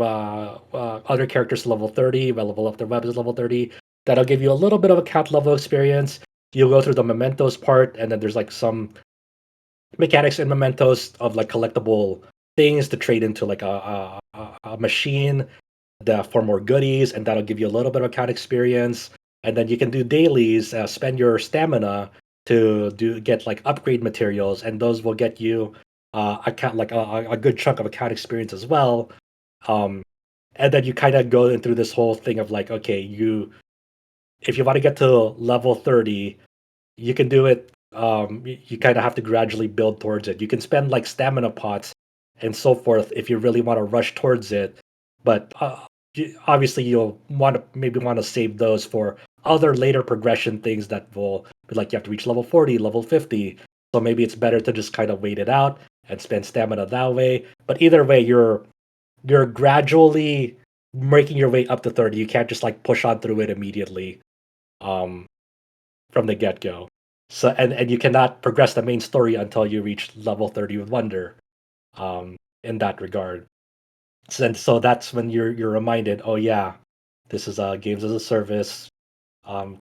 other characters to level 30, level up their weapons to level 30. That'll give you a little bit of account level experience. You'll go through the mementos part, and then there's like some mechanics in mementos of like collectible things to trade into like a machine that for more goodies, and that'll give you a little bit of account experience. And then you can do dailies, spend your stamina to get like upgrade materials, and those will get you account like a good chunk of account experience as well. Um, and then you kind of go through this whole thing of like, okay, if you want to get to level 30, you can do it. You kind of have to gradually build towards it. You can spend like stamina pots and so forth if you really want to rush towards it, but obviously you'll maybe want to save those for other later progression things that will be like you have to reach level 40, level 50. So maybe it's better to just kind of wait it out and spend stamina that way. But either way, you're gradually making your way up to 30. You can't just like push on through it immediately. Um, from the get go. So and you cannot progress the main story until you reach level 30 with Wonder. In that regard, so that's when you're reminded, oh yeah, this is a games as a service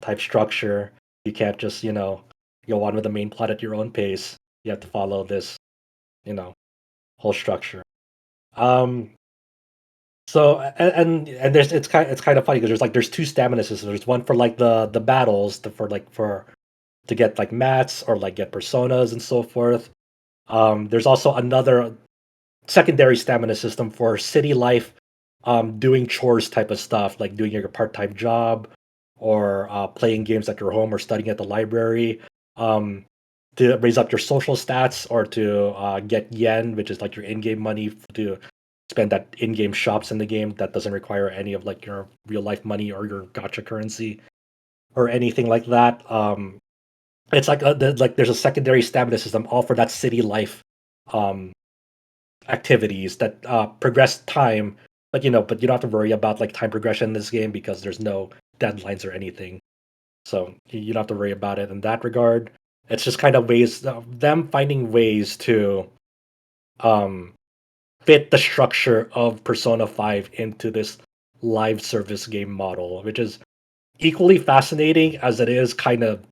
type structure. You can't just go on with the main plot at your own pace. You have to follow this you know whole structure. Um, so and there's it's kind of funny because there's two stamina systems. There's one for like the battles, for to get like mats or like get personas and so forth. There's also another secondary stamina system for city life, doing chores type of stuff, like doing your part-time job or playing games at your home or studying at the library, um, to raise up your social stats or to get yen, which is like your in-game money to spend at in-game shops in the game that doesn't require any of like your real life money or your gotcha currency or anything like that. It's like there's a secondary stamina system all for that city life um, activities that progress time, but you don't have to worry about like time progression in this game because there's no deadlines or anything. So you don't have to worry about it in that regard. It's just kind of ways them finding ways to um, fit the structure of Persona 5 into this live service game model, which is equally fascinating as it is kind of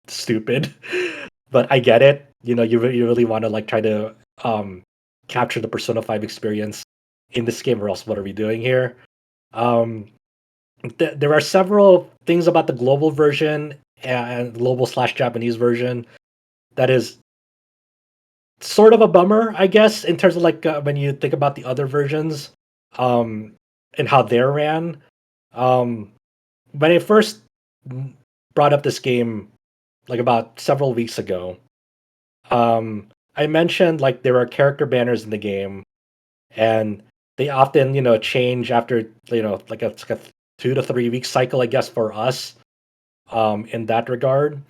stupid. But I get it. You really want to like try to capture the Persona 5 experience in this game, or else what are we doing here? Um, there are several things about the global version and global/Japanese version that is sort of a bummer, I guess, in terms of like when you think about the other versions, um, and how they ran. Um, when I first brought up this game, like about several weeks ago, I mentioned like there are character banners in the game, and they often change after like a 2 to 3 week cycle, I guess, for us, in that regard,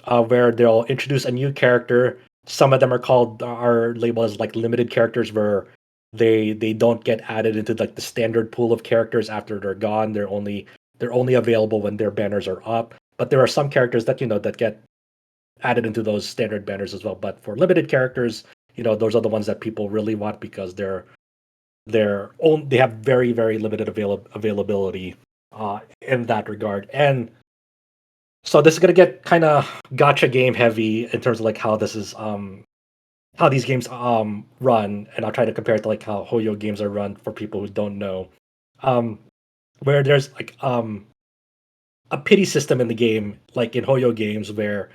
where they'll introduce a new character. Some of them are labeled as like limited characters, where they don't get added into like the standard pool of characters after they're gone. They're only available when their banners are up. But there are some characters that get added into those standard banners as well. But for limited characters, those are the ones that people really want because they have very very limited availability in that regard. And so this is gonna get kind of gotcha game heavy in terms of like how these games run, and I'll try to compare it to like how Hoyo games are run for people who don't know. Um, where there's like a pity system in the game, like in Hoyo games, where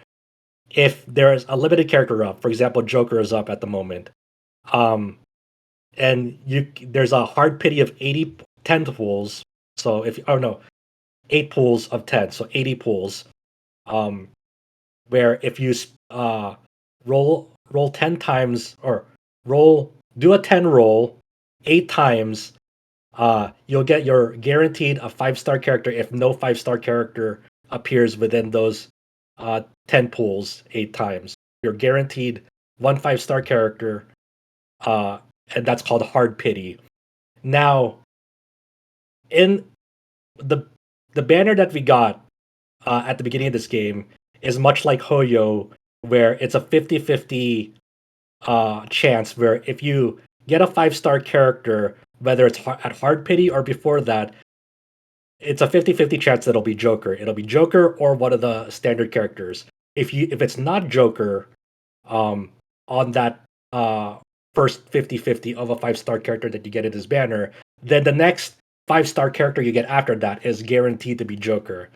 if there's a limited character up, for example, Joker is up at the moment, um, and there's a hard pity of 80 10 pools. So if oh no, 8 pools of 10, so 80 pools. Um, where if you roll 10 times or do a 10 roll 8 times, you're guaranteed a 5-star character if no 5-star character appears within those 10 pools 8 times. You're guaranteed 1 5-star character, and that's called hard pity. Now, in the banner that we got at the beginning of this game is much like Hoyo, where it's a 50-50 chance, where if you get a 5-star character, whether it's at hard pity or before that, it's a 50-50 chance that it'll be Joker. It'll be Joker or one of the standard characters. If it's not Joker, on that first 50-50 of a 5-star character that you get in this banner, then the next 5-star character you get after that is guaranteed to be Joker.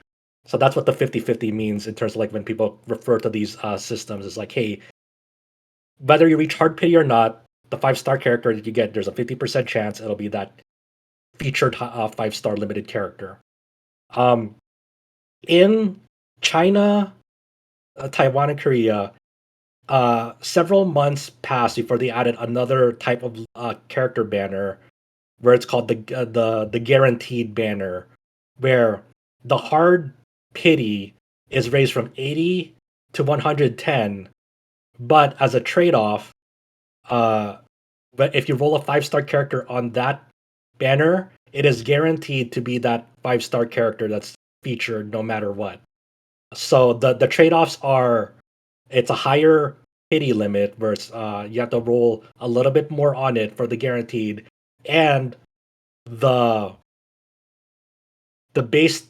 So that's what the 50-50 means in terms of like when people refer to these systems. It's like, hey, whether you reach hard pity or not, the 5-star character that you get, there's a 50% chance it'll be that featured 5-star limited character. In China, Taiwan, and Korea, several months passed before they added another type of character banner, where it's called the guaranteed banner, where the hard pity is raised from 80 to 110, but as a trade-off, but if you roll a 5-star character on that banner, it is guaranteed to be that 5-star character that's featured no matter what. So the trade-offs are, it's a higher pity limit, where it's, you have to roll a little bit more on it for the guaranteed, and the base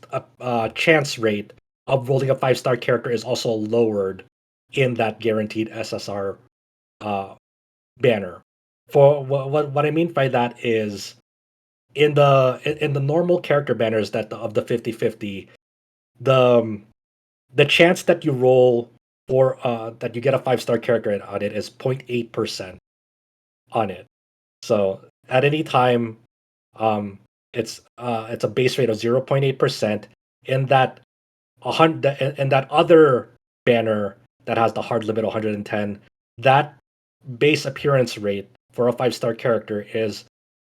chance rate of rolling a 5-star character is also lowered in that guaranteed SSR banner. For what I mean by that is, in the normal character banners of the 50-50, the chance that you roll for that you get a 5-star character on it is 0.8% on it. So at any time, it's a base rate of 0.8%. In that other banner that has the hard limit 110, that base appearance rate for a 5-star character is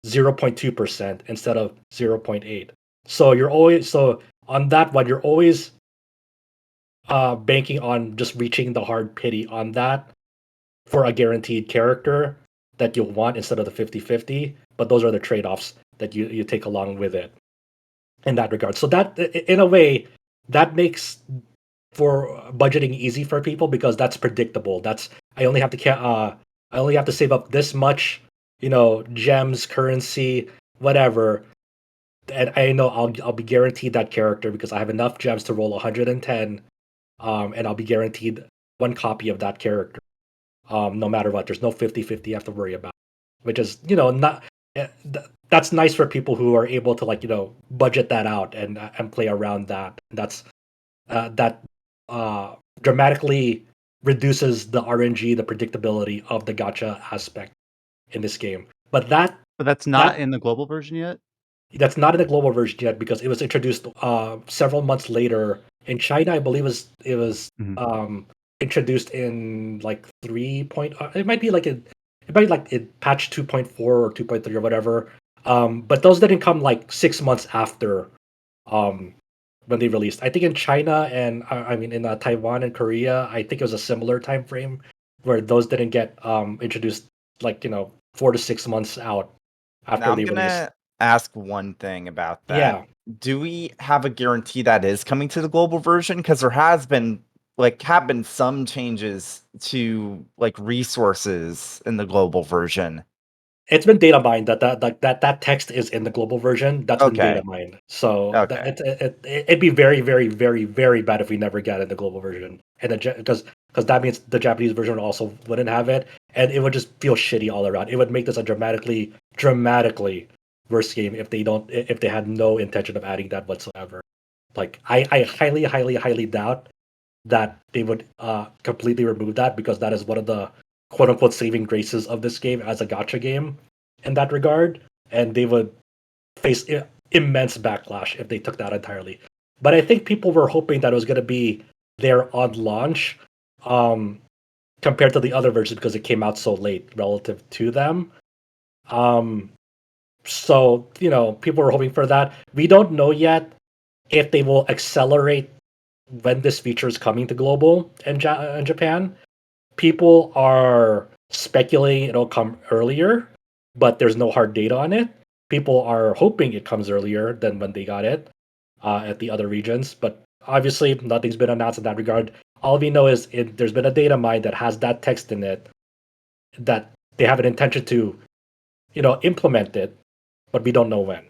0.2% instead of 0.8. So on that one, you're always banking on just reaching the hard pity on that for a guaranteed character that you'll want instead of the 50-50. But those are the trade-offs that you take along with it in that regard. So that, in a way, that makes for budgeting easy for people, because that's predictable. That's, I only have to save up this much, gems, currency, whatever, and I know I'll be guaranteed that character because I have enough gems to roll 110, and I'll be guaranteed one copy of that character, no matter what. There's no 50-50 you have to worry about, which is, not. That's nice for people who are able to budget that out and play around that. That's that dramatically reduces the RNG, the predictability of the gacha aspect in this game. But that's not in the global version yet? That's not in the global version yet, because it was introduced several months later. In China, I believe it was introduced in like 3. It might be like in patch 2.4 or 2.3 or whatever. But those didn't come like 6 months after when they released. I think in China and in Taiwan and Korea, I think it was a similar time frame where those didn't get introduced 4 to 6 months out after Now they I'm released. gonna ask one thing about that. Yeah. Do we have a guarantee that is coming to the global version? Because there have been some changes to resources in the global version. It's been data mined that text is in the global version. That's been data mined. So Okay. it'd be very, very, very, very bad if we never got it in the global version, and because that means the Japanese version also wouldn't have it, and it would just feel shitty all around. It would make this a dramatically worse game if they had no intention of adding that whatsoever. I highly, highly, highly doubt that they would completely remove that, because that is one of the quote unquote saving graces of this game as a gacha game in that regard, and they would face immense backlash if they took that entirely. But I think people were hoping that it was going to be there on launch, compared to the other version because it came out so late relative to them. So people were hoping for that. We don't know yet if they will accelerate when this feature is coming to global and Japan. People are speculating it'll come earlier, but there's no hard data on it. People are hoping it comes earlier than when they got it at the other regions, but obviously nothing's been announced in that regard. All we know is there's been a data mine that has that text in it that they have an intention to, implement it, but we don't know when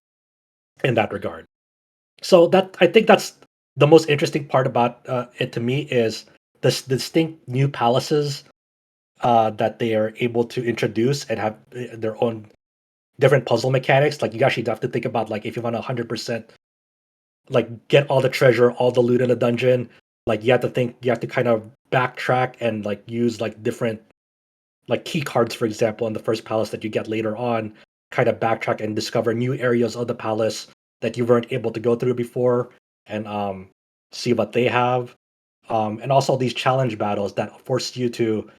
in that regard. So I think that's the most interesting part about it to me is this distinct new palaces that they are able to introduce and have their own different puzzle mechanics. Like you actually have to think about like if you want 100% like get all the treasure, all the loot in the dungeon, like you have to kind of backtrack and like use like different like key cards, for example, in the first palace that you get later on, kind of backtrack and discover new areas of the palace that you weren't able to go through before, and see what they have, and also these challenge battles that force you to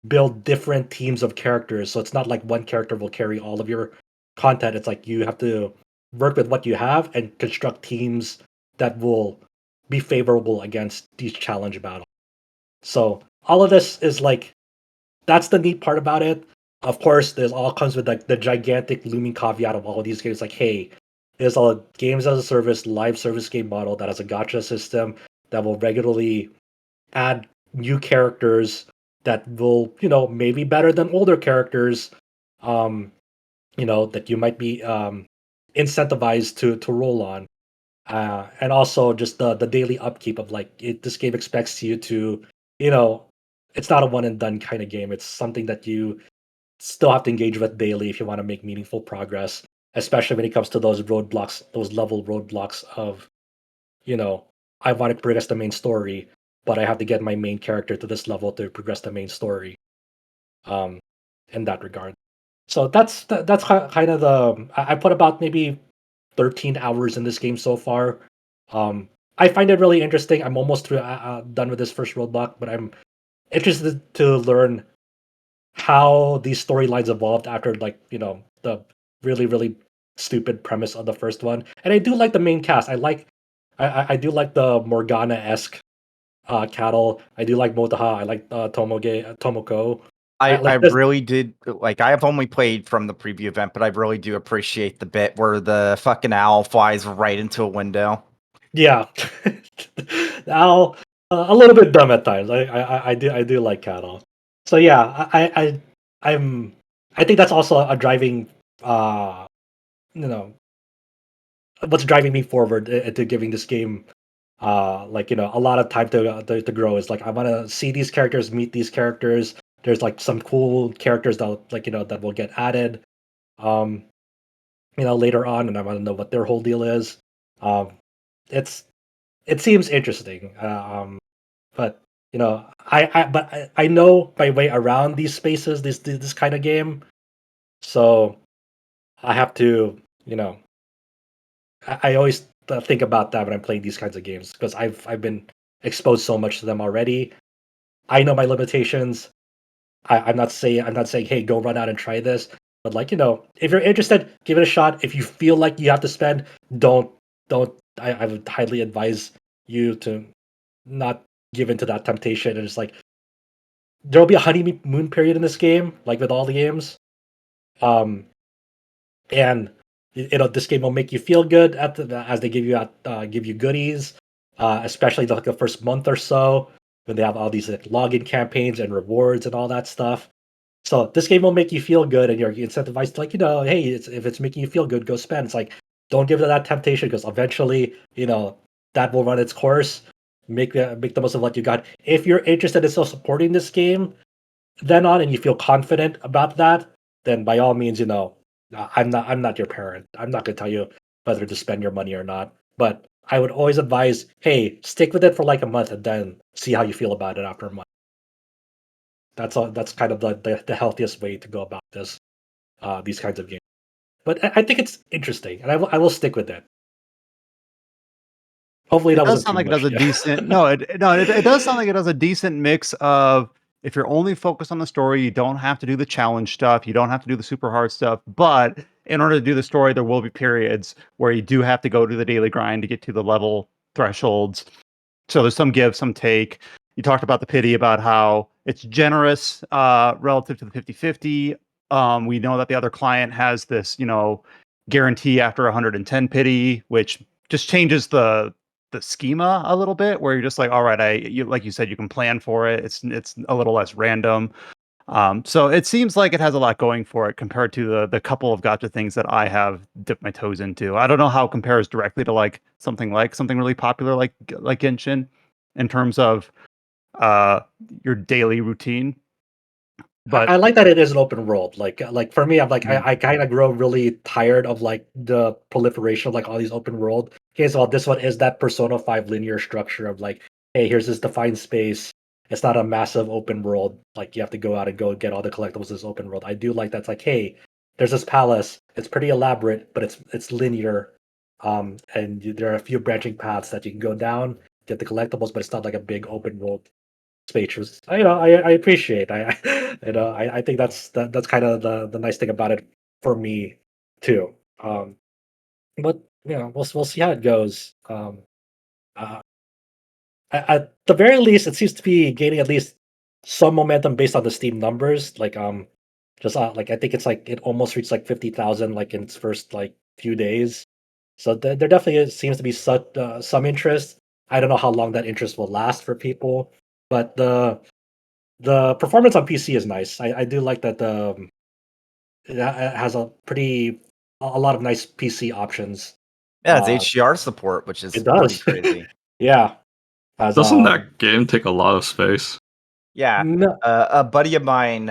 build different teams of characters. So it's not like one character will carry all of your content. It's like you have to work with what you have and construct teams that will be favorable against these challenge battles. So all of this is like that's the neat part about it. Of course, there's all comes with like the gigantic looming caveat of all of these games. Like, hey, there's a games as a service, live service game model that has a gacha system that will regularly add new characters that will, maybe better than older characters, that you might be incentivized to roll on. And also just the daily upkeep of like this game expects you to, it's not a one and done kind of game. It's something that you still have to engage with daily if you want to make meaningful progress, especially when it comes to those roadblocks, those level roadblocks of, I want to progress the main story, but I have to get my main character to this level to progress the main story. In that regard. So that's kind of I put about maybe 13 hours in this game so far. I find it really interesting. I'm almost done with this first roadblock, but I'm interested to learn how these storylines evolved after like the really really stupid premise of the first one. And I do like the main cast. I do like the Morgana esque cattle. I do like Motaha. I like Tomoko. I This. really did like. I have only played from the preview event, but I really do appreciate the bit where the fucking owl flies right into a window. Yeah, the owl a little bit dumb at times. I do like cattle. So yeah, I think that's also a driving you know what's driving me forward into giving this game like a lot of time to grow. Is like I want to see these characters, meet these characters. There's like some cool characters that like that will get added um later on, and I want to know what their whole deal is. It's it seems interesting. But I know my way around these spaces, this kind of game. So I have to, I always think about that when I'm playing these kinds of games because I've been exposed so much to them already. I know my limitations. I'm not saying hey go run out and try this, but like if you're interested, give it a shot. If you feel like you have to spend, don't don't. I would highly advise you to not give into that temptation and just like there will be a honeymoon period in this game, like with all the games. Um, and this game will make you feel good as they give you goodies, especially like the first month or so when they have all these like login campaigns and rewards and all that stuff. So this game will make you feel good, and you're incentivized to like hey, if it's making you feel good, go spend. It's like don't give it that temptation because eventually that will run its course. Make the most of what you got. If you're interested in still supporting this game, then on and you feel confident about that, then by all means, I'm not your parent. I'm not gonna tell you whether to spend your money or not. But I would always advise, hey, stick with it for like a month and then see how you feel about it after a month. That's kind of the healthiest way to go about this, these kinds of games. But I think it's interesting, and I will stick with it. Hopefully that It does wasn't sound too like it does much. a Yeah. decent. No, it does sound like it does a decent mix of if you're only focused on the story, you don't have to do the challenge stuff, you don't have to do the super hard stuff. But in order to do the story, there will be periods where you do have to go to the daily grind to get to the level thresholds. So there's some give, some take. You talked about the pity about how it's generous relative to the 50/50. We know that the other client has this, guarantee after 110 pity, which just changes the schema a little bit, where you're just like, all right, like you said, you can plan for it. It's a little less random. So it seems like it has a lot going for it compared to the couple of gotcha things that I have dipped my toes into. I don't know how it compares directly to something really popular like Genshin in terms of your daily routine. But I like that it is an open world. Like for me, I'm like Mhm. I kind of grow really tired of like the proliferation of like all these open world. Okay, so this one is that Persona 5 linear structure of like, hey, here's this defined space. It's not a massive open world. Like you have to go out and go get all the collectibles in this open world. I do like that's like, hey, there's this palace. It's pretty elaborate, but it's linear. And there are a few branching paths that you can go down, get the collectibles, but it's not like a big open world spacious. I appreciate. I think that's kind of the nice thing about it for me too. But we'll see how it goes. Uh, at the very least, it seems to be gaining at least some momentum based on the Steam numbers. Just like I think it's like it almost reached like 50,000 like in its first like few days. So there definitely seems to be some interest. I don't know how long that interest will last for people, but the performance on PC is nice. I do like that it has a lot of nice PC options. Yeah, it's Uh, HDR support, which is it pretty does. crazy. Yeah. Has Doesn't that game take a lot of space? Yeah, no, a buddy of mine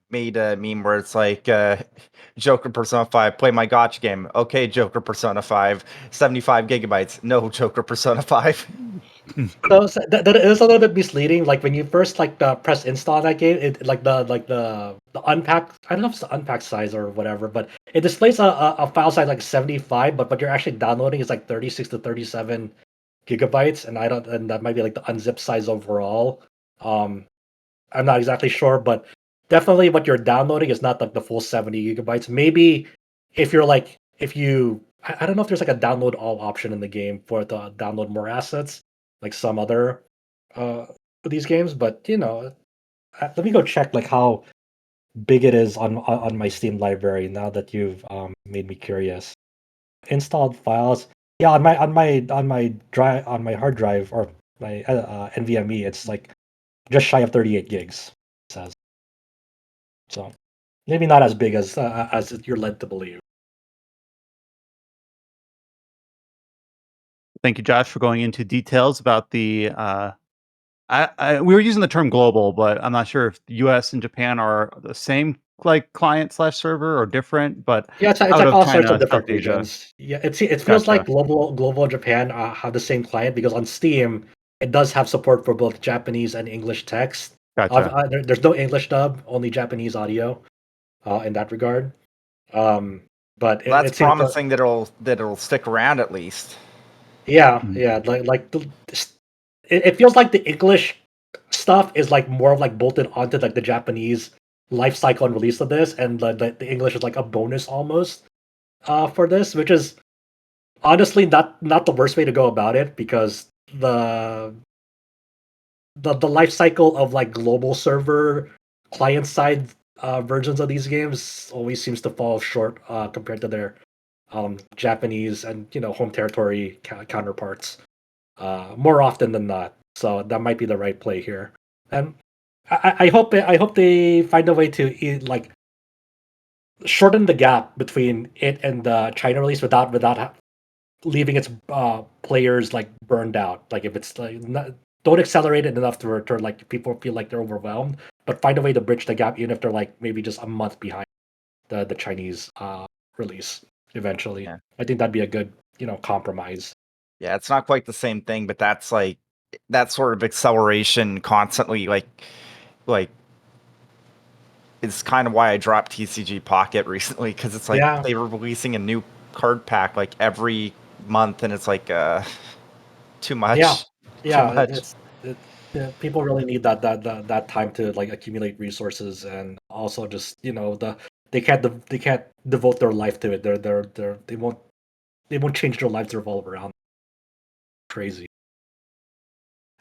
made a meme where it's like Joker Persona 5, play my gotcha game. Okay, Joker Persona 5, 75 gigabytes. No, Joker Persona 5. so that is a little bit misleading. Like when you first press install that game, it like the unpack. I don't know if it's the unpack size or whatever, but it displays a file size like 75, but what you're actually downloading is like 36 to 37 gigabytes, and that might be like the unzipped size overall. Um, I'm not exactly sure, but definitely what you're downloading is not like the full 70 gigabytes. Maybe if you I don't know if there's like a download all option in the game for it to download more assets, like some other uh these games, but let me go check like how big it is on my Steam library now that you've made me curious. Installed files. Yeah, on my drive on my hard drive or my NVMe, it's like just shy of 38 gigs. It says. So maybe not as big as you're led to believe. thank you, Josh, for going into details about the. We were using the term global, but I'm not sure if the U.S. and Japan are the same like client slash server or different. But Yeah, it's out like of all sorts of China, different South Asia, regions. Yeah, it feels like gotcha, global Japan have the same client because on Steam it does have support for both Japanese and English text. gotcha. There's no English dub, only Japanese audio in that regard. Um, but Well, that's it seems promising that it'll stick around at least. Mhm. yeah, it feels like the English stuff is like more of like bolted onto like the Japanese life cycle and release of this, and the English is like a bonus almost for this, which is honestly not the worst way to go about it because the the life cycle of like global server client side versions of these games always seems to fall short compared to their Japanese and home territory counterparts more often than not. So that might be the right play here, and I hope they find a way to like shorten the gap between it and the China release without leaving its players like burned out. Like if it's like don't accelerate it enough to like people feel like they're overwhelmed, but find a way to bridge the gap even if they're like maybe just a month behind the Chinese release eventually. Yeah. I think that'd be a good compromise. Yeah, it's not quite the same thing, but that's like that sort of acceleration constantly like it's kind of why I dropped TCG Pocket recently because it's like Yeah. they were releasing a new card pack like every month, and it's like too much. Yeah, Too yeah. much. People really need that time to like accumulate resources, and also just they can't devote their life to it. They won't change their lives to revolve around. Crazy.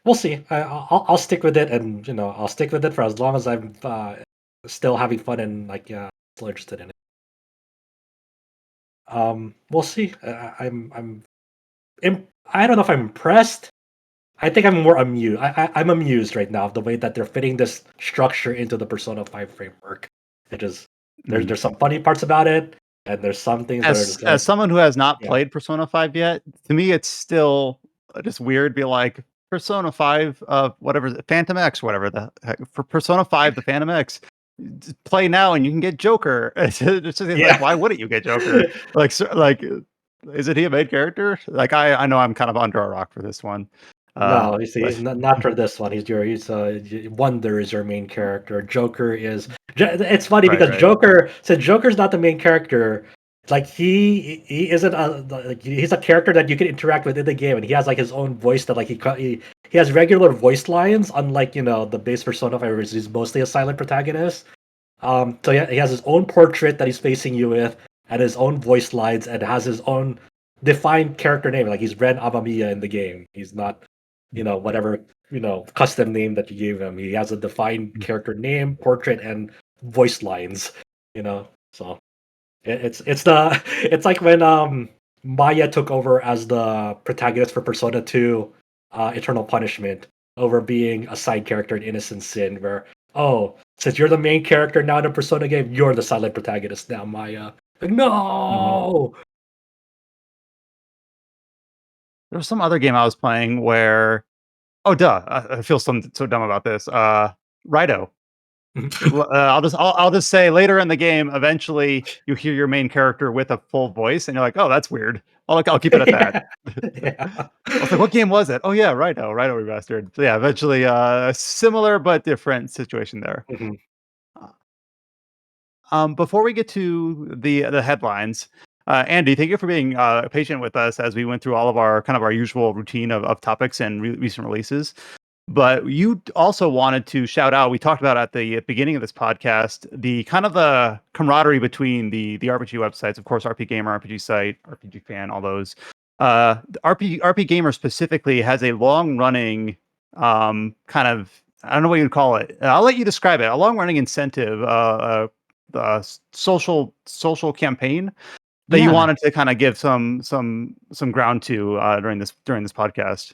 We'll see. I'll stick with it, and I'll stick with it for as long as I'm still having fun and still interested in it. We'll see. I don't know if I'm impressed. I think I'm more amused. I'm amused right now of the way that they're fitting this structure into the Persona 5 framework. It is there's some funny parts about it, and there's some things that are just As someone who has not yeah. played Persona 5 yet, to me it's still just weird. Be like Persona 5, whatever Phantom X, whatever the heck, for Persona 5, the Phantom X. Play now and you can get Joker. It's just like, why wouldn't you get Joker? Isn't he a main character? Like I know I'm kind of under a rock for this one. No, you see, but- not for this one. Wonder is your main character. Joker is. It's funny Right, because right. Joker's not the main character. Like he isn't he's a character that you can interact with in the game, and he has like his own voice that like he has regular voice lines, unlike the base Persona 5, where he's mostly a silent protagonist. So yeah, he has his own portrait that he's facing you with, and his own voice lines, and has his own defined character name. Like he's Ren Amamiya in the game. He's not whatever custom name that you gave him. He has a defined character name, portrait, and voice lines. So it's like when Maya took over as the protagonist for Persona 2 Eternal Punishment, over being a side character in Innocent Sin, where since you're the main character now in a Persona game, you're the silent protagonist now, Maya. Like, no. There was some other game I was playing where, I feel so dumb about this. Rido. I'll just say later in the game, eventually you hear your main character with a full voice, and you're like, oh, that's weird. I'll keep it at that. Yeah. I was like, what game was it? Oh yeah, Rido Remastered. So yeah, eventually, similar but different situation there. Mhm. Before we get to the headlines, Andy, thank you for being patient with us as we went through all of our kind of our usual routine of topics and recent releases. But you also wanted to shout out. We talked about at the beginning of this podcast the kind of the camaraderie between the RPG websites, of course, RPGamer, RPG Site, RPG Fan, all those. RPGamer specifically has a long running kind of, I don't know what you'd call it. I'll let you describe it. A long running incentive, social campaign that you Yeah. wanted to kind of give some ground to during this podcast.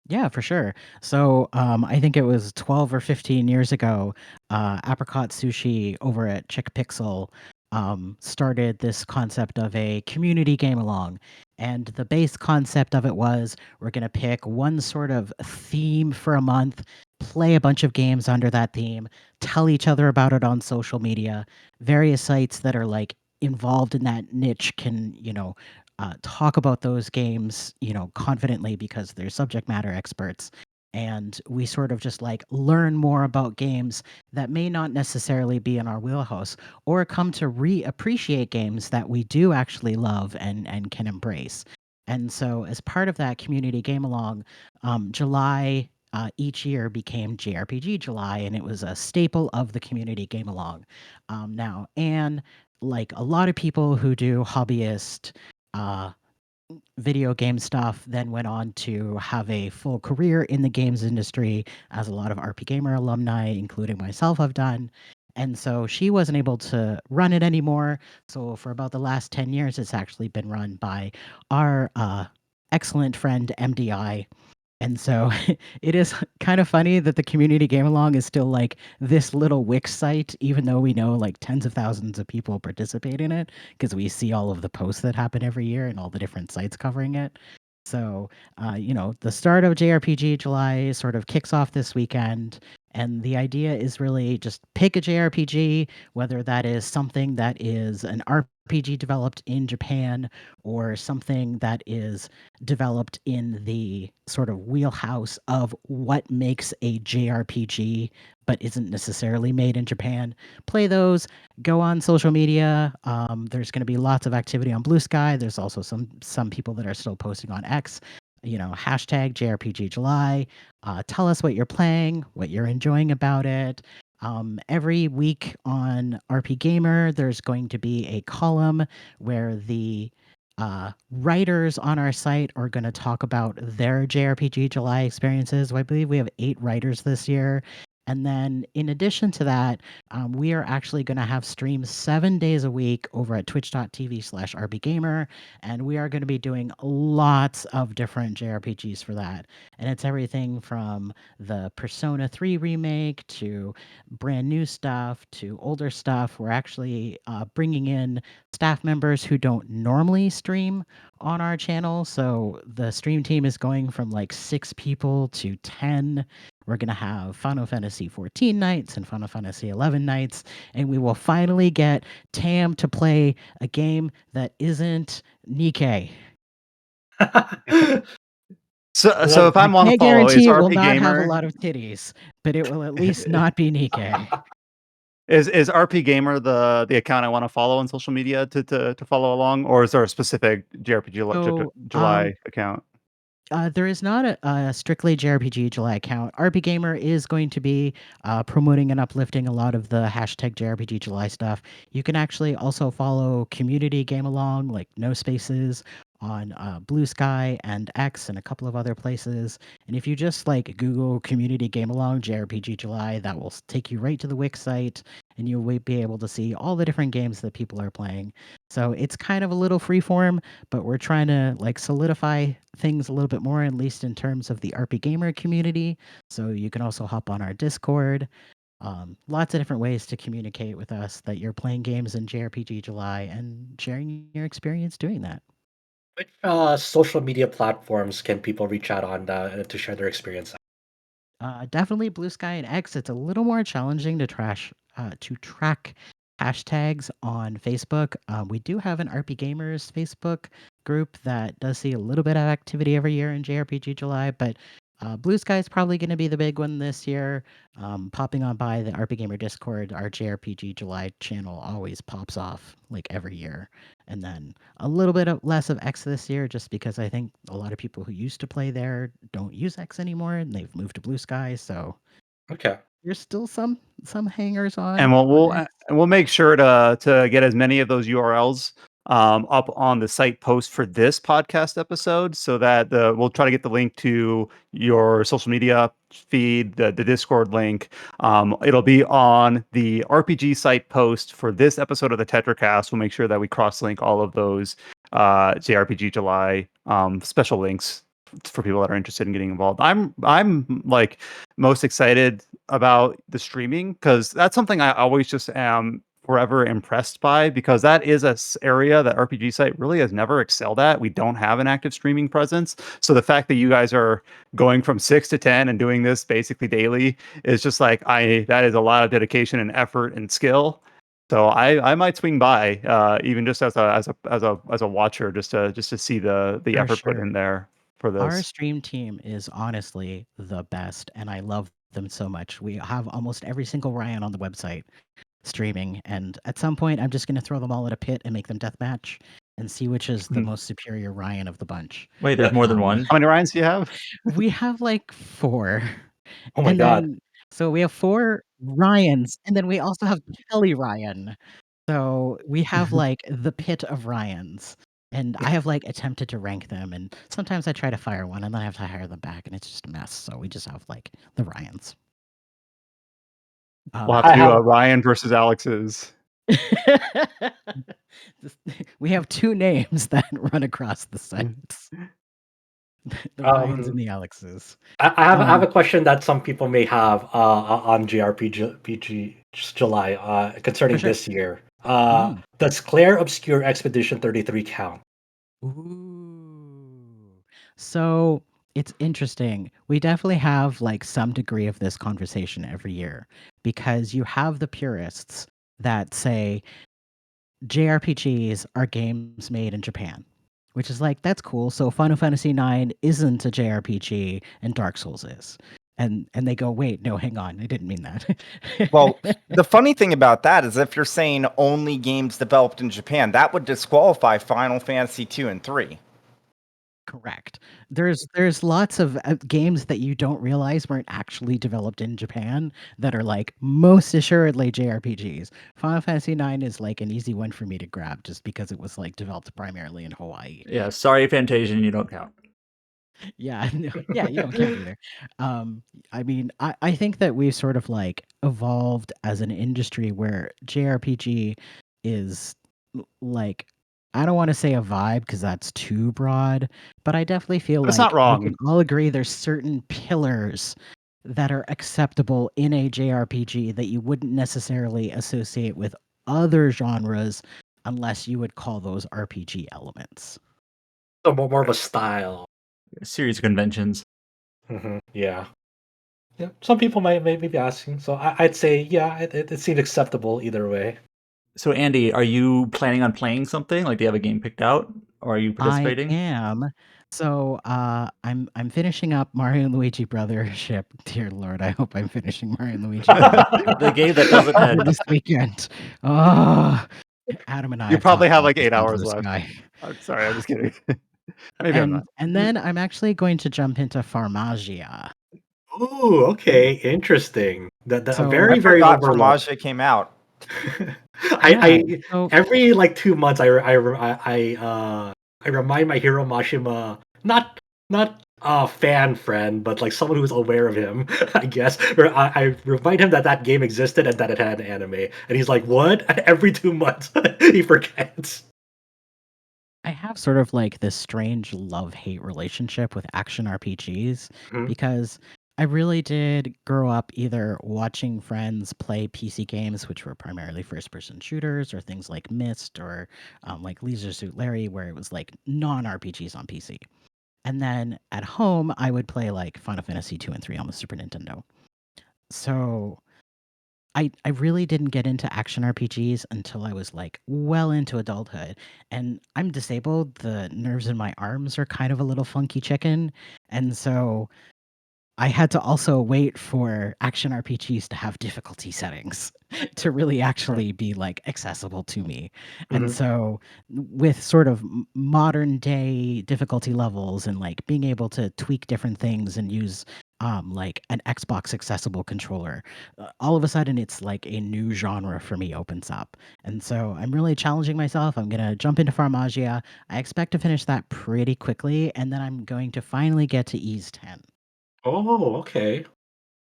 Yeah, for sure. So I think it was 12 or 15 years ago, Apricot Sushi over at Chick Pixel started this concept of a community game along. And the base concept of it was we're going to pick one sort of theme for a month, play a bunch of games under that theme, tell each other about it on social media. Various sites that are like involved in that niche can, talk about those games, confidently because they're subject matter experts. And we sort of just like learn more about games that may not necessarily be in our wheelhouse, or come to reappreciate games that we do actually love and can embrace. And so, as part of that community game along, July each year became JRPG July, and it was a staple of the community game along. Now, and like a lot of people who do hobbyist uh, video game stuff, then went on to have a full career in the games industry, as a lot of RPGamer alumni, including myself, have done. And so she wasn't able to run it anymore. So for about the last 10 years, it's actually been run by our excellent friend MDI. And so it is kind of funny that the community game along is still like this little Wix site, even though we know like tens of thousands of people participate in it, because we see all of the posts that happen every year and all the different sites covering it. So, the start of JRPG July sort of kicks off this weekend. And the idea is really just pick a JRPG, whether that is something that is an RPG developed in Japan, or something that is developed in the sort of wheelhouse of what makes a JRPG but isn't necessarily made in Japan. Play those, go on social media. There's going to be lots of activity on Blue Sky. There's also some people that are still posting on X. hashtag JRPGJuly. Tell us what you're playing, what you're enjoying about it. Every week on RPGamer, there's going to be a column where the writers on our site are going to talk about their JRPG July experiences. I believe we have 8 writers this year. And then in addition to that, we are actually going to have streams 7 days a week over at twitch.tv/RPGamer. And we are going to be doing lots of different JRPGs for that. And it's everything from the Persona 3 remake to brand new stuff to older stuff. We're actually bringing in staff members who don't normally stream on our channel. So the stream team is going from like 6 people to 10. We're going to have Final Fantasy 14 nights and Final Fantasy 11 nights. And we will finally get Tam to play a game that isn't Nikkei. So if I'm on I a follow, is guarantee it will RP not have a Gamer lot of titties, but it will at least not be Nikkei. is RP Gamer the account I want to follow on social media to follow along, or is there a specific JRPG So, July account? There is not a strictly JRPG July account. RPGamer is going to be promoting and uplifting a lot of the hashtag JRPG July stuff. You can actually also follow Community Game Along, like No Spaces, on Blue Sky and X and a couple of other places. And if you just like Google Community Game Along JRPG July, that will take you right to the Wix site, and you'll be able to see all the different games that people are playing. So it's kind of a little freeform, but we're trying to like solidify things a little bit more, at least in terms of the RP Gamer community. So you can also hop on our Discord. Lots of different ways to communicate with us that you're playing games in JRPG July and sharing your experience doing that. Which social media platforms can people reach out on to share their experience? Definitely Blue Sky and X. It's a little more challenging to track hashtags on Facebook. We do have an RP Gamers Facebook group that does see a little bit of activity every year in JRPG July, but Blue Sky is probably going to be the big one this year. Popping on by the RP Gamer Discord, our JRPG July channel always pops off like every year. And then a little bit less of X this year, just because I think a lot of people who used to play there don't use X anymore, and they've moved to Blue Sky. So Okay. there's still some hangers on. And on X. we'll make sure to get as many of those URLs up on the site post for this podcast episode, so that we'll try to get the link to your social media feed, the Discord link. It'll be on the RPG site post for this episode of the Tetracast. We'll make sure that we cross-link all of those JRPG July special links for people that are interested in getting involved. I'm like most excited about the streaming, because that's something I always just am forever impressed by, because that is a area that RPG Site really has never excelled at. We don't have an active streaming presence. So the fact that you guys are going from 6 to 10 and doing this basically daily is just like, that is a lot of dedication and effort and skill. So I might swing by even just as a watcher, just to see the For effort put sure. in there for Our this. stream team is honestly the best, and I love them so much. We have almost every single Ryan on the website streaming, and at some point, I'm just going to throw them all in a pit and make them deathmatch and see which is the most superior Ryan of the bunch. Wait, there's more than one? How many Ryans do you have? We have like 4. Oh my And god. then, so we have 4 Ryans, and then we also have Kelly Ryan. So we have like the pit of Ryans. And I have like attempted to rank them, and sometimes I try to fire one and then I have to hire them back, and it's just a mess. So we just have like the Ryans. We'll have I to do a have Ryan versus Alex's. We have 2 names that run across the sites. The Ryans and the Alexes. I have a question that some people may have on JRPG July concerning sure. this year. Does Claire Obscure Expedition 33 count? Ooh. So it's interesting. We definitely have like some degree of this conversation every year, because you have the purists that say JRPGs are games made in Japan, which is like, that's cool. So Final Fantasy IX isn't a JRPG and Dark Souls is. And they go, wait, no, hang on, I didn't mean that. Well, the funny thing about that is, if you're saying only games developed in Japan, that would disqualify Final Fantasy 2 and 3. Correct. There's lots of games that you don't realize weren't actually developed in Japan that are like most assuredly JRPGs. Final Fantasy IX is like an easy one for me to grab just because it was like developed primarily in Hawaii. Yeah, sorry, Fantasian, you don't count. Yeah, no, yeah, you don't count either. I mean, I think that we've sort of like evolved as an industry where JRPG is like, I don't want to say a vibe because that's too broad, but I definitely feel It's like not wrong. we can all agree there's certain pillars that are acceptable in a JRPG that you wouldn't necessarily associate with other genres unless you would call those RPG elements. So more of a style. Series of conventions. Yeah. Yeah. Some people may be asking. So I'd say, yeah, it seemed acceptable either way. So, Andy, are you planning on playing something? Like, do you have a game picked out, or are you I participating? am. So, I'm finishing up Mario and Luigi Brothership. Dear Lord, I hope I'm finishing Mario and Luigi Brothership The game that doesn't end. this weekend. Oh, Adam and I You probably talked have about like this 8 into hours the left. sky. I'm sorry, I'm just kidding. Maybe I'm not. And then I'm actually going to jump into Farmagia. Ooh, okay, interesting. That So- very I very forgot overlooked. Fromage came out. I so every like 2 months I remind my hero Mashima, not a fan friend, but like someone who's aware of him, I guess. Or I remind him that that game existed and that it had an anime, and he's like, "What?" And every 2 months he forgets. I have sort of like this strange love-hate relationship with action RPGs Mhm. because I really did grow up either watching friends play PC games, which were primarily first-person shooters, or things like Myst or like Leisure Suit Larry, where it was like non-RPGs on PC. And then at home, I would play like Final Fantasy 2 and 3 on the Super Nintendo. So I really didn't get into action RPGs until I was like well into adulthood. And I'm disabled. The nerves in my arms are kind of a little funky chicken. And so I had to also wait for action RPGs to have difficulty settings to really actually be like accessible to me. And Mhm. so with sort of modern day difficulty levels and like being able to tweak different things and use like an Xbox accessible controller, all of a sudden it's like a new genre for me opens up. And so I'm really challenging myself. I'm going to jump into Farmagia. I expect to finish that pretty quickly and then I'm going to finally get to Ease 10. Oh, okay.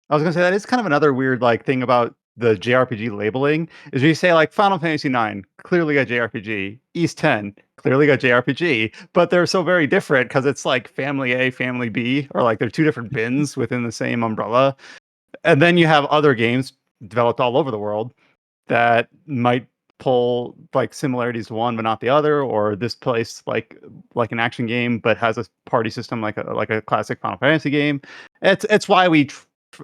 I was gonna say that is kind of another weird like thing about the JRPG labeling is you say like Final Fantasy IX clearly got JRPG, East 10 clearly got JRPG, but they're so very different because it's like Family A, Family B, or like they're two different bins within the same umbrella. And then you have other games developed all over the world that might pull like similarities to one but not the other, or this place like an action game but has a party system like a classic Final Fantasy game. It's why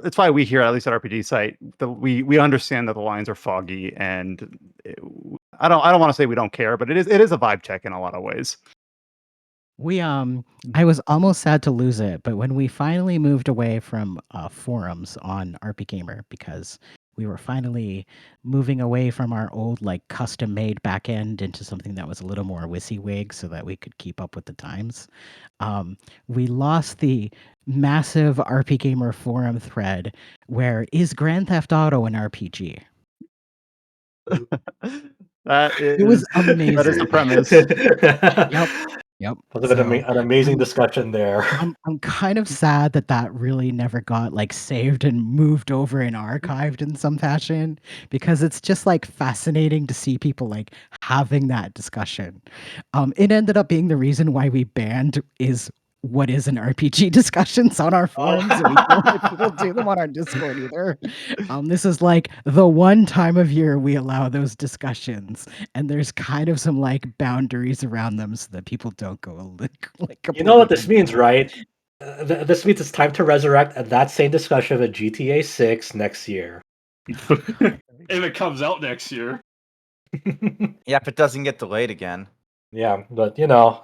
it's why we here at least at RPG Site we understand that the lines are foggy, and I don't want to say we don't care, but it is a vibe check in a lot of ways. We I was almost sad to lose it, but when we finally moved away from forums on RPGamer because we were finally moving away from our old like custom made backend into something that was a little more WYSIWYG so that we could keep up with the times. We lost the massive RPGamer forum thread where is Grand Theft Auto an RPG? That It was is amazing. that is the premise. Yep. Yep. Was an amazing I'm- discussion there. I'm kind of sad that that really never got like saved and moved over and archived in some fashion because it's just like fascinating to see people like having that discussion. It ended up being the reason why we banned is what is an RPG discussions on our forums, and we don't let people do them on our Discord either. This is like the one time of year we allow those discussions, and there's kind of some like boundaries around them so that people don't go like You know what completely this means, mental. right? This means it's time to resurrect that same discussion with GTA 6 next year. If it comes out next year. Yeah, if it doesn't get delayed again. Yeah, but you know,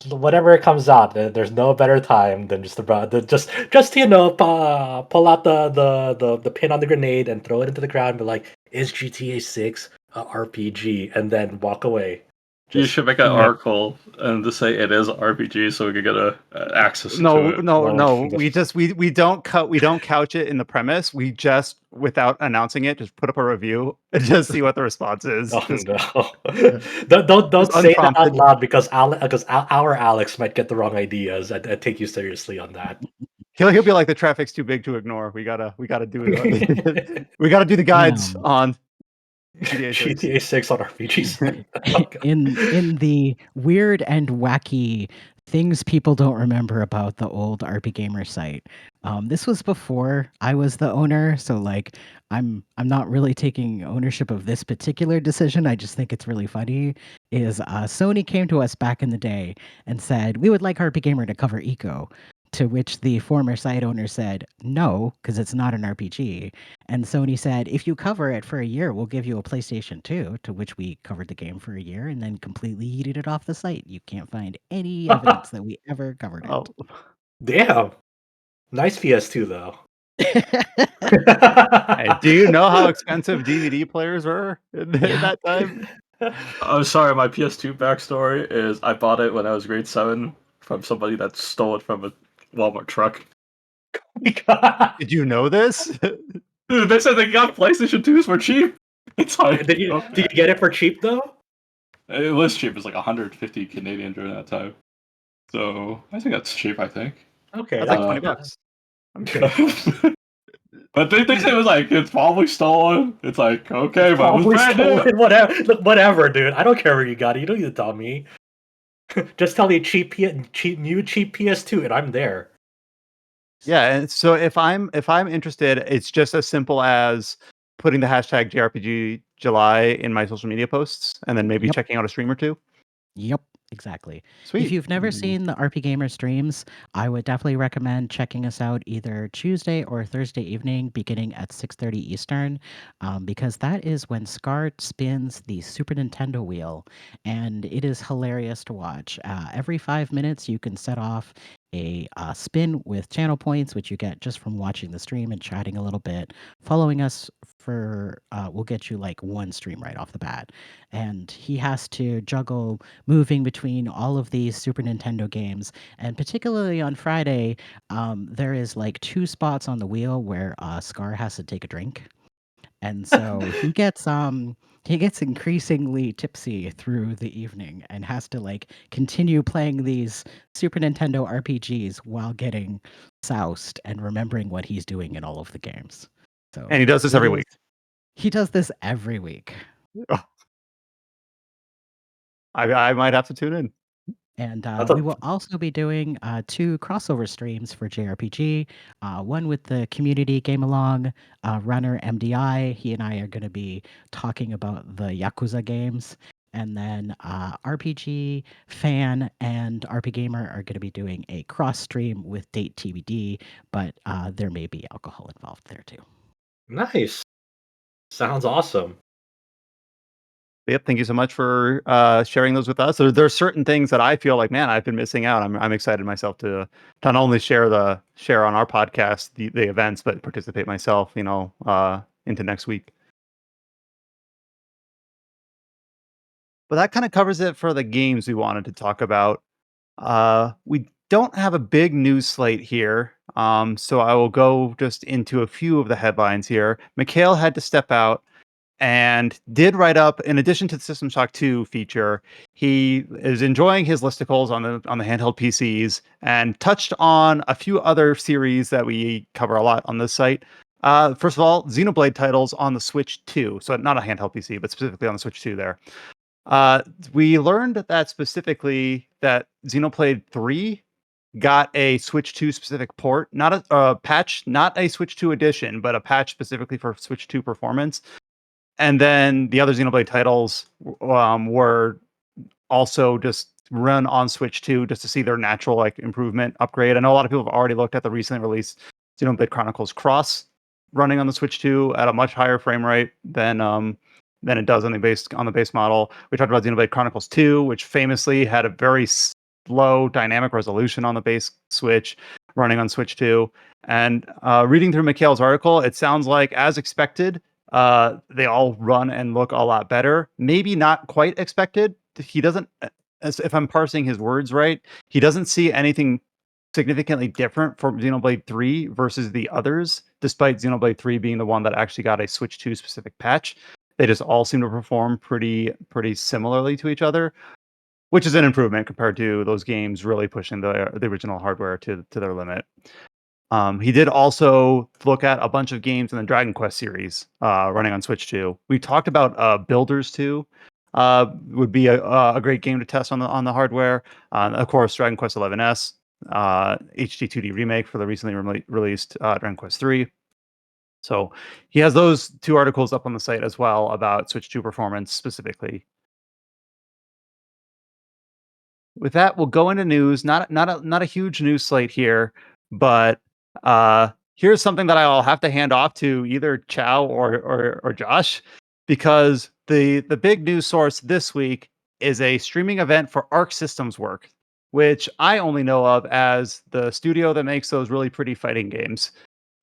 whatever it comes out, there's no better time than just just you know, pull out the pin on the grenade and throw it into the crowd and be like, "Is GTA 6 a RPG?" and then walk away. You should make an Yeah. article and just say it is RPG, so we could get access No, to it. no, Well, no. that's- We don't couch it in the premise. We just, without announcing it, just put up a review and just see what the response is. Oh Just, no! Don't just say that out unprompted. loud because our Alex might get the wrong ideas and take you seriously on that. He'll be like, the traffic's too big to ignore. We gotta do it. We gotta do the guides on GTA 6. GTA 6 on RPG Site. Oh, God. in the weird and wacky things people don't remember about the old RPGamer site. This was before I was the owner, so like I'm not really taking ownership of this particular decision. I just think it's really funny. Is Sony came to us back in the day and said we would like RPGamer to cover eco. To which the former site owner said no, because it's not an RPG. And Sony said, if you cover it for a year, we'll give you a PlayStation 2, to which we covered the game for a year and then completely yeeted it off the site. You can't find any evidence that we ever covered Oh, Damn. Nice PS2 though. hey, do you know how expensive DVD players were in that time? I'm sorry, my PS2 backstory is I bought it when I was grade 7 from somebody that stole it from a Walmart truck. Did you know this? Dude, they said they got PlayStation 2s for cheap. It's like, Did you get it for cheap though? It was cheap. It was like 150 Canadian during that time. So I think that's cheap. I think. Okay, That's like $20. I'm kidding. But they say it was like it's probably stolen. It's like okay, but it was Probably brand new. stolen. Whatever, look, whatever, dude. I don't care where you got it. You don't need to tell me. Just tell me cheap PS2, and I'm there. Yeah, and so if I'm interested, it's just as simple as putting the hashtag JRPGJuly in my social media posts, and then maybe Yep. checking out a stream or two. Yep, exactly. Sweet. If you've never seen the RPGamer streams, I would definitely recommend checking us out either Tuesday or Thursday evening, beginning at 6:30 Eastern, because that is when Scar spins the Super Nintendo wheel, and it is hilarious to watch. Every 5 minutes, you can set off a spin with channel points, which you get just from watching the stream and chatting a little bit. Following us for will get you like one stream right off the bat, and he has to juggle moving between all of these Super Nintendo games. And particularly on Friday, there is like 2 spots on the wheel where Scar has to take a drink. And so he gets increasingly tipsy through the evening and has to like continue playing these Super Nintendo RPGs while getting soused and remembering what he's doing in all of the games. So And he does this it every is- week. He does this every week. I might have to tune in. And That's we a- will also be doing 2 crossover streams for JRPG. One with the community game along runner MDI. He and I are going to be talking about the Yakuza games. And then RPG Fan and RPGamer are going to be doing a cross stream with Date TBD, but there may be alcohol involved there too. Nice. Sounds awesome. Yep. Thank you so much for sharing those with us. There are certain things that I feel like, man, I've been missing out. I'm excited myself to not only share on our podcast the events, but participate myself. Into next week. But that kind of covers it for the games we wanted to talk about. We don't have a big news slate here, so I will go just into a few of the headlines here. Mikhail had to step out and did write up, in addition to the System Shock 2 feature, he is enjoying his listicles on the handheld PCs and touched on a few other series that we cover a lot on this site. First of all, Xenoblade titles on the Switch 2, so not a handheld PC, but specifically on the Switch 2 there. We learned that specifically that Xenoblade 3 got a Switch 2 specific port, not a patch, not a Switch 2 edition, but a patch specifically for Switch 2 performance. And then the other Xenoblade titles were also just run on Switch 2 just to see their natural improvement upgrade. I know a lot of people have already looked at the recently released Xenoblade Chronicles Cross running on the Switch 2 at a much higher frame rate than it does on the base model. We talked about Xenoblade Chronicles 2, which famously had a very slow dynamic resolution on the base Switch running on Switch 2. And reading through Mikhail's article, it sounds like, as expected, they all run and look a lot better. Maybe not quite expected, he doesn't, as if I'm parsing his words right, he doesn't see anything significantly different from Xenoblade 3 versus the others, despite Xenoblade 3 being the one that actually got a Switch 2 specific patch. They just all seem to perform pretty similarly to each other, which is an improvement compared to those games really pushing the original hardware to their limit. He did also look at a bunch of games in the Dragon Quest series running on Switch 2. We talked about Builders 2 would be a great game to test on the hardware. Of course, Dragon Quest 11S, HD 2D remake for the recently released Dragon Quest 3. So he has those 2 articles up on the site as well about Switch 2 performance specifically. With that, we'll go into news. Not a huge news slate here, but here's something that I'll have to hand off to either Chow or Josh, because the big news source this week is a streaming event for Arc Systems Works, which I only know of as the studio that makes those really pretty fighting games.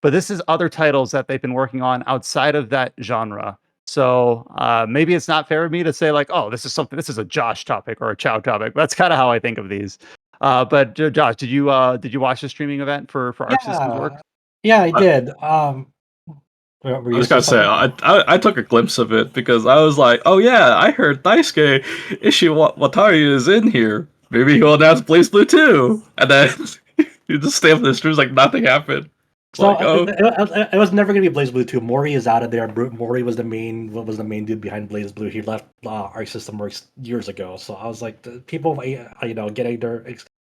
But this is other titles that they've been working on outside of that genre. So maybe it's not fair of me to say like, oh, this is a Josh topic or a Chow topic. That's kind of how I think of these. But Josh, did you watch the streaming event for Arc Systems Works? Yeah, I did. I was gonna say I took a glimpse of it because I was like, oh yeah, I heard Daisuke Watari is in here. Maybe he'll announce Blaze Blue 2. And then you just stay up in the streams like nothing happened. So Like, oh. it was never going to be Blaze Blue 2. Mori is out of there. Mori was the main dude behind Blaze Blue. He left Arc System Works years ago. So I was like, people, getting their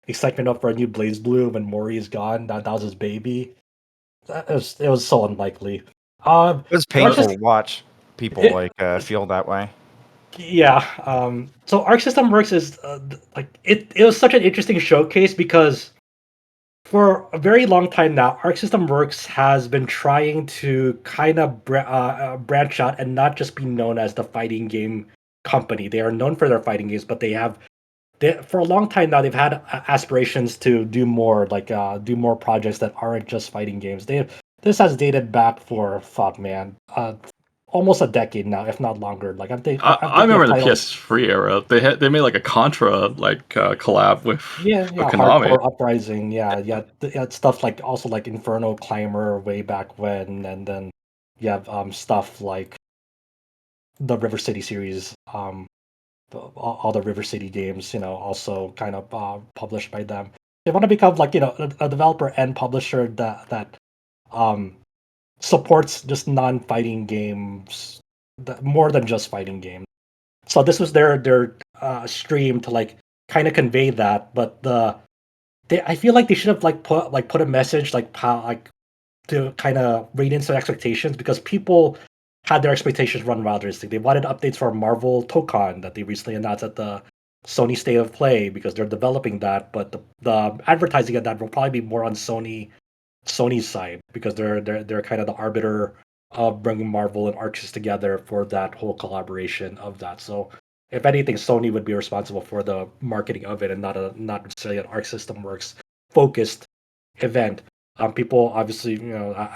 excitement up for a new Blaze Blue when Mori is gone. That was his baby. It was so unlikely. It was painful to watch people feel that way. Yeah. So Arc System Works is it was such an interesting showcase because for a very long time now, Arc System Works has been trying to kind of branch out and not just be known as the fighting game company. They are known for their fighting games, but for a long time now, they've had aspirations to do more, do more projects that aren't just fighting games. This has dated back for almost a decade now, if not longer. Like I remember the PS3 era. They made like a Contra collab with Konami. Hardcore Uprising, stuff like also like Inferno Climber way back when, and then you have stuff like the River City series, all the River City games, also kind of published by them. They want to become like a developer and publisher that supports just non-fighting games more than just fighting games. So this was their stream to like kind of convey that, but I feel like they should have put a message to kind of rein in some expectations, because people had their expectations run wild. They wanted updates for Marvel Tokon that they recently announced at the Sony State of Play because they're developing that, but the advertising of that will probably be more on Sony's side because they're kind of the arbiter of bringing Marvel and Arxis together for that whole collaboration of that. So if anything, Sony would be responsible for the marketing of it and not necessarily an Arc System Works focused event. People obviously,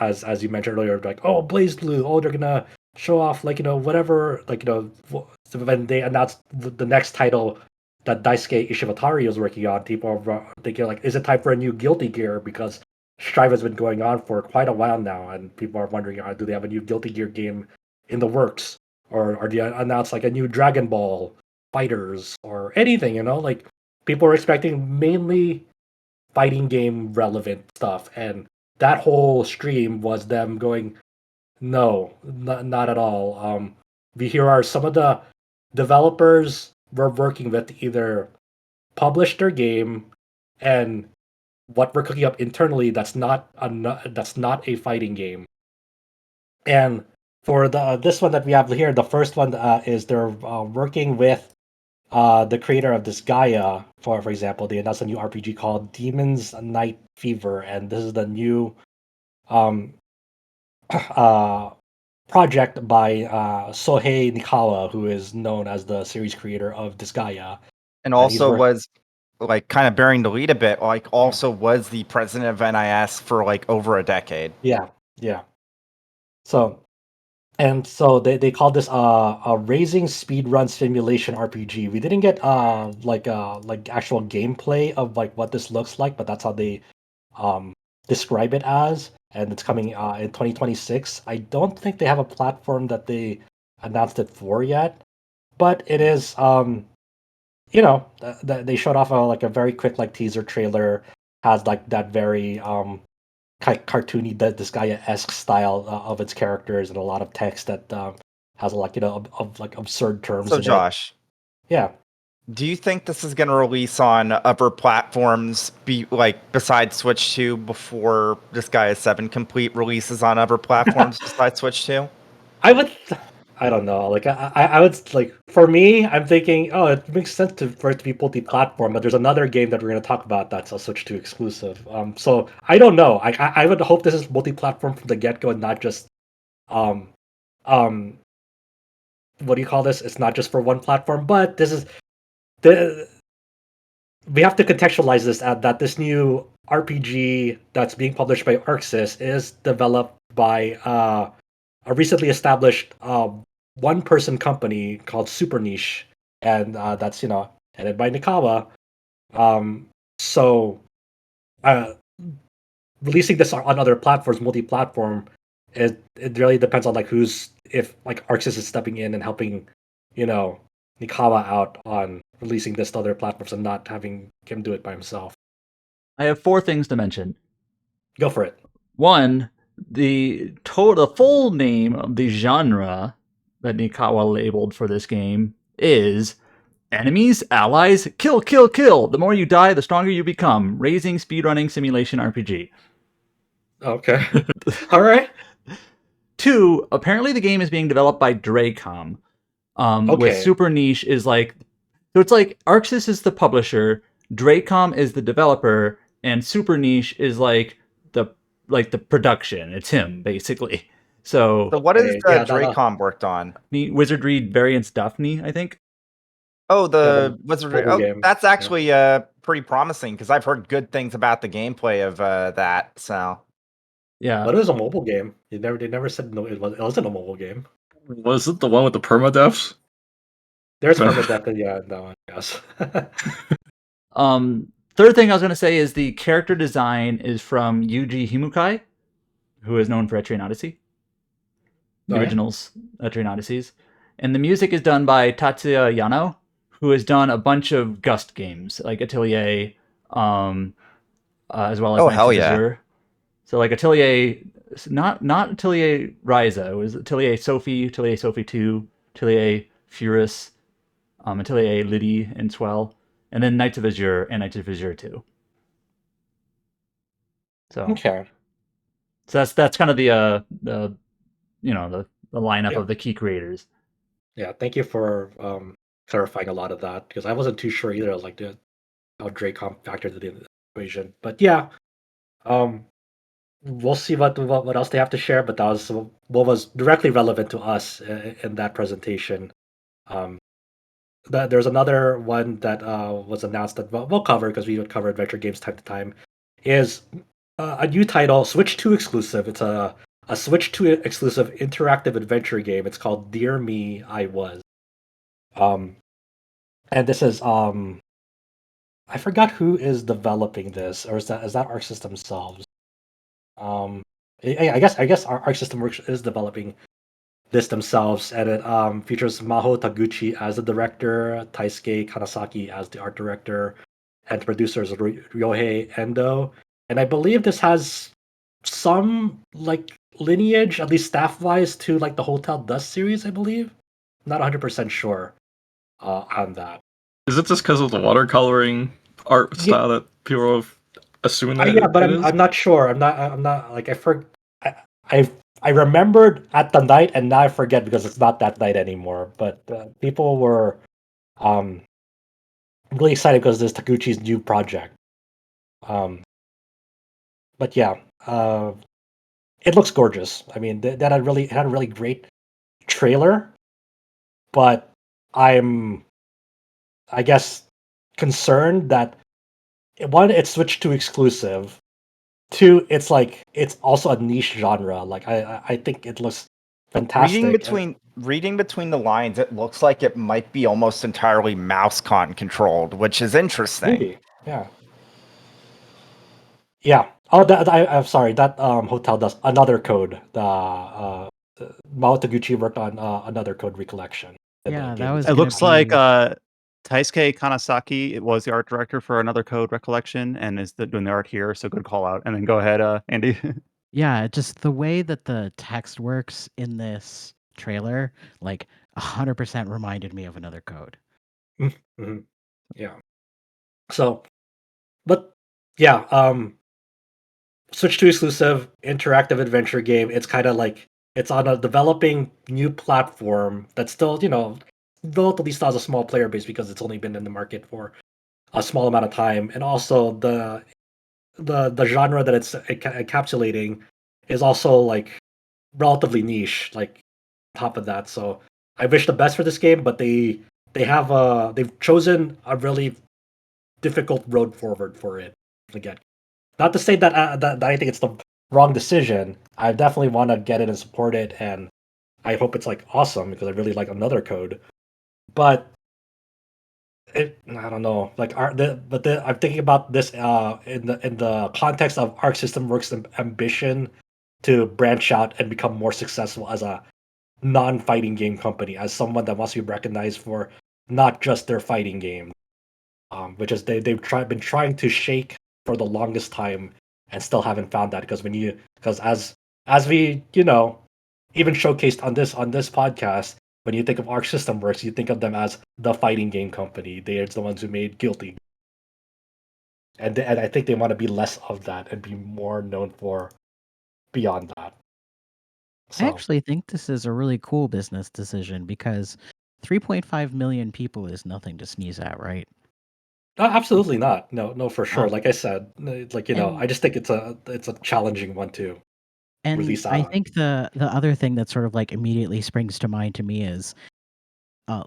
as you mentioned earlier, like, oh, Blaze Blue, oh, they're gonna show off whatever, when they announced the next title that Daisuke Ishibatari was working on, people are thinking like, is it time for a new Guilty Gear? Because Strive has been going on for quite a while now, and people are wondering, do they have a new Guilty Gear game in the works? Or are they announce like a new Dragon Ball Fighters or anything, Like, people are expecting mainly fighting game relevant stuff, and that whole stream was them going, no, not at all. Here are some of the developers we're working with to either publish their game, and what we're cooking up internally that's not a fighting game. And for this one that we have here, the first one is they're working with the creator of Disgaea. For example, they announced a new RPG called Demon's Night Fever, and this is the new project by Sohei Nikawa, who is known as the series creator of Disgaea. And also was kind of bearing the lead a bit, also was the president of NIS for over a decade. Yeah. So, And so they called this a racing speedrun simulation RPG. We didn't get like actual gameplay of like what this looks like, but that's how they describe it as. And it's coming in 2026. I don't think they have a platform that they announced it for yet, but it is they showed off like a very quick like teaser trailer. Has like that very cartoony, Disgaea-esque style of its characters, and a lot of text that has like of like absurd terms. So in Josh, yeah, do you think this is going to release on other platforms, besides Switch 2, before Disgaea 7 complete releases on other platforms besides Switch 2? I don't know. Like I would like, for me, I'm thinking, oh, it makes sense for it to be multi-platform. But there's another game that we're going to talk about that's a Switch 2 exclusive. So I don't know. I would hope this is multi-platform from the get-go and not just um um what do you call this? It's not just for one platform. But this is the we have to contextualize this at that this new RPG that's being published by Arxis is developed by a recently established one-person company called Super Niche, and that's headed by Nikawa. So uh, releasing this on other platforms, multi-platform, it really depends on like if like Arxis is stepping in and helping, Nikawa out on releasing this to other platforms and not having him do it by himself. I have 4 things to mention. Go for it. 1, the full name of the genre that Nikawa labeled for this game is Enemies, Allies, Kill, Kill, Kill. The more you die, the stronger you become. Raising speedrunning simulation RPG. Okay. All right. 2, apparently the game is being developed by Dracom. With Super Niche is like, so it's like Arxis is the publisher, Dracom is the developer, and Super Niche is like the production. It's him basically. So what is Dracom worked on? Wizardry Variants Daphne, I think. Oh, the Wizardry. Oh, game. that's actually pretty promising because I've heard good things about the gameplay of that. So yeah, but it was a mobile game. They never said no. It wasn't a mobile game. Was it the one with the permadeaths? There's permadeath, yeah, that one, yes. Third thing I was going to say is the character design is from Yuji Himukai, who is known for Etrian Odyssey. The originals, Etrian Odysseys. And the music is done by Tatsuya Yano, who has done a bunch of Gust games, like Atelier, as well as Knights of Azure. So like Atelier, not Atelier Ryza, it was Atelier Sophie 2, Atelier Furus, Atelier Liddy and Swell, and then Knights of Azure and Knights of Azure 2. So okay. So that's kind of the lineup of the key creators. Yeah, thank you for clarifying a lot of that because I wasn't too sure either. Like how Dracom factored into the equation, but yeah, we'll see what else they have to share. But that was what was directly relevant to us in that presentation. There's another one that was announced that we'll cover because we would cover adventure games time to time. Is a new title, Switch 2 exclusive. It's a Switch 2 exclusive interactive adventure game. It's called Dear Me, I Was. And this is I forgot who is developing this, or is that Arxis themselves? I guess Arc System Works is developing this themselves, and it features Maho Taguchi as the director, Taisuke Kanasaki as the art director, and producers Ryohei Endo. And I believe this has some like lineage, at least staff-wise, to like the Hotel Dust series. I believe, not 100% sure on that. Is it just because of the watercoloring art style that people have assuming that? Yeah, but I'm not sure. I'm not like I remembered at the night, and now I forget because it's not that night anymore. But people were really excited because this is Taguchi's new project. But yeah, it looks gorgeous. I mean, that had a really great trailer, but I guess, concerned that one, it's switched to exclusive. 2, it's also a niche genre. Like I think it looks fantastic. Reading between the lines, it looks like it might be almost entirely mouse-con controlled, which is interesting. Maybe, yeah. Yeah. Oh, I'm sorry. That hotel does another code. Mao Taguchi worked on another code recollection. Yeah, that was It gonna looks like be Taisuke Kanasaki was the art director for another code recollection and is doing the art here. So good call out. And then go ahead, Andy. yeah, just the way that the text works in this trailer, like 100% reminded me of another code. Mhm. Yeah. So, but yeah, Switch 2 exclusive interactive adventure game. It's kind of like it's on a developing new platform that's still, relatively still has a small player base because it's only been in the market for a small amount of time, and also the genre that it's encapsulating is also like relatively niche. Like top of that, so I wish the best for this game, but they've chosen a really difficult road forward for it again. Not to say that I think it's the wrong decision. I definitely want to get it and support it, and I hope it's like awesome because I really like another code. But I don't know. Like, I'm thinking about this in the context of Arc System Works' ambition to branch out and become more successful as a non-fighting game company, as someone that wants to be recognized for not just their fighting game, which is been trying to shake for the longest time and still haven't found that, because as we even showcased on this podcast, when you think of Arc System Works, you think of them as the fighting game company. They are the ones who made Guilty, and I think they want to be less of that and be more known for beyond that. I actually think this is a really cool business decision because 3.5 million people is nothing to sneeze at, right? Absolutely not. No, for sure. Like I said, I and just think it's a challenging one to and release I out on. think the other thing that sort of like immediately springs to mind to me is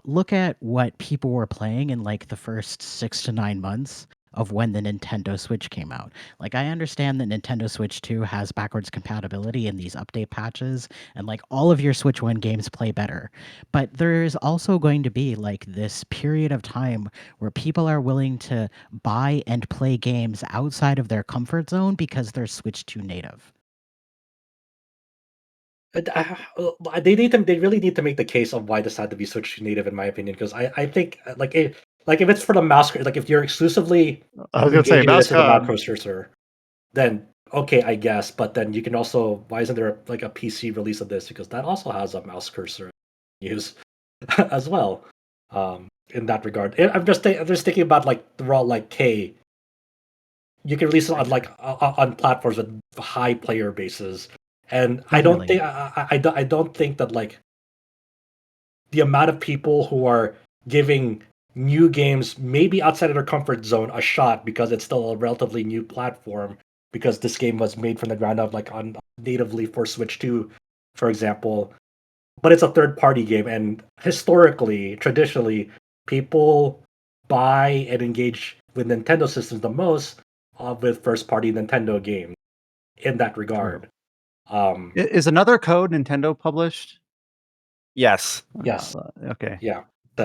look at what people were playing in like the first 6 to 9 months of when the Nintendo Switch came out. Like, I understand that Nintendo Switch 2 has backwards compatibility in these update patches, and like all of your Switch 1 games play better. But there's also going to be like this period of time where people are willing to buy and play games outside of their comfort zone because they're Switch 2 native. They really need to make the case of why this had to be Switch native, in my opinion, because I think if it's for the mouse, like if you're exclusively I was gonna say engaging this with a mouse mouse. cursor, then okay, I guess. But then you can also, why isn't there like a PC release of this, because that also has a mouse cursor use as well. In that regard, I'm just thinking about like the raw like you can release it on on platforms with high player bases, and I don't Definitely. think I don't think that like the amount of people who are giving new games maybe outside of their comfort zone a shot because it's still a relatively new platform, because this game was made from the ground up like on natively for Switch 2, for example, but it's a third party game, and historically, traditionally, people buy and engage with Nintendo systems the most with first party Nintendo games in that regard. Is another code Nintendo published? Yes. Yes. Okay. Yeah.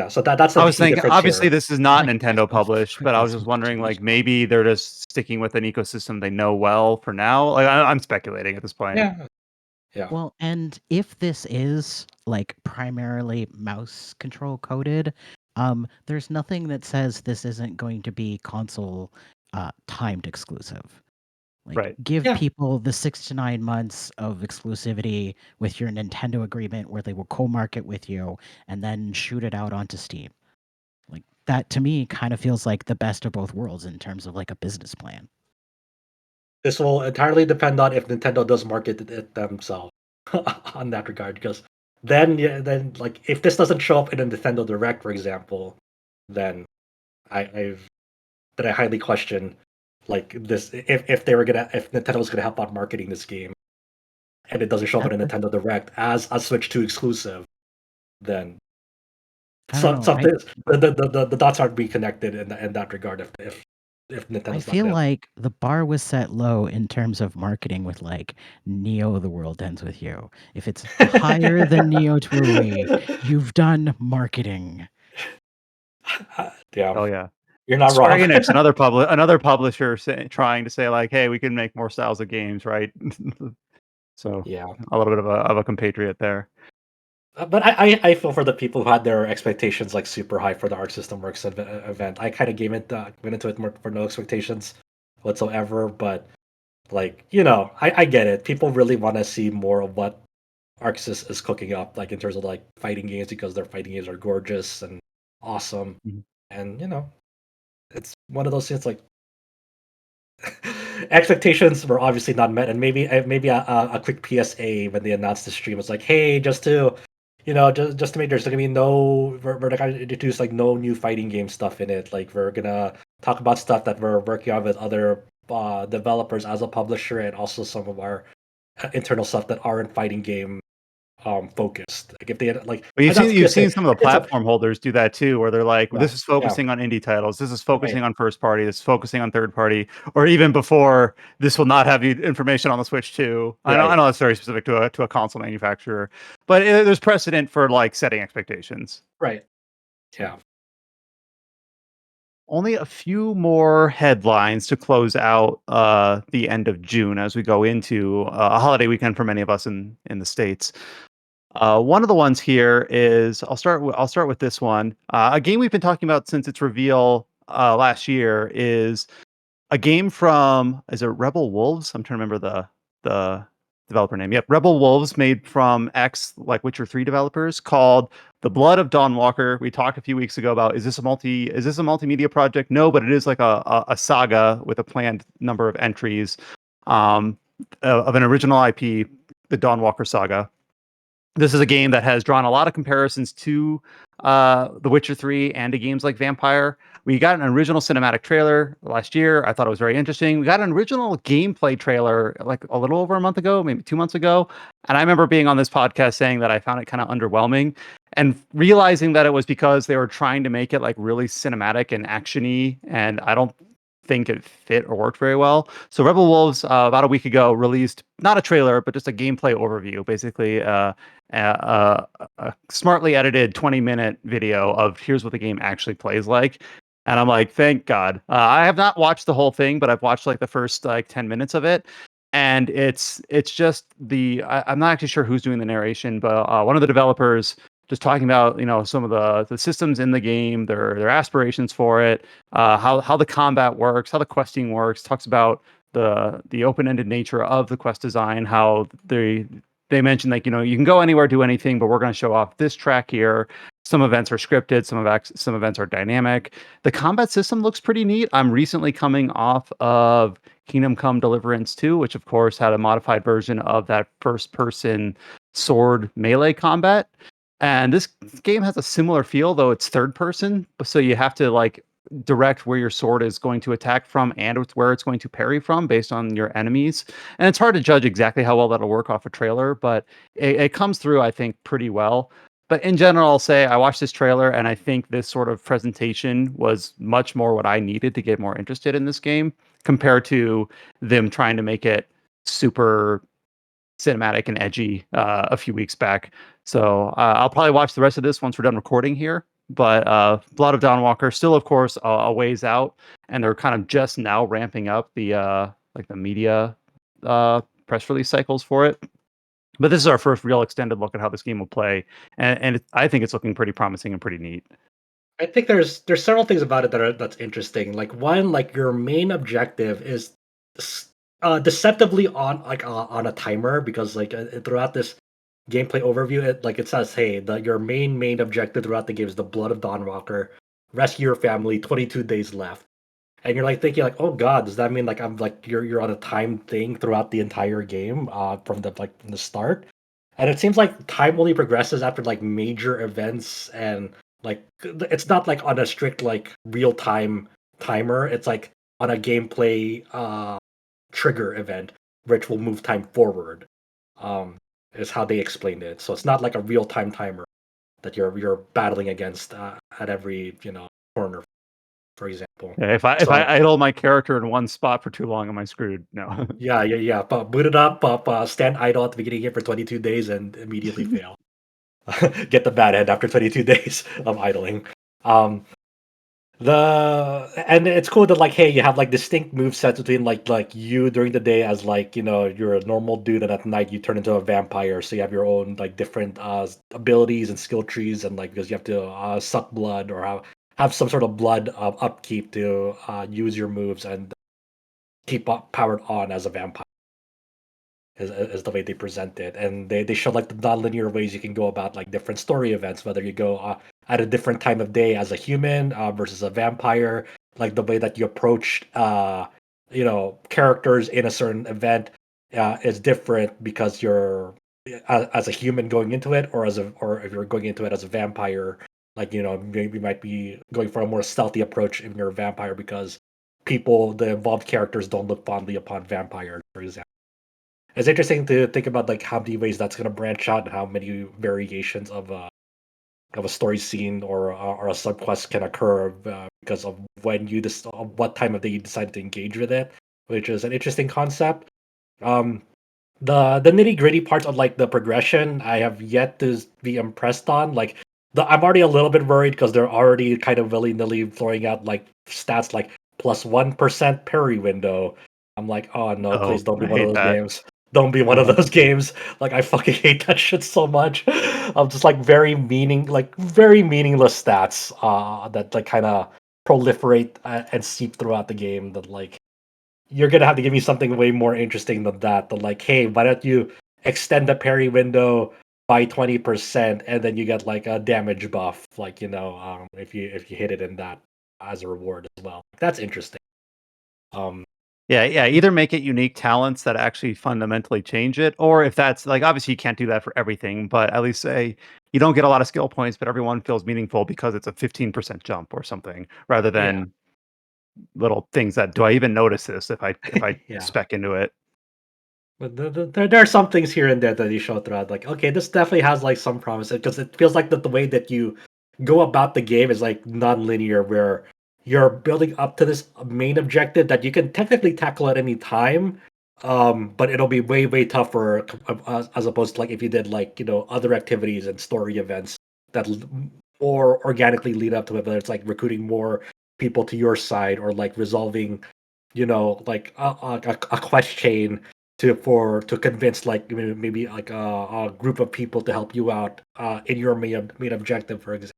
So that's I the was key thinking, difference obviously, here. this is not Like, Nintendo published, but I was just wondering, like, maybe they're just sticking with an ecosystem they know well for now. Like, I'm speculating at this point. Yeah. Yeah. Well, and if this is like primarily mouse control coded, there's nothing that says this isn't going to be console timed exclusive. Like, Right. give Yeah. people the 6 to 9 months of exclusivity with your Nintendo agreement where they will co-market with you and then shoot it out onto Steam. Like, that to me kind of feels like the best of both worlds in terms of like a business plan. This will entirely depend on if Nintendo does market it themselves on that regard, because then like if this doesn't show up in a Nintendo Direct, for example, then I've that I highly question like this, if Nintendo was gonna help out marketing this game and it doesn't show up in a That's Nintendo Direct as a Switch 2 exclusive, then I don't know. something the dots aren't being connected in that regard. If if I Nintendo's not feel gonna. like the bar was set low in terms of marketing with like Neo The World Ends With You. If it's higher than Neo Three, you've done marketing. Yeah, Oh yeah. you're not Square wrong. Enix, another publisher trying to say like, hey, we can make more styles of games, right? So Yeah. a little bit of a compatriot there. But I feel for the people who had their expectations like super high for the Arc System Works event. I kind of went into it more for no expectations whatsoever. But like I get it. People really want to see more of what Arxis is cooking up, like in terms of like fighting games, because their fighting games are gorgeous and awesome. Mhm. And it's one of those things like expectations were obviously not met, and maybe a quick PSA when they announced the stream was like, hey, just to just to make there's gonna be we're gonna introduce like no new fighting game stuff in it. Like we're gonna talk about stuff that we're working on with other developers as a publisher, and also some of our internal stuff that aren't fighting game focused. Like if they had like But announced you've PSA, seen some of the it's a platform holders do that too, where they're like, yeah, this is yeah, focusing on indie titles, this is focusing right, on first party, this is focusing on third party, or even before, this will not have information on the Switch too. I right, know that's very specific to a console manufacturer, but there's precedent for like setting expectations. right, yeah. Only a few more headlines to close out the end of June as we go into a holiday weekend for many of us in the States. One of the ones here is I'll start with this one. A game we've been talking about since its reveal last year is a game from, is it Rebel Wolves? I'm trying to remember the developer name. Yep, Rebel Wolves, made from like Witcher 3 developers, called The Blood of Dawnwalker. We talked a few weeks ago about is this a multimedia project? No, but it is like a saga with a planned number of entries um, of an original IP, the Dawnwalker saga. This is a game that has drawn a lot of comparisons to The Witcher 3 and to games like Vampire. We got an original cinematic trailer last year. I thought it was very interesting. We got an original gameplay trailer like a little over a month ago, maybe 2 months ago. And I remember being on this podcast saying that I found it kind of underwhelming and realizing that it was because they were trying to make it like really cinematic and actiony. And I don't think it fit or worked very well. So Rebel Wolves about a week ago released not a trailer, but just a gameplay overview, basically a smartly edited 20-minute video of here's what the game actually plays like. And I'm like, thank God. I have not watched the whole thing, but I've watched like the first like 10 minutes of it. And it's just I'm not actually sure who's doing the narration, but one of the developers just talking about some of the systems in the game, their aspirations for it, how the combat works, how the questing works. Talks about the open-ended nature of the quest design, how they mentioned like you can go anywhere, do anything, but we're going to show off this track here. Some events are scripted, some events are dynamic. The combat system looks pretty neat. I'm recently coming off of Kingdom Come Deliverance 2, which of course had a modified version of that first-person sword melee combat. And this game has a similar feel, though it's third person. So you have to like direct where your sword is going to attack from and where it's going to parry from based on your enemies. And it's hard to judge exactly how well that'll work off a trailer, but it comes through, I think, pretty well. But in general, I'll say I watched this trailer and I think this sort of presentation was much more what I needed to get more interested in this game compared to them trying to make it super cinematic and edgy a few weeks back. So I'll probably watch the rest of this once we're done recording here. But Blood of Dawnwalker still, of course, a ways out, and they're kind of just now ramping up the like the media press release cycles for it. But this is our first real extended look at how this game will play, and I think it's looking pretty promising and pretty neat. I think there's several things about it that's interesting. Like one, like your main objective is deceptively on a timer, because like throughout this gameplay overview, it says, hey, your main objective throughout the game is the Blood of Dawnwalker, rescue your family, 22 days left. And you're like thinking like, oh god, does that mean like I'm like you're on a time thing throughout the entire game from the start? And it seems like time only progresses after like major events, and like it's not like on a strict like real time timer. It's like on a gameplay trigger event which will move time forward. Um is how they explained it. So it's not like a real time timer that you're battling against at every corner for example. Yeah, if I idle my character in one spot for too long, am I screwed? No. Yeah. But boot it up, stand idle at the beginning here for 22 days and immediately fail. Get the bad end after 22 days of idling. Um, and it's cool that like, hey, you have like distinct move sets between like you during the day as like you're a normal dude, and at night you turn into a vampire. So you have your own like different abilities and skill trees, and like because you have to suck blood or have some sort of blood upkeep to use your moves and keep powered on as a vampire. Is the way they present it, and they show like the non-linear ways you can go about like different story events, whether you go at a different time of day as a human versus a vampire, like the way that you approach characters in a certain event is different because you're as a human going into it, or if you're going into it as a vampire, like maybe you might be going for a more stealthy approach if you're a vampire because the involved characters don't look fondly upon vampires, for example. It's interesting to think about like how many ways that's going to branch out and how many variations of a story scene or a subquest can occur because of what time of day you decide to engage with it, which is an interesting concept. The nitty gritty parts of like the progression, I have yet to be impressed on. Like I'm already a little bit worried because they're already kind of willy nilly throwing out like stats like plus 1% parry window. I'm like, oh no, please don't be I one of hate those that. games. Don't be one of those games. Like I fucking hate that shit so much. I'm just like very meaningless stats that like kind of proliferate and seep throughout the game. That like you're gonna have to give me something way more interesting than that. But like, hey, why don't you extend the parry window by 20%, and then you get like a damage buff, like if you hit it in that as a reward as well. That's interesting. Yeah. Either make it unique talents that actually fundamentally change it, or if that's like obviously you can't do that for everything, but at least say you don't get a lot of skill points, but everyone feels meaningful because it's a 15% jump or something, rather Yeah. than little things that do I even notice this if I Yeah. spec into it. But there are some things here and there that you show throughout, like, okay, this definitely has like some promise because it feels like the way that you go about the game is like non-linear, where you're building up to this main objective that you can technically tackle at any time, but it'll be way tougher as opposed to like if you did like other activities and story events that more organically lead up to it, whether it's like recruiting more people to your side or like resolving like a quest chain to convince like maybe like a group of people to help you out in your main objective, for example.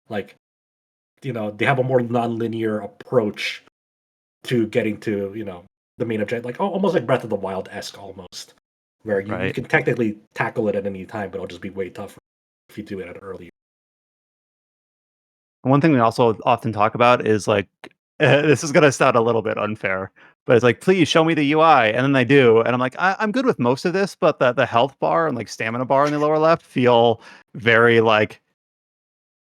Like they have a more non-linear approach to getting to the main objective, like almost like Breath of the Wild-esque almost, where you Right. can technically tackle it at any time, but it'll just be way tougher if you do it at early. One thing we also often talk about is like this is gonna sound a little bit unfair, but it's like, please show me the UI, and then they do, and I'm like, I'm good with most of this, but the health bar and like stamina bar in the lower left feel very like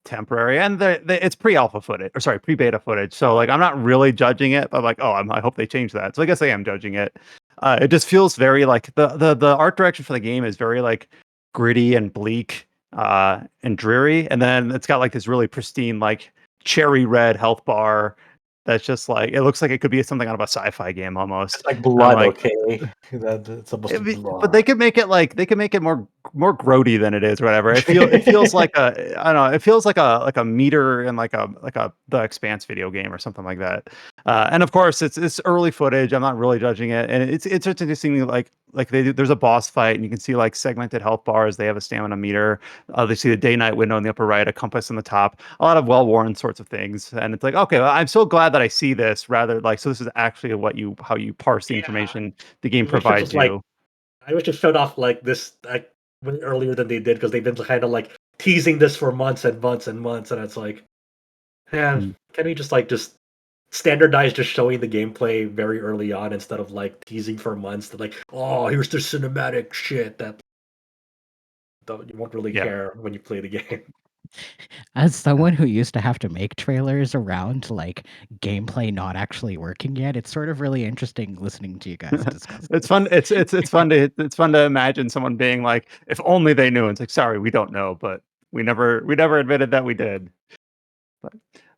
temporary, and it's pre-alpha footage, or sorry, pre-beta footage. So like, I'm not really judging it, but I'm like, I hope they change that. So I guess I am judging it. It just feels very like the art direction for the game is very like gritty and bleak and dreary, and then it's got like this really pristine like cherry red health bar that's just like it looks like it could be something out of a sci-fi game almost. It's like And I'm blood, like, okay? It's supposed to be but they could make it like more grody than it is, or whatever. It feels like I don't know. It feels like a meter in like a the Expanse video game or something like that. And of course, it's early footage. I'm not really judging it, and it's interesting. There's a boss fight, and you can see like segmented health bars. They have a stamina meter. They see the day night window in the upper right, a compass on the top. A lot of well worn sorts of things, and it's like, okay, well, I'm so glad that I see this. Rather like, so this is actually how you parse the information the game I wish it provides was like you. I wish it showed off like this like way earlier than they did because they've been kind of like teasing this for months and months and months, and it's like, man, can we just standardize just showing the gameplay very early on instead of like teasing for months to like, oh, here's the cinematic shit that you won't really Yeah. care when you play the game. As someone who used to have to make trailers around like gameplay not actually working yet, it's sort of really interesting listening to you guys discuss. It's fun. It's fun to imagine someone being like, if only they knew. It's like, sorry, we don't know, but we never admitted that we did.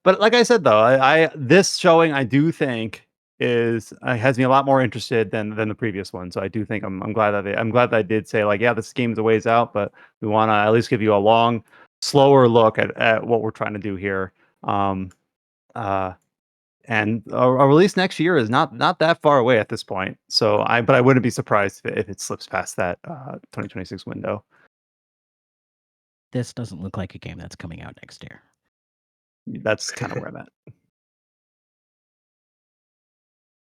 But like I said, though, I this showing I do think is has me a lot more interested than the previous one. So I do think I'm glad that I'm glad that I did say like, yeah, this game's a ways out, but we want to at least give you a long, slower look at what we're trying to do here. And a release next year is not that far away at this point. So I wouldn't be surprised if it slips past that 2026 window. This doesn't look like a game that's coming out next year. That's kind of where I'm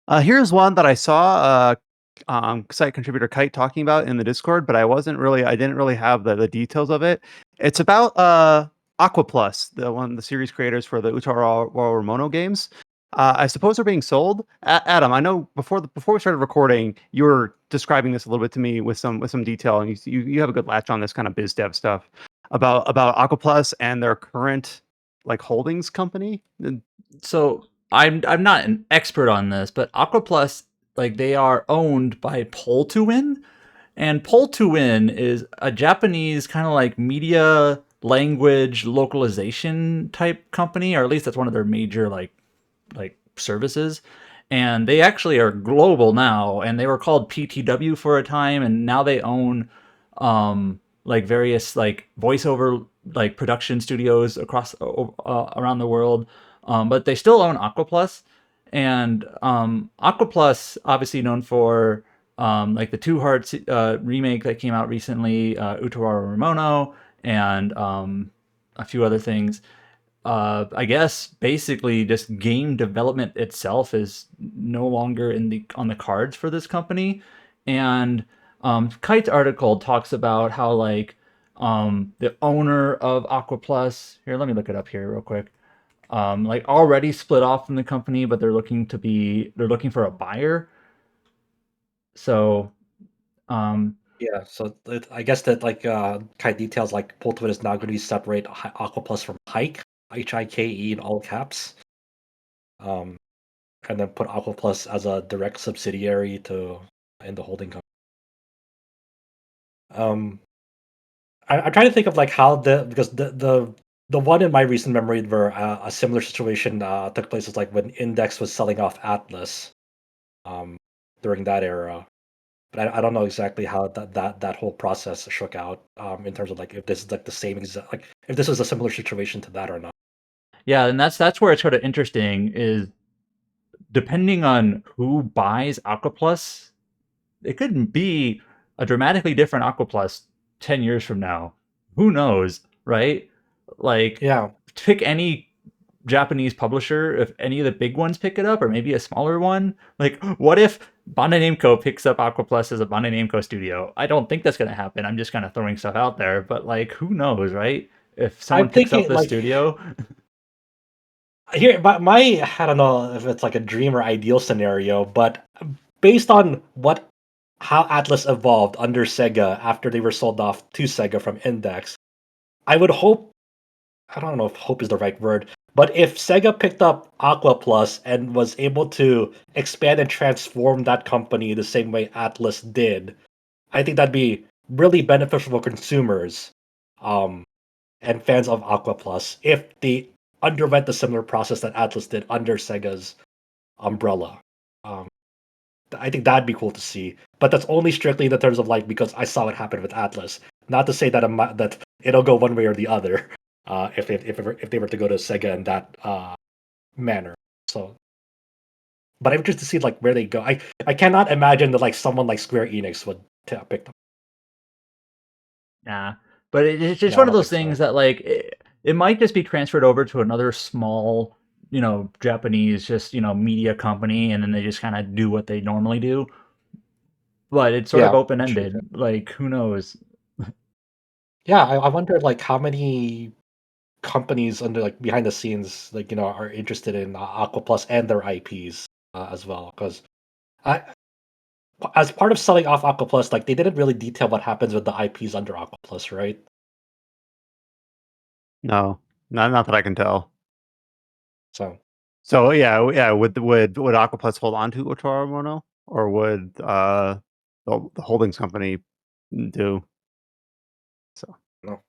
at. Here's one that I saw site contributor Kite talking about in the Discord, but I didn't really have the details of it. It's about Aquaplus, the series creators for the Utawarerumono games. I suppose they're being sold. Adam, I know before we started recording, you were describing this a little bit to me with some detail, and you have a good latch on this kind of biz dev stuff about Aquaplus and their current like holdings company. So I'm not an expert on this, but Aquaplus, like, they are owned by Pull to Win, and Pull to Win is a Japanese kind of like media language localization type company, or at least that's one of their major like services. And they actually are global now, and they were called PTW for a time, and now they own like various like voiceover like production studios across around the world. But they still own Aquaplus, and Aquaplus obviously known for like the Two Hearts remake that came out recently, Utawarerumono, and a few other things. I guess basically just game development itself is no longer on the cards for this company. And Kite's article talks about how like the owner of Aquaplus, here, let me look it up here real quick, like already split off from the company, but they're looking for a buyer. So Yeah, so I guess that like kind of details like Pull to Win is now going to separate Aquaplus from Hike, HIKE in all caps, and then put Aquaplus as a direct subsidiary in the holding company. I'm trying to think of like how because the one in my recent memory where a similar situation took place was like when Index was selling off Atlas, during that era. But I don't know exactly how that whole process shook out in terms of like if this is like the same exact like if this is a similar situation to that or not. yeah, and that's where it's sort of interesting is depending on who buys Aquaplus, it could be a dramatically different Aquaplus 10 years from now. Who knows, right? Like, Yeah, pick any Japanese publisher, if any of the big ones pick it up, or maybe a smaller one. Like, what if Bandai Namco picks up Aquaplus as a Bandai Namco studio? I don't think that's going to happen. I'm just kind of throwing stuff out there, but like, who knows, right? If someone I'm picks up thinking the like studio. here, my I don't know if it's like a dream or ideal scenario, but based on how Atlas evolved under Sega after they were sold off to Sega from Index, I would hope. I don't know if hope is the right word, but if Sega picked up Aquaplus and was able to expand and transform that company the same way Atlas did, I think that'd be really beneficial for consumers, um, and fans of Aquaplus if they underwent the similar process that Atlas did under Sega's umbrella. Um, I think that'd be cool to see, but that's only strictly in the terms of like because I saw what happened with Atlas. Not to say that that it'll go one way or the other. If they were to go to Sega in that manner, so. But I'm interested to see like where they go. I cannot imagine that like someone like Square Enix would pick them. Nah, but it's just Yeah, I one of don't those think things so. that like it might just be transferred over to another small, Japanese just media company, and then they just kind of do what they normally do. But it's sort of Yeah, open true. ended. Like, who knows? Yeah, I wonder like how many companies under like behind the scenes like are interested in Aquaplus and their IPs as well because I as part of selling off Aquaplus like they didn't really detail what happens with the IPs under Aquaplus, right? No, not that I can tell. So So yeah. Would Aquaplus hold on to Utawarerumono, or would the holdings company do? So no.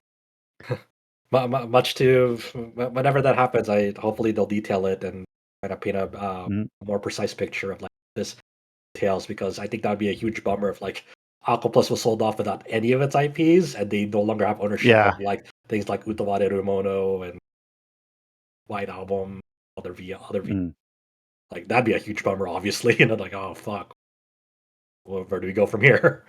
Much to whenever that happens, hopefully they'll detail it and kind of paint a more precise picture of like this details, because I think that would be a huge bummer if like Aquaplus was sold off without any of its IPs and they no longer have ownership Yeah. of like things like Utawarerumono and White Album, other V. Like that'd be a huge bummer, obviously. Like, oh fuck, well, where do we go from here?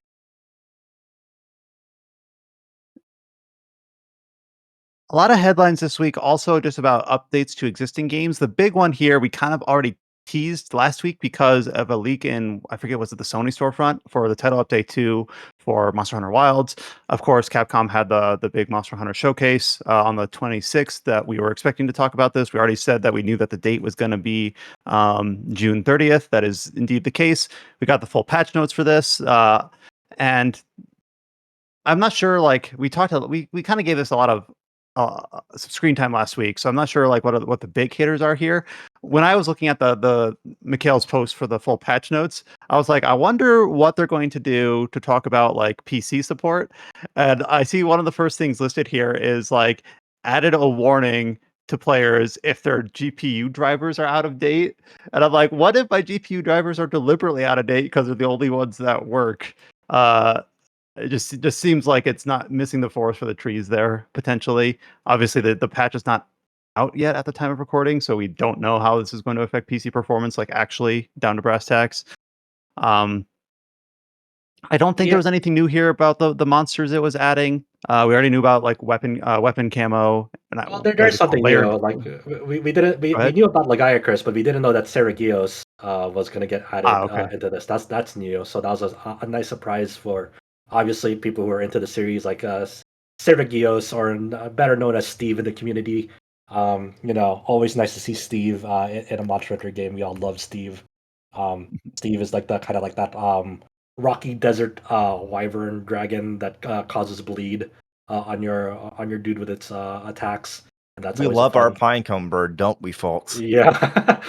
A lot of headlines this week also just about updates to existing games. The big one here, we kind of already teased last week because of a leak in, I forget, was it the Sony storefront for the title update 2 for Monster Hunter Wilds. Of course, Capcom had the big Monster Hunter showcase on the 26th that we were expecting to talk about this. We already said that we knew that the date was going to be June 30th. That is indeed the case. We got the full patch notes for this. And I'm not sure, like, we kind of gave this a lot of some screen time last week, so I'm not sure like what the big hitters are here. When I was looking at the Mikhail's post for the full patch notes, I was like, I wonder what they're going to do to talk about like PC support. And I see one of the first things listed here is like added a warning to players if their GPU drivers are out of date. And I'm like, what if my GPU drivers are deliberately out of date because they're the only ones that work? It just seems like it's not missing the forest for the trees there, potentially. Obviously, the patch is not out yet at the time of recording, so we don't know how this is going to affect PC performance, like actually down to brass tacks. I don't think there was anything new here about the monsters it was adding. We already knew about like weapon camo. And Well, there's something new. Like we didn't we knew about Lagiacrus, but we didn't know that Seregios was going to get added into this. That's new. So that was a nice surprise for obviously people who are into the series, like Seregios, or better known as Steve in the community. Always nice to see Steve in a Monster Hunter game. We all love Steve. Steve is like the kind of like that rocky desert wyvern dragon that causes bleed on your dude with its attacks. And that's we love our pinecone bird, don't we, folks? Yeah.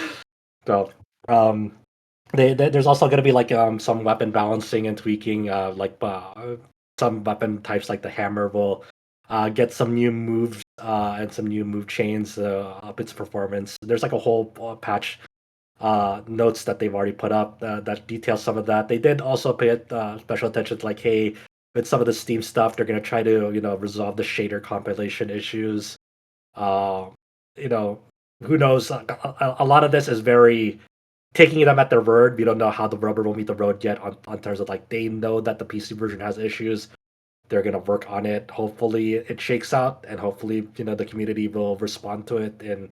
So there's also going to be like some weapon balancing and tweaking. Some weapon types like the hammer will get some new moves and some new move chains up its performance. There's like a whole patch notes that they've already put up that detail some of that. They did also pay special attention to like, hey, with some of the Steam stuff, they're going to try to resolve the shader compilation issues. Who knows? A lot of this is very taking them at their word. We don't know how the rubber will meet the road yet on terms of like they know that the PC version has issues. They're gonna work on it. Hopefully it shakes out, and hopefully the community will respond to it and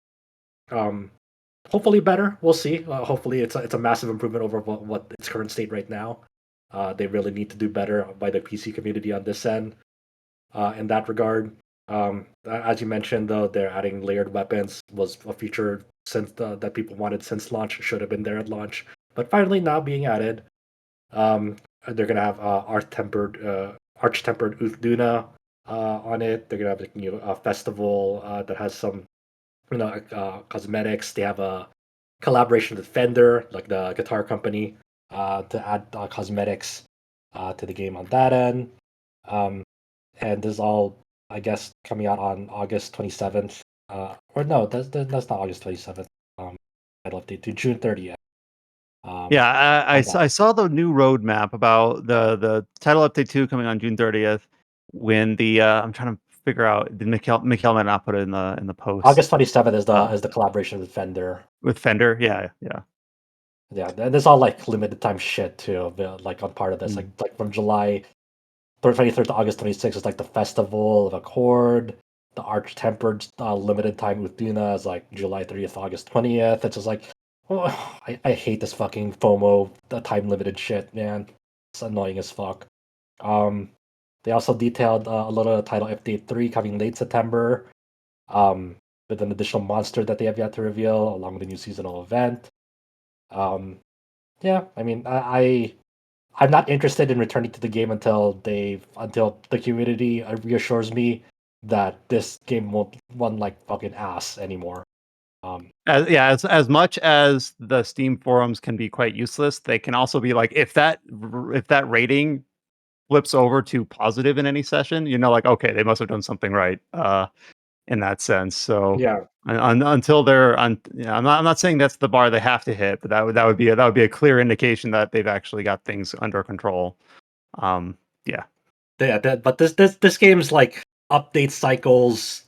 hopefully better. We'll see. Hopefully it's a massive improvement over what its current state right now. They really need to do better by the PC community on this end. In that regard, as you mentioned, though, they're adding layered weapons was a feature since that people wanted since launch. Should have been there at launch, but finally now being added. They're gonna have arch-tempered Uthduna on it. They're gonna have a festival that has some cosmetics. They have a collaboration with Fender, like the guitar company, to add cosmetics to the game on that end. And this is all, I guess, coming out on August 27th. Or no, that's not August 27th. Title update to June 30th. I saw the new roadmap about the title update 2 coming on June 30th. When I'm trying to figure out, did Mikhail might not put it in the post. August 27th is the collaboration with Fender. With Fender, yeah. There's all like limited time shit too. Like on part of this, like from July 23rd to August 26th is like the Festival of Accord. The Arch Tempered limited time with Duna is like July 30th, August 20th. It's just like, I hate this fucking FOMO, the time limited shit, man. It's annoying as fuck. They also detailed a little title update 3 coming late September, with an additional monster that they have yet to reveal, along with a new seasonal event. Yeah, I mean, I'm not interested in returning to the game until the community reassures me that this game won't run like fucking ass anymore. As much as the Steam forums can be quite useless, they can also be like, if that rating flips over to positive in any session, like, okay, they must have done something right. in that sense. So Yeah. until they're on, yeah, I'm not saying that's the bar they have to hit, but that would be a clear indication that they've actually got things under control. Yeah. But this game's like update cycles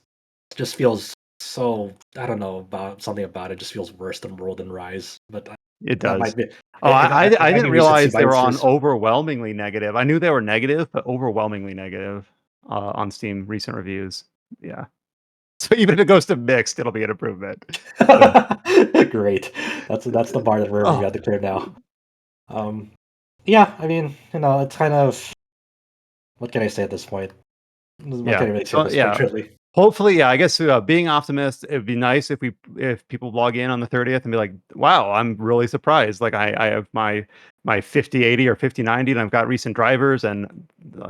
just feels so, I don't know, about something about it just feels worse than World and Rise. But It that does. might be. Oh, I It might didn't be realize recency they were on bias. overwhelmingly negative. I knew they were negative, but overwhelmingly negative on Steam recent reviews. Yeah. So even if it goes to mixed, it'll be an improvement. Great. That's the bar that we Oh. have to clear now. Yeah, I mean, it's kind of, what can I say at this point? What can I really say at this point, really? Hopefully, yeah. I guess being optimist, it'd be nice if people log in on the 30th and be like, "Wow, I'm really surprised." Like I have my 5080 or 5090, and I've got recent drivers, and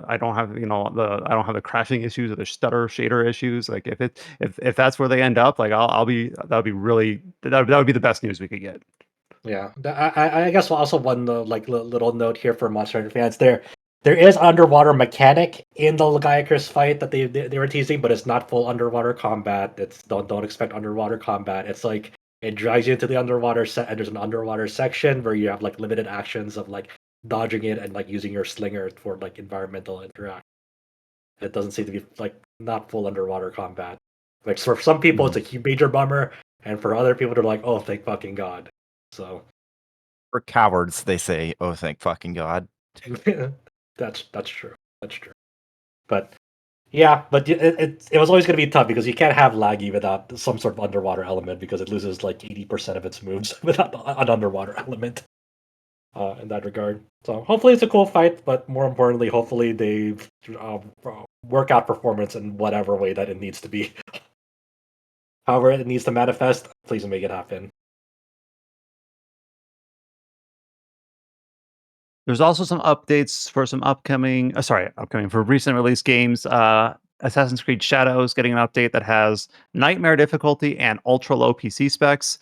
I don't have I don't have the crashing issues or the stutter shader issues. Like if that's where they end up, like that would be really that would be the best news we could get. Yeah, I guess also one like little note here for Monster Hunter fans. There is underwater mechanic in the Lagiacrus fight that they were teasing, but it's not full underwater combat. It's don't expect underwater combat. It's like it drags you into the underwater set, and there's an underwater section where you have like limited actions of like dodging it and like using your slinger for like environmental interaction. It doesn't seem to be like not full underwater combat. Like for some people, it's a major bummer, and for other people, they're like, "Oh, thank fucking god." So For cowards, they say, "Oh, thank fucking god." that's true. That's true. But yeah, but it was always going to be tough because you can't have laggy without some sort of underwater element because it loses like 80% of its moves without an underwater element. In that regard, so hopefully it's a cool fight, but more importantly, hopefully they work out performance in whatever way that it needs to be. However, it needs to manifest. Please make it happen. There's also some updates for some upcoming for recent release games. Assassin's Creed Shadows getting an update that has nightmare difficulty and ultra low PC specs.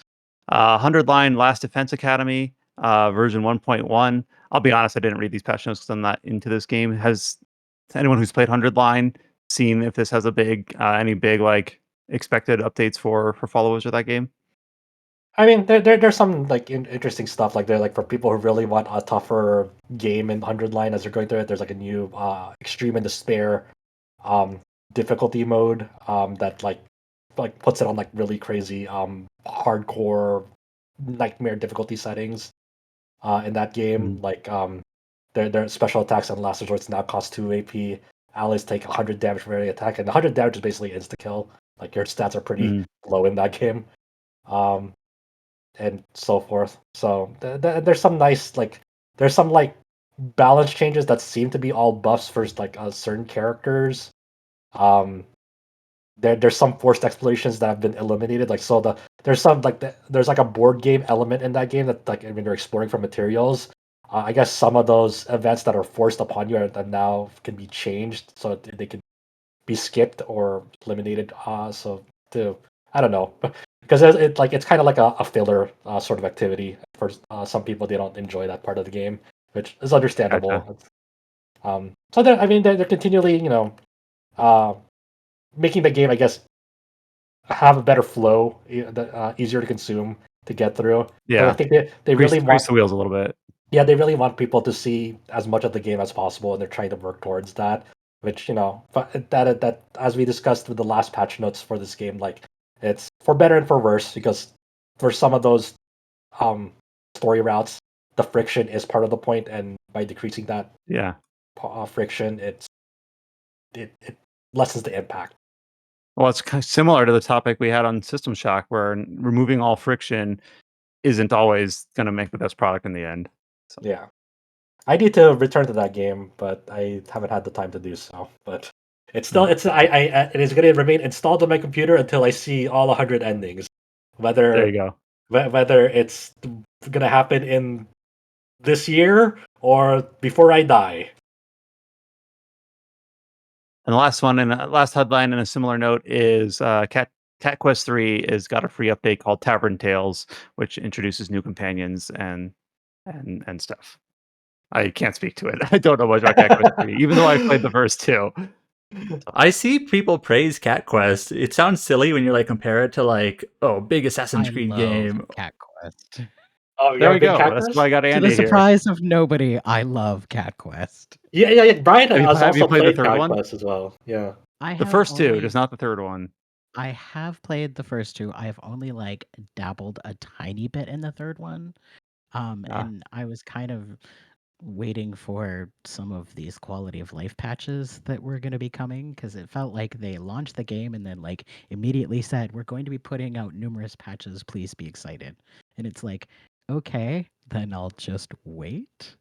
100 line Last Defense Academy version 1.1. I'll be honest, I didn't read these patch notes because I'm not into this game. Has anyone who's played 100 line seen if this has any big like expected updates for followers of that game? I mean, there's some like interesting stuff like there, like for people who really want a tougher game in 100 line as they're going through it. There's like a new Extreme and Despair difficulty mode that like puts it on like really crazy hardcore nightmare difficulty settings in that game. Like their special attacks on last resorts now cost 2 AP. Allies take 100 damage from every attack, and 100 damage is basically insta kill. Like your stats are pretty low in that game. And so forth. So there's some nice there's some like balance changes that seem to be all buffs for like certain characters. There's some forced explorations that have been eliminated. Like so there's some there's like a board game element in that game that like when you're exploring for materials. I guess some of those events that are forced upon you that now can be changed so they can be skipped or eliminated. So to I don't know, because it's kind of like a filler sort of activity for some people. They don't enjoy that part of the game, which is understandable. Gotcha. So I mean they're continually making the game, I guess, have a better flow, easier to consume to get through. Yeah, I think they really grease the wheels a little bit. Yeah, they really want people to see as much of the game as possible, and they're trying to work towards that. Which that as we discussed with the last patch notes for this game, like it's for better and for worse because for some of those story routes, the friction is part of the point, and by decreasing that friction, it lessens the impact. Well, it's kind of similar to the topic we had on System Shock, where removing all friction isn't always going to make the best product in the end. So. Yeah. I need to return to that game, but I haven't had the time to do so. But it's still it is going to remain installed on my computer until I see all 100 endings. There you go. Whether it's going to happen in this year or before I die. And the last one, and last headline, in a similar note, is Cat Quest 3 has got a free update called Tavern Tales, which introduces new companions and stuff. I can't speak to it. I don't know much about Cat Quest 3, even though I played the first two. I see people praise Cat Quest. It sounds silly when you like compare it to like, oh, big Assassin's I Creed love game. Cat Quest. Oh, There you're a we big go. Cat That's Quest? why I got To the Andy here. surprise of nobody, I love Cat Quest. Yeah. Brian Have you has have you also played the played third Cat one? Quest as well. Yeah. I The have first two, only just not the third one. I have played the first two. I have only like dabbled a tiny bit in the third one. Ah. And I was kind of waiting for some of these quality of life patches that were going to be coming because it felt like they launched the game and then like immediately said we're going to be putting out numerous patches, please be excited. And it's like, okay, then I'll just wait.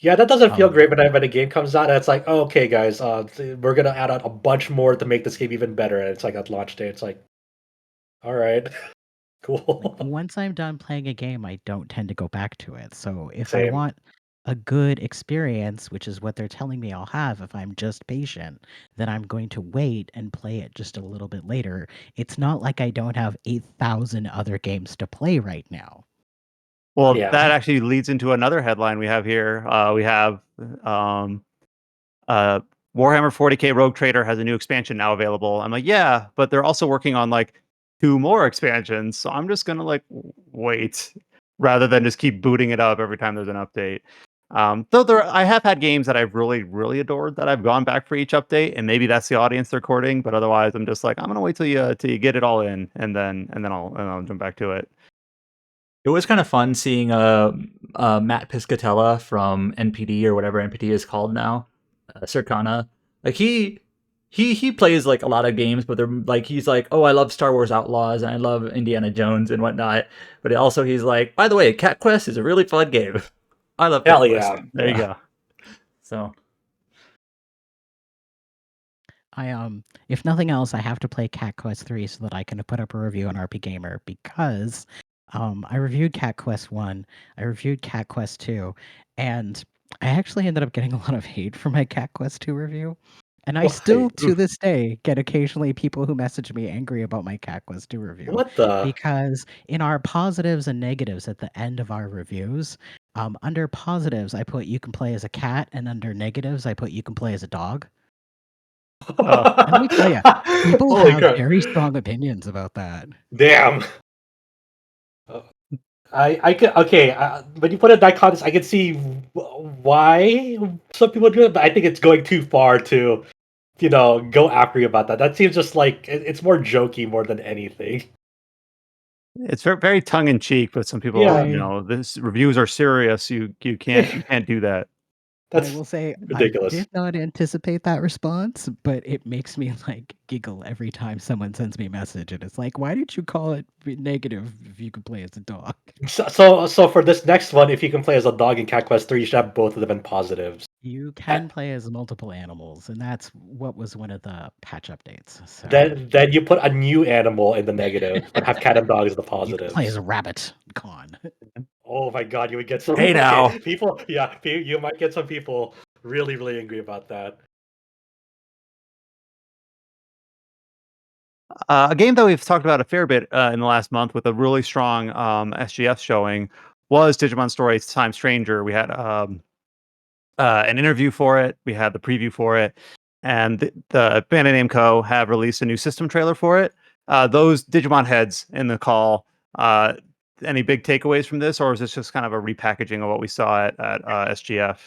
Yeah, that doesn't feel Um, great when a game comes out and it's like, oh, okay, guys, we're gonna add on a bunch more to make this game even better. And it's like at launch day, it's like, all right, cool. Like once I'm done playing a game, I don't tend to go back to it. So if I Same. want a good experience, which is what they're telling me I'll have if I'm just patient, then I'm going to wait and play it just a little bit later. It's not like I don't have 8,000 other games to play right now. Well, Yeah. that actually leads into another headline we have here. We have Warhammer 40K Rogue Trader has a new expansion now available. I'm like, yeah, but they're also working on like 2 more expansions. So I'm just gonna like wait rather than just keep booting it up every time there's an update. Though I have had games that I've really, really adored that I've gone back for each update, and maybe that's the audience they're courting. But otherwise, I'm just like, I'm gonna wait till you get it all in, and then I'll jump back to it. It was kind of fun seeing Matt Piscatella from NPD or whatever NPD is called now, Circana. Like he plays like a lot of games, but they're like he's like, oh, I love Star Wars Outlaws and I love Indiana Jones and whatnot. But also he's like, by the way, Cat Quest is a really fun game. I love Cat Hell Quest. yeah. There you go. So If nothing else, I have to play Cat Quest 3 so that I can put up a review on RPGamer because I reviewed Cat Quest 1, I reviewed Cat Quest 2, and I actually ended up getting a lot of hate for my Cat Quest 2 review. And I Why? still, to this day, get occasionally people who message me angry about my Cat Quest 2 review. What the? Because in our positives and negatives at the end of our reviews, under positives, I put you can play as a cat, and under negatives, I put you can play as a dog. And let me tell you, people Holy have crap. very strong opinions about that. Damn. I can okay. When you put it in that context, I can see why some people do it, but I think it's going too far to, go after you about that. That seems just like it's more jokey more than anything. It's very, very tongue in cheek, but some people, Yeah. this reviews are serious. You can't do that. I That's will say I ridiculous. did not anticipate that response, but it makes me like giggle every time someone sends me a message, and it's like, why did you call it negative if you could play as a dog? So for this next one, if you can play as a dog in Cat Quest 3, you should have both of them in positives. You can play as multiple animals, and that's what was one of the patch updates. So Then you put a new animal in the negative, but have cat and dog as the you can positives. play as a rabbit. Con. Oh my god, you would get some. Hey now. People. Yeah, you might get some people really, really angry about that. A game that we've talked about a fair bit in the last month with a really strong SGF showing was Digimon Story Time Stranger. We had an interview for it. We had the preview for it, and the Bandai Namco have released a new system trailer for it. Those Digimon heads in the call. Any big takeaways from this, or is this just kind of a repackaging of what we saw at SGF?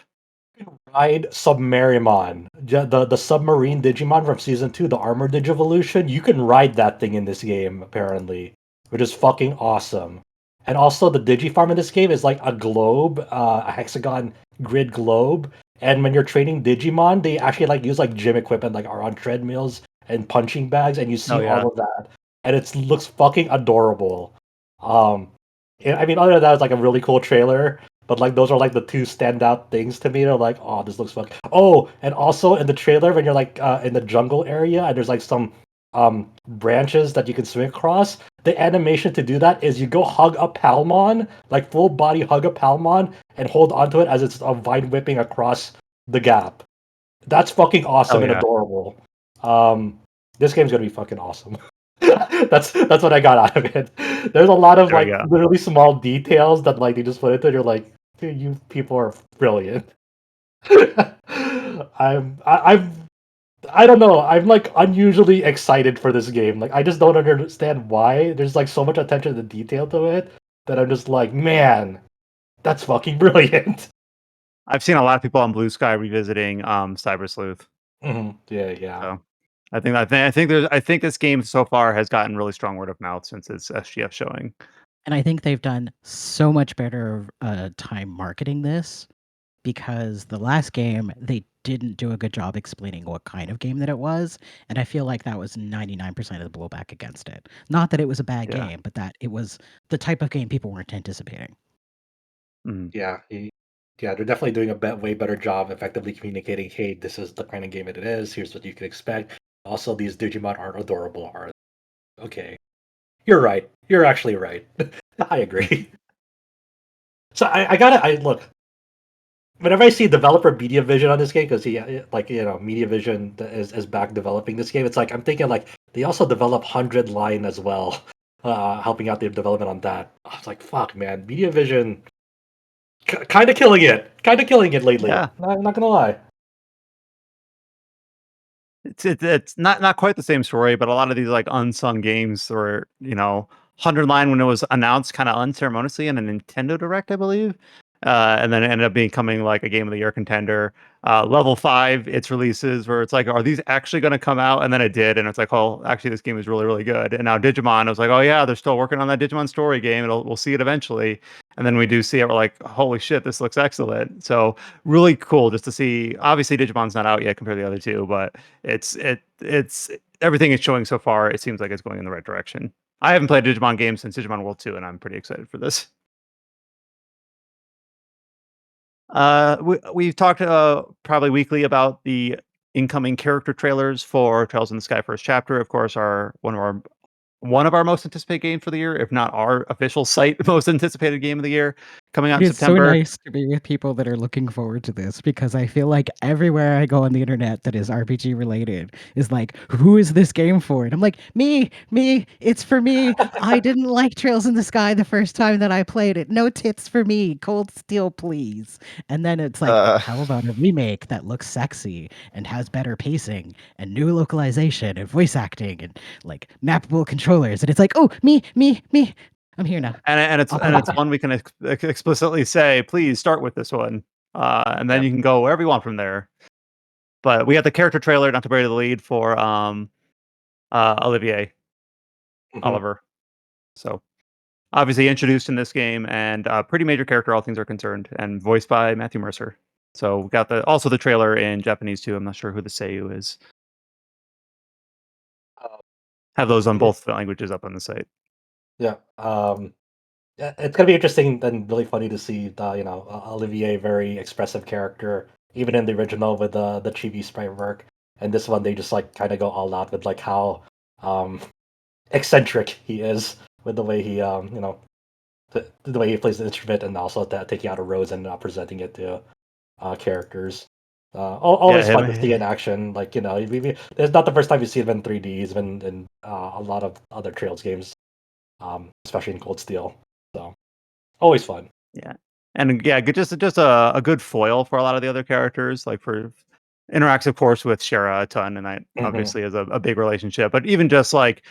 Ride Submarimon, the submarine Digimon from season 2, the Armor Digivolution. You can ride that thing in this game apparently, which is fucking awesome. And also the Digifarm in this game is like a globe, a hexagon grid globe. And when you're training Digimon, they actually like use like gym equipment, like are on treadmills and punching bags, and you see yeah. all of that, and it looks fucking adorable. I mean, other than that, it's like a really cool trailer. But like those are like the two standout things to me. They're like, oh, this looks fun. Oh, and also in the trailer when you're like in the jungle area and there's like some branches that you can swing across. The animation to do that is you go hug a Palmon, like full body hug a Palmon, and hold onto it as it's vine whipping across the gap. That's fucking awesome and adorable. This game's gonna be fucking awesome. That's what I got out of it. There's a lot of like literally small details that like they just put into it. You're like, dude, you people are brilliant. I'm I don't know. I'm like unusually excited for this game. Like I just don't understand why. There's like so much attention to detail to it that I'm just like, man, that's fucking brilliant. I've seen a lot of people on Blue Sky revisiting Cyber Sleuth. Yeah. So I think this game so far has gotten really strong word of mouth since its SGF showing. And I think they've done so much better time marketing this because the last game they didn't do a good job explaining what kind of game that it was, and I feel like that was 99% of the blowback against it. Not that it was a bad Yeah. game, but that it was the type of game people weren't anticipating. Yeah, they're definitely doing a way better job effectively communicating. Hey, this is the kind of game it is. Here's what you can expect. Also, these Digimon are adorable. Are okay. You're right. You're actually right. I agree. So I look. Whenever I see developer Media Vision on this game, because Media Vision is back developing this game, it's like I'm thinking like they also develop 100 Line as well, helping out the development on that. I was like, fuck, man, Media Vision, kind of killing it lately. Yeah. I'm not gonna lie. It's not quite the same story, but a lot of these like unsung games were 100 Line when it was announced kind of unceremoniously in a Nintendo Direct, I believe. And then it ended up becoming like a Game of the Year contender. Level 5, its releases where it's like, are these actually going to come out? And then it did, and it's like, oh, actually, this game is really, really good. And now Digimon, I was like, oh yeah, they're still working on that Digimon Story game. We'll see it eventually. And then we do see it, we're like, holy shit, this looks excellent. So really cool just to see. Obviously, Digimon's not out yet compared to the other two, but it's everything it's showing so far. It seems like it's going in the right direction. I haven't played a Digimon game since Digimon World 2, and I'm pretty excited for this. We've talked probably weekly about the incoming character trailers for Trails in the Sky First Chapter. Of course, are one of our most anticipated games for the year, if not our official site most anticipated game of the year, coming out It in is so September. nice to be with people that are looking forward to this because I feel like everywhere I go on the internet that is RPG related is like, who is this game for? And I'm like, me, it's for me. I didn't like Trails in the Sky the first time that I played it. No tits for me. Cold Steel, please. And then it's like, how about a remake that looks sexy and has better pacing and new localization and voice acting and like mappable controllers? And it's like, oh, me. I'm here now. And it's one we can explicitly say, please start with this one, and then you can go wherever you want from there. But we have the character trailer, not to bury the lead, for Olivier Oliver. So obviously introduced in this game, and pretty major character, all things are concerned, and voiced by Matthew Mercer. So we got also the trailer in Japanese too. I'm not sure who the seiyuu is. Have those on both languages up on the site. Yeah. It's gonna be interesting and really funny to see Olivier, very expressive character, even in the original with the chibi sprite work, and this one they just like kind of go all out with like how eccentric he is with the way he the way he plays the instrument, and also taking out a rose and presenting it to characters. Always fun to see in action. Like it's not the first time you see him in 3D. He's been in a lot of other Trails games, especially in Cold Steel. So always fun. Yeah, and yeah, just a good foil for a lot of the other characters. Like for interacts, of course, with Shara a ton, and that obviously is a big relationship. But even just like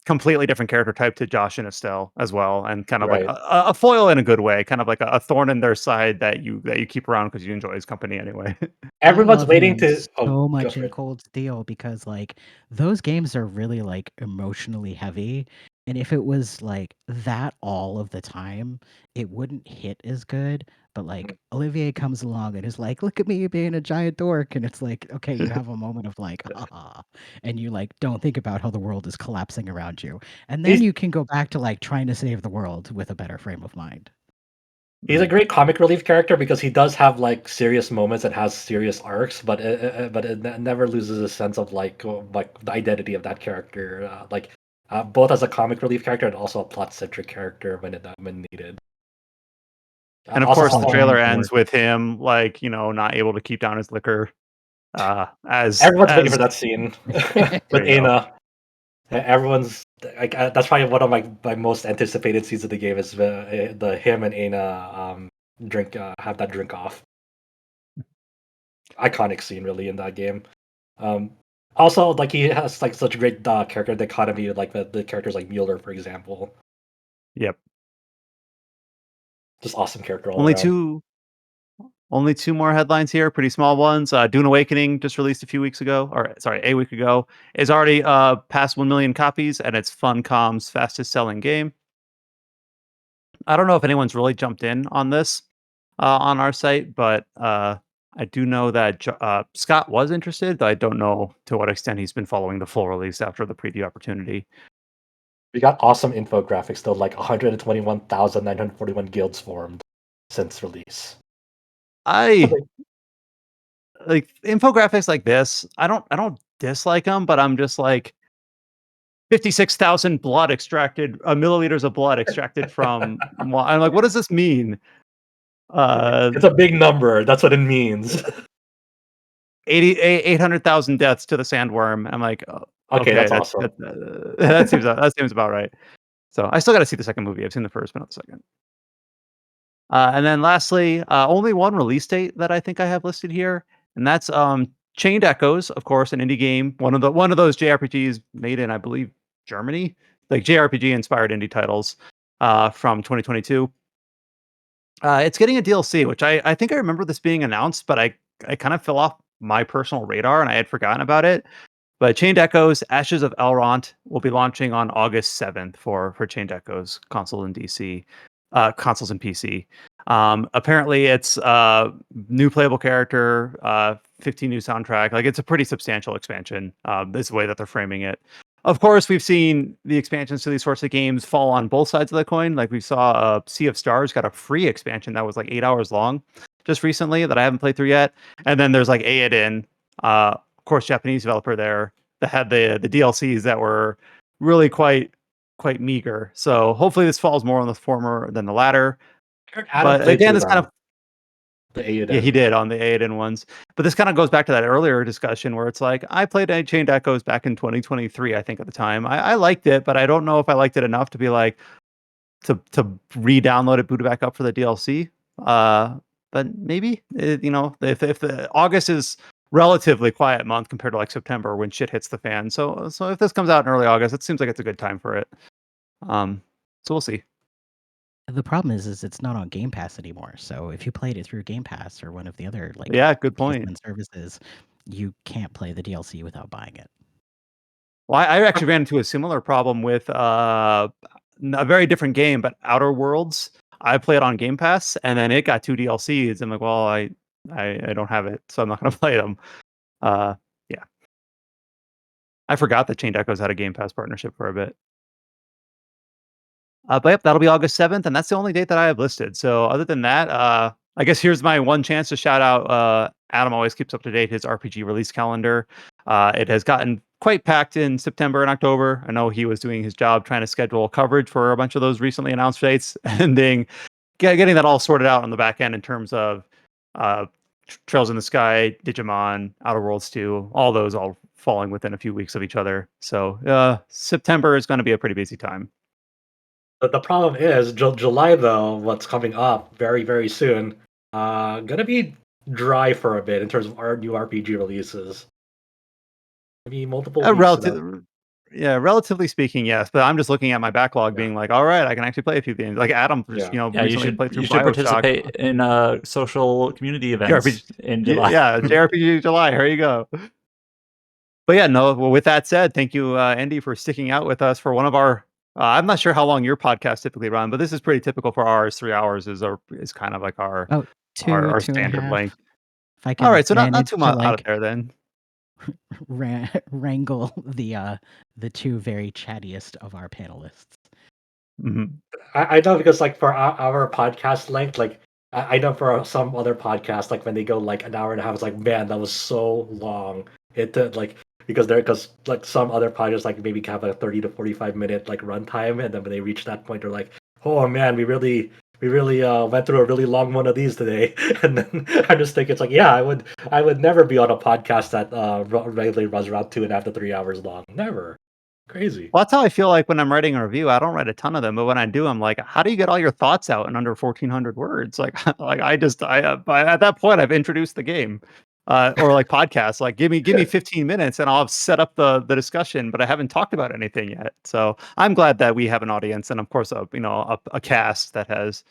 completely different character type to Josh and Estelle as well, and kind of like a foil in a good way, kind of like a thorn in their side that you keep around because you enjoy his company anyway. Everyone's waiting to so much in Cold Steel because like those games are really like emotionally heavy, and if it was like that all of the time, it wouldn't hit as good. But like Olivier comes along and is like, "Look at me being a giant dork," and it's like, okay, you have a moment of like, haha, and you like don't think about how the world is collapsing around you, and then you can go back to like trying to save the world with a better frame of mind. He's a great comic relief character because he does have like serious moments and has serious arcs, but it never loses a sense of like the identity of that character, both as a comic relief character and also a plot centric character when needed. And of course, the trailer ends with him like not able to keep down his liquor. As everyone's waiting for that scene with Aina. Everyone's like that's probably one of my most anticipated scenes of the game is the him and Aina drink have that drink off. Iconic scene really in that game. Also, like he has like such great character dichotomy, like the characters like Mueller, for example. Yep. Just awesome character all Only around. two more headlines here, pretty small ones. Dune Awakening just released a week ago, is already past 1 million copies, and it's Funcom's fastest selling game. I don't know if anyone's really jumped in on this on our site, but I do know that Scott was interested, though I don't know to what extent he's been following the full release after the preview opportunity. We got awesome infographics though, like 121,941 guilds formed since release. I like infographics like this. I don't dislike them, but I'm just like 56,000 blood extracted, milliliters of blood extracted from. I'm like, what does this mean? It's a big number. That's what it means. 800,000 deaths to the sandworm. I'm like, Okay, that's awesome. That seems about right. So I still got to see the second movie. I've seen the first, but not the second. And then lastly, only one release date that I think I have listed here, and that's Chained Echoes, of course, an indie game, one of those JRPGs made in, I believe, Germany, like JRPG inspired indie titles from 2022. It's getting a DLC, which I think I remember this being announced, but I kind of fell off my personal radar and I had forgotten about it. But Chained Echoes, Ashes of Elrant will be launching on August 7th for Chained Echoes consoles and PC. Apparently, it's new playable character, 15 new soundtrack. Like it's a pretty substantial expansion. This is the way that they're framing it. Of course, we've seen the expansions to these sorts of games fall on both sides of the coin. Like we saw Sea of Stars got a free expansion that was like 8 hours long just recently that I haven't played through yet. And then there's like Aiden, of course, Japanese developer there that had the DLCs that were really quite meager. So hopefully this falls more on the former than the latter. But again, it's kind of the yeah, he did on the Aiden ones. But this kind of goes back to that earlier discussion where it's like I played Chained Echoes back in 2023, I think at the time. I liked it, but I don't know if I liked it enough to be like to re-download it, boot it back up for the DLC. But maybe if the August is relatively quiet month compared to like September when shit hits the fan. So if this comes out in early August, it seems like it's a good time for it. So we'll see. The problem is it's not on Game Pass anymore. So if you played it through Game Pass or one of the other Yeah, good point. PSN services, you can't play the DLC without buying it. Well, I actually ran into a similar problem with a very different game, but Outer Worlds. I played on Game Pass, and then it got 2 DLCs. I'm like, well, I don't have it, so I'm not going to play them. Yeah, I forgot that Chained Echoes had a Game Pass partnership for a bit. But yep, that'll be August 7th, and that's the only date that I have listed. So other than that, I guess here's my one chance to shout out. Adam always keeps up to date his RPG release calendar. It has gotten quite packed in September and October. I know he was doing his job trying to schedule coverage for a bunch of those recently announced dates, and getting that all sorted out on the back end in terms of Trails in the Sky, Digimon, Outer Worlds 2, all those all falling within a few weeks of each other. So September is going to be a pretty busy time. But the problem is July though, what's coming up very, very soon, gonna be dry for a bit in terms of our new RPG releases. Maybe multiple weeks. Relatively speaking, yes. But I'm just looking at my backlog, being like, all right, I can actually play a few games. Like Adam, recently played through BioShock. Participate in social community events in July. Yeah, JRPG July. Here you go. But yeah, no. Well, with that said, thank you, Andy, for sticking out with us for one of our. I'm not sure how long your podcast typically run, but this is pretty typical for ours. 3 hours is kind of like our two standard length. All right, so not too much out there then. Wrangle the two very chattiest of our panelists. Mm-hmm. I know because like for our podcast length, like I know for some other podcasts, like when they go like an hour and a half, it's like, man, that was so long. It like because like some other podcasts like maybe have a 30 to 45 minute like runtime, and then when they reach that point, they're like, oh man, we really went through a really long one of these today. And then I just think it's like, yeah, I would never be on a podcast that regularly runs around 2.5 to 3 hours long. Never. Crazy. Well, that's how I feel like when I'm writing a review. I don't write a ton of them, but when I do, I'm like, how do you get all your thoughts out in under 1,400 words? Like, at that point, I've introduced the game. or like podcasts. Like give me 15 minutes and I'll have set up the discussion, but I haven't talked about anything yet. So I'm glad that we have an audience and of course a cast that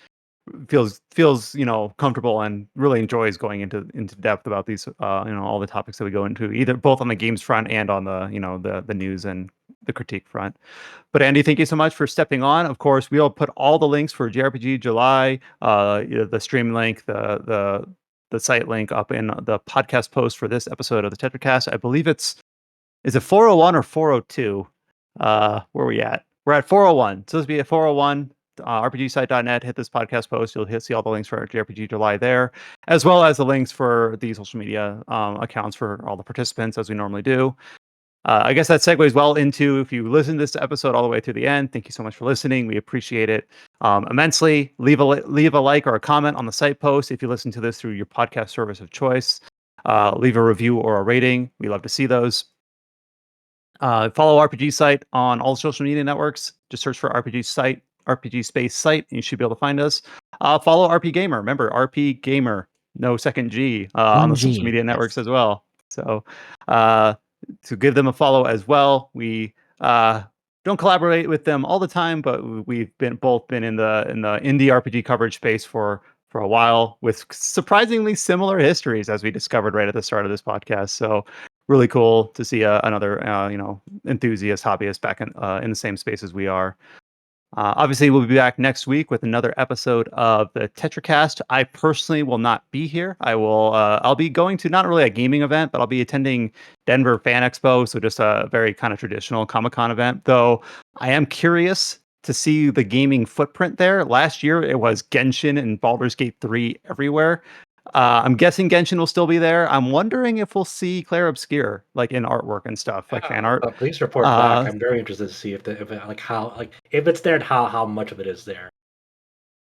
feels comfortable and really enjoys going into depth about these all the topics that we go into, either both on the games front and on the the news and the critique front. But Andy, thank you so much for stepping on. Of course, we'll put all the links for JRPGJuly, the stream link, the site link up in the podcast post for this episode of the Tetracast. I believe is it 401 or 402? Where are we at? We're at 401. So this will be a 401. RPGsite.net. Hit this podcast post. You'll see all the links for JRPGJuly there, as well as the links for the social media accounts for all the participants, as we normally do. I guess that segues well into, if you listen to this episode all the way to the end, thank you so much for listening. We appreciate it immensely. Leave a like or a comment on the site post if you listen to this through your podcast service of choice. Leave a review or a rating. We love to see those. Follow RPG Site on all social media networks. Just search for RPG Site, RPG space Site, and you should be able to find us. Follow RPGamer. Remember, RPGamer, no second G, on the social media networks as well. So to give them a follow as well. We don't collaborate with them all the time, but we've both been in the indie RPG coverage space for a while, with surprisingly similar histories, as we discovered right at the start of this podcast. So really cool to see another enthusiast, hobbyist back in the same space as we are. Obviously, we'll be back next week with another episode of the Tetracast. I personally will not be here. I'll be going to not really a gaming event, but I'll be attending Denver Fan Expo, so just a very kind of traditional Comic-Con event. Though I am curious to see the gaming footprint there. Last year, it was Genshin and Baldur's Gate 3 everywhere. I'm guessing Genshin will still be there. I'm wondering if we'll see Claire Obscure, like in artwork and stuff, like fan art. Please report back. I'm very interested to see if it's there and how much of it is there.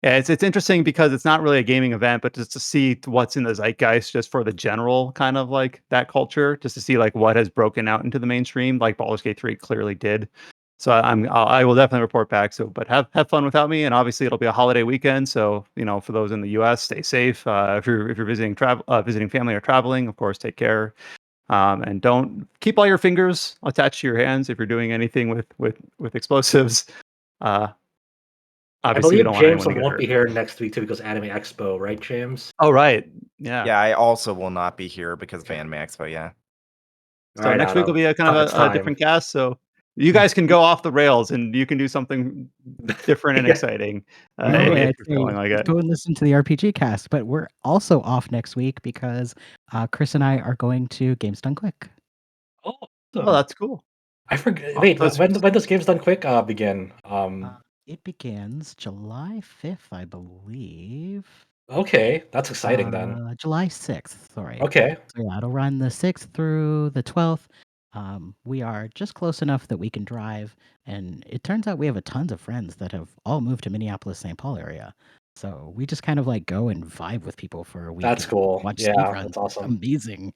Yeah, it's interesting because it's not really a gaming event, but just to see what's in the zeitgeist, just for the general kind of like that culture, just to see like what has broken out into the mainstream, like Baldur's Gate 3 clearly did. So I will definitely report back. So, but have fun without me, and obviously it'll be a holiday weekend. So for those in the U.S., stay safe. If you're visiting family or traveling, of course, take care. And don't keep all your fingers attached to your hands if you're doing anything with explosives. Obviously, I we believe don't want James anyone to get won't hurt. be here next week too because Anime Expo, right, James? Oh, right. Yeah. Yeah, I also will not be here because of Anime Expo. Yeah. So next week will be a kind of a different cast. So you guys can go off the rails and you can do something different and exciting. If you're feeling like it. Go and listen to the RPG cast. But we're also off next week because Chris and I are going to Games Done Quick. Oh, that's cool. I forget. Wait, when does Games Done Quick begin? It begins July 5th, I believe. Okay, that's exciting then. July 6th, sorry. Okay. So yeah, it'll run the 6th through the 12th. We are just close enough that we can drive, and it turns out we have a tons of friends that have all moved to Minneapolis, St. Paul area. So we just kind of like go and vibe with people for a week. That's cool. Watch Yeah, speedruns. that's awesome. Amazing.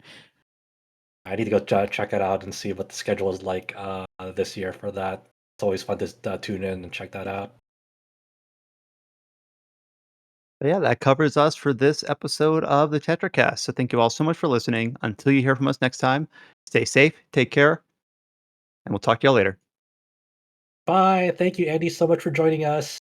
I need to go check it out and see what the schedule is like this year for that. It's always fun to tune in and check that out. But yeah, that covers us for this episode of the Tetracast. So thank you all so much for listening. Until you hear from us next time, stay safe, take care, and we'll talk to y'all later. Bye. Thank you, Andy, so much for joining us.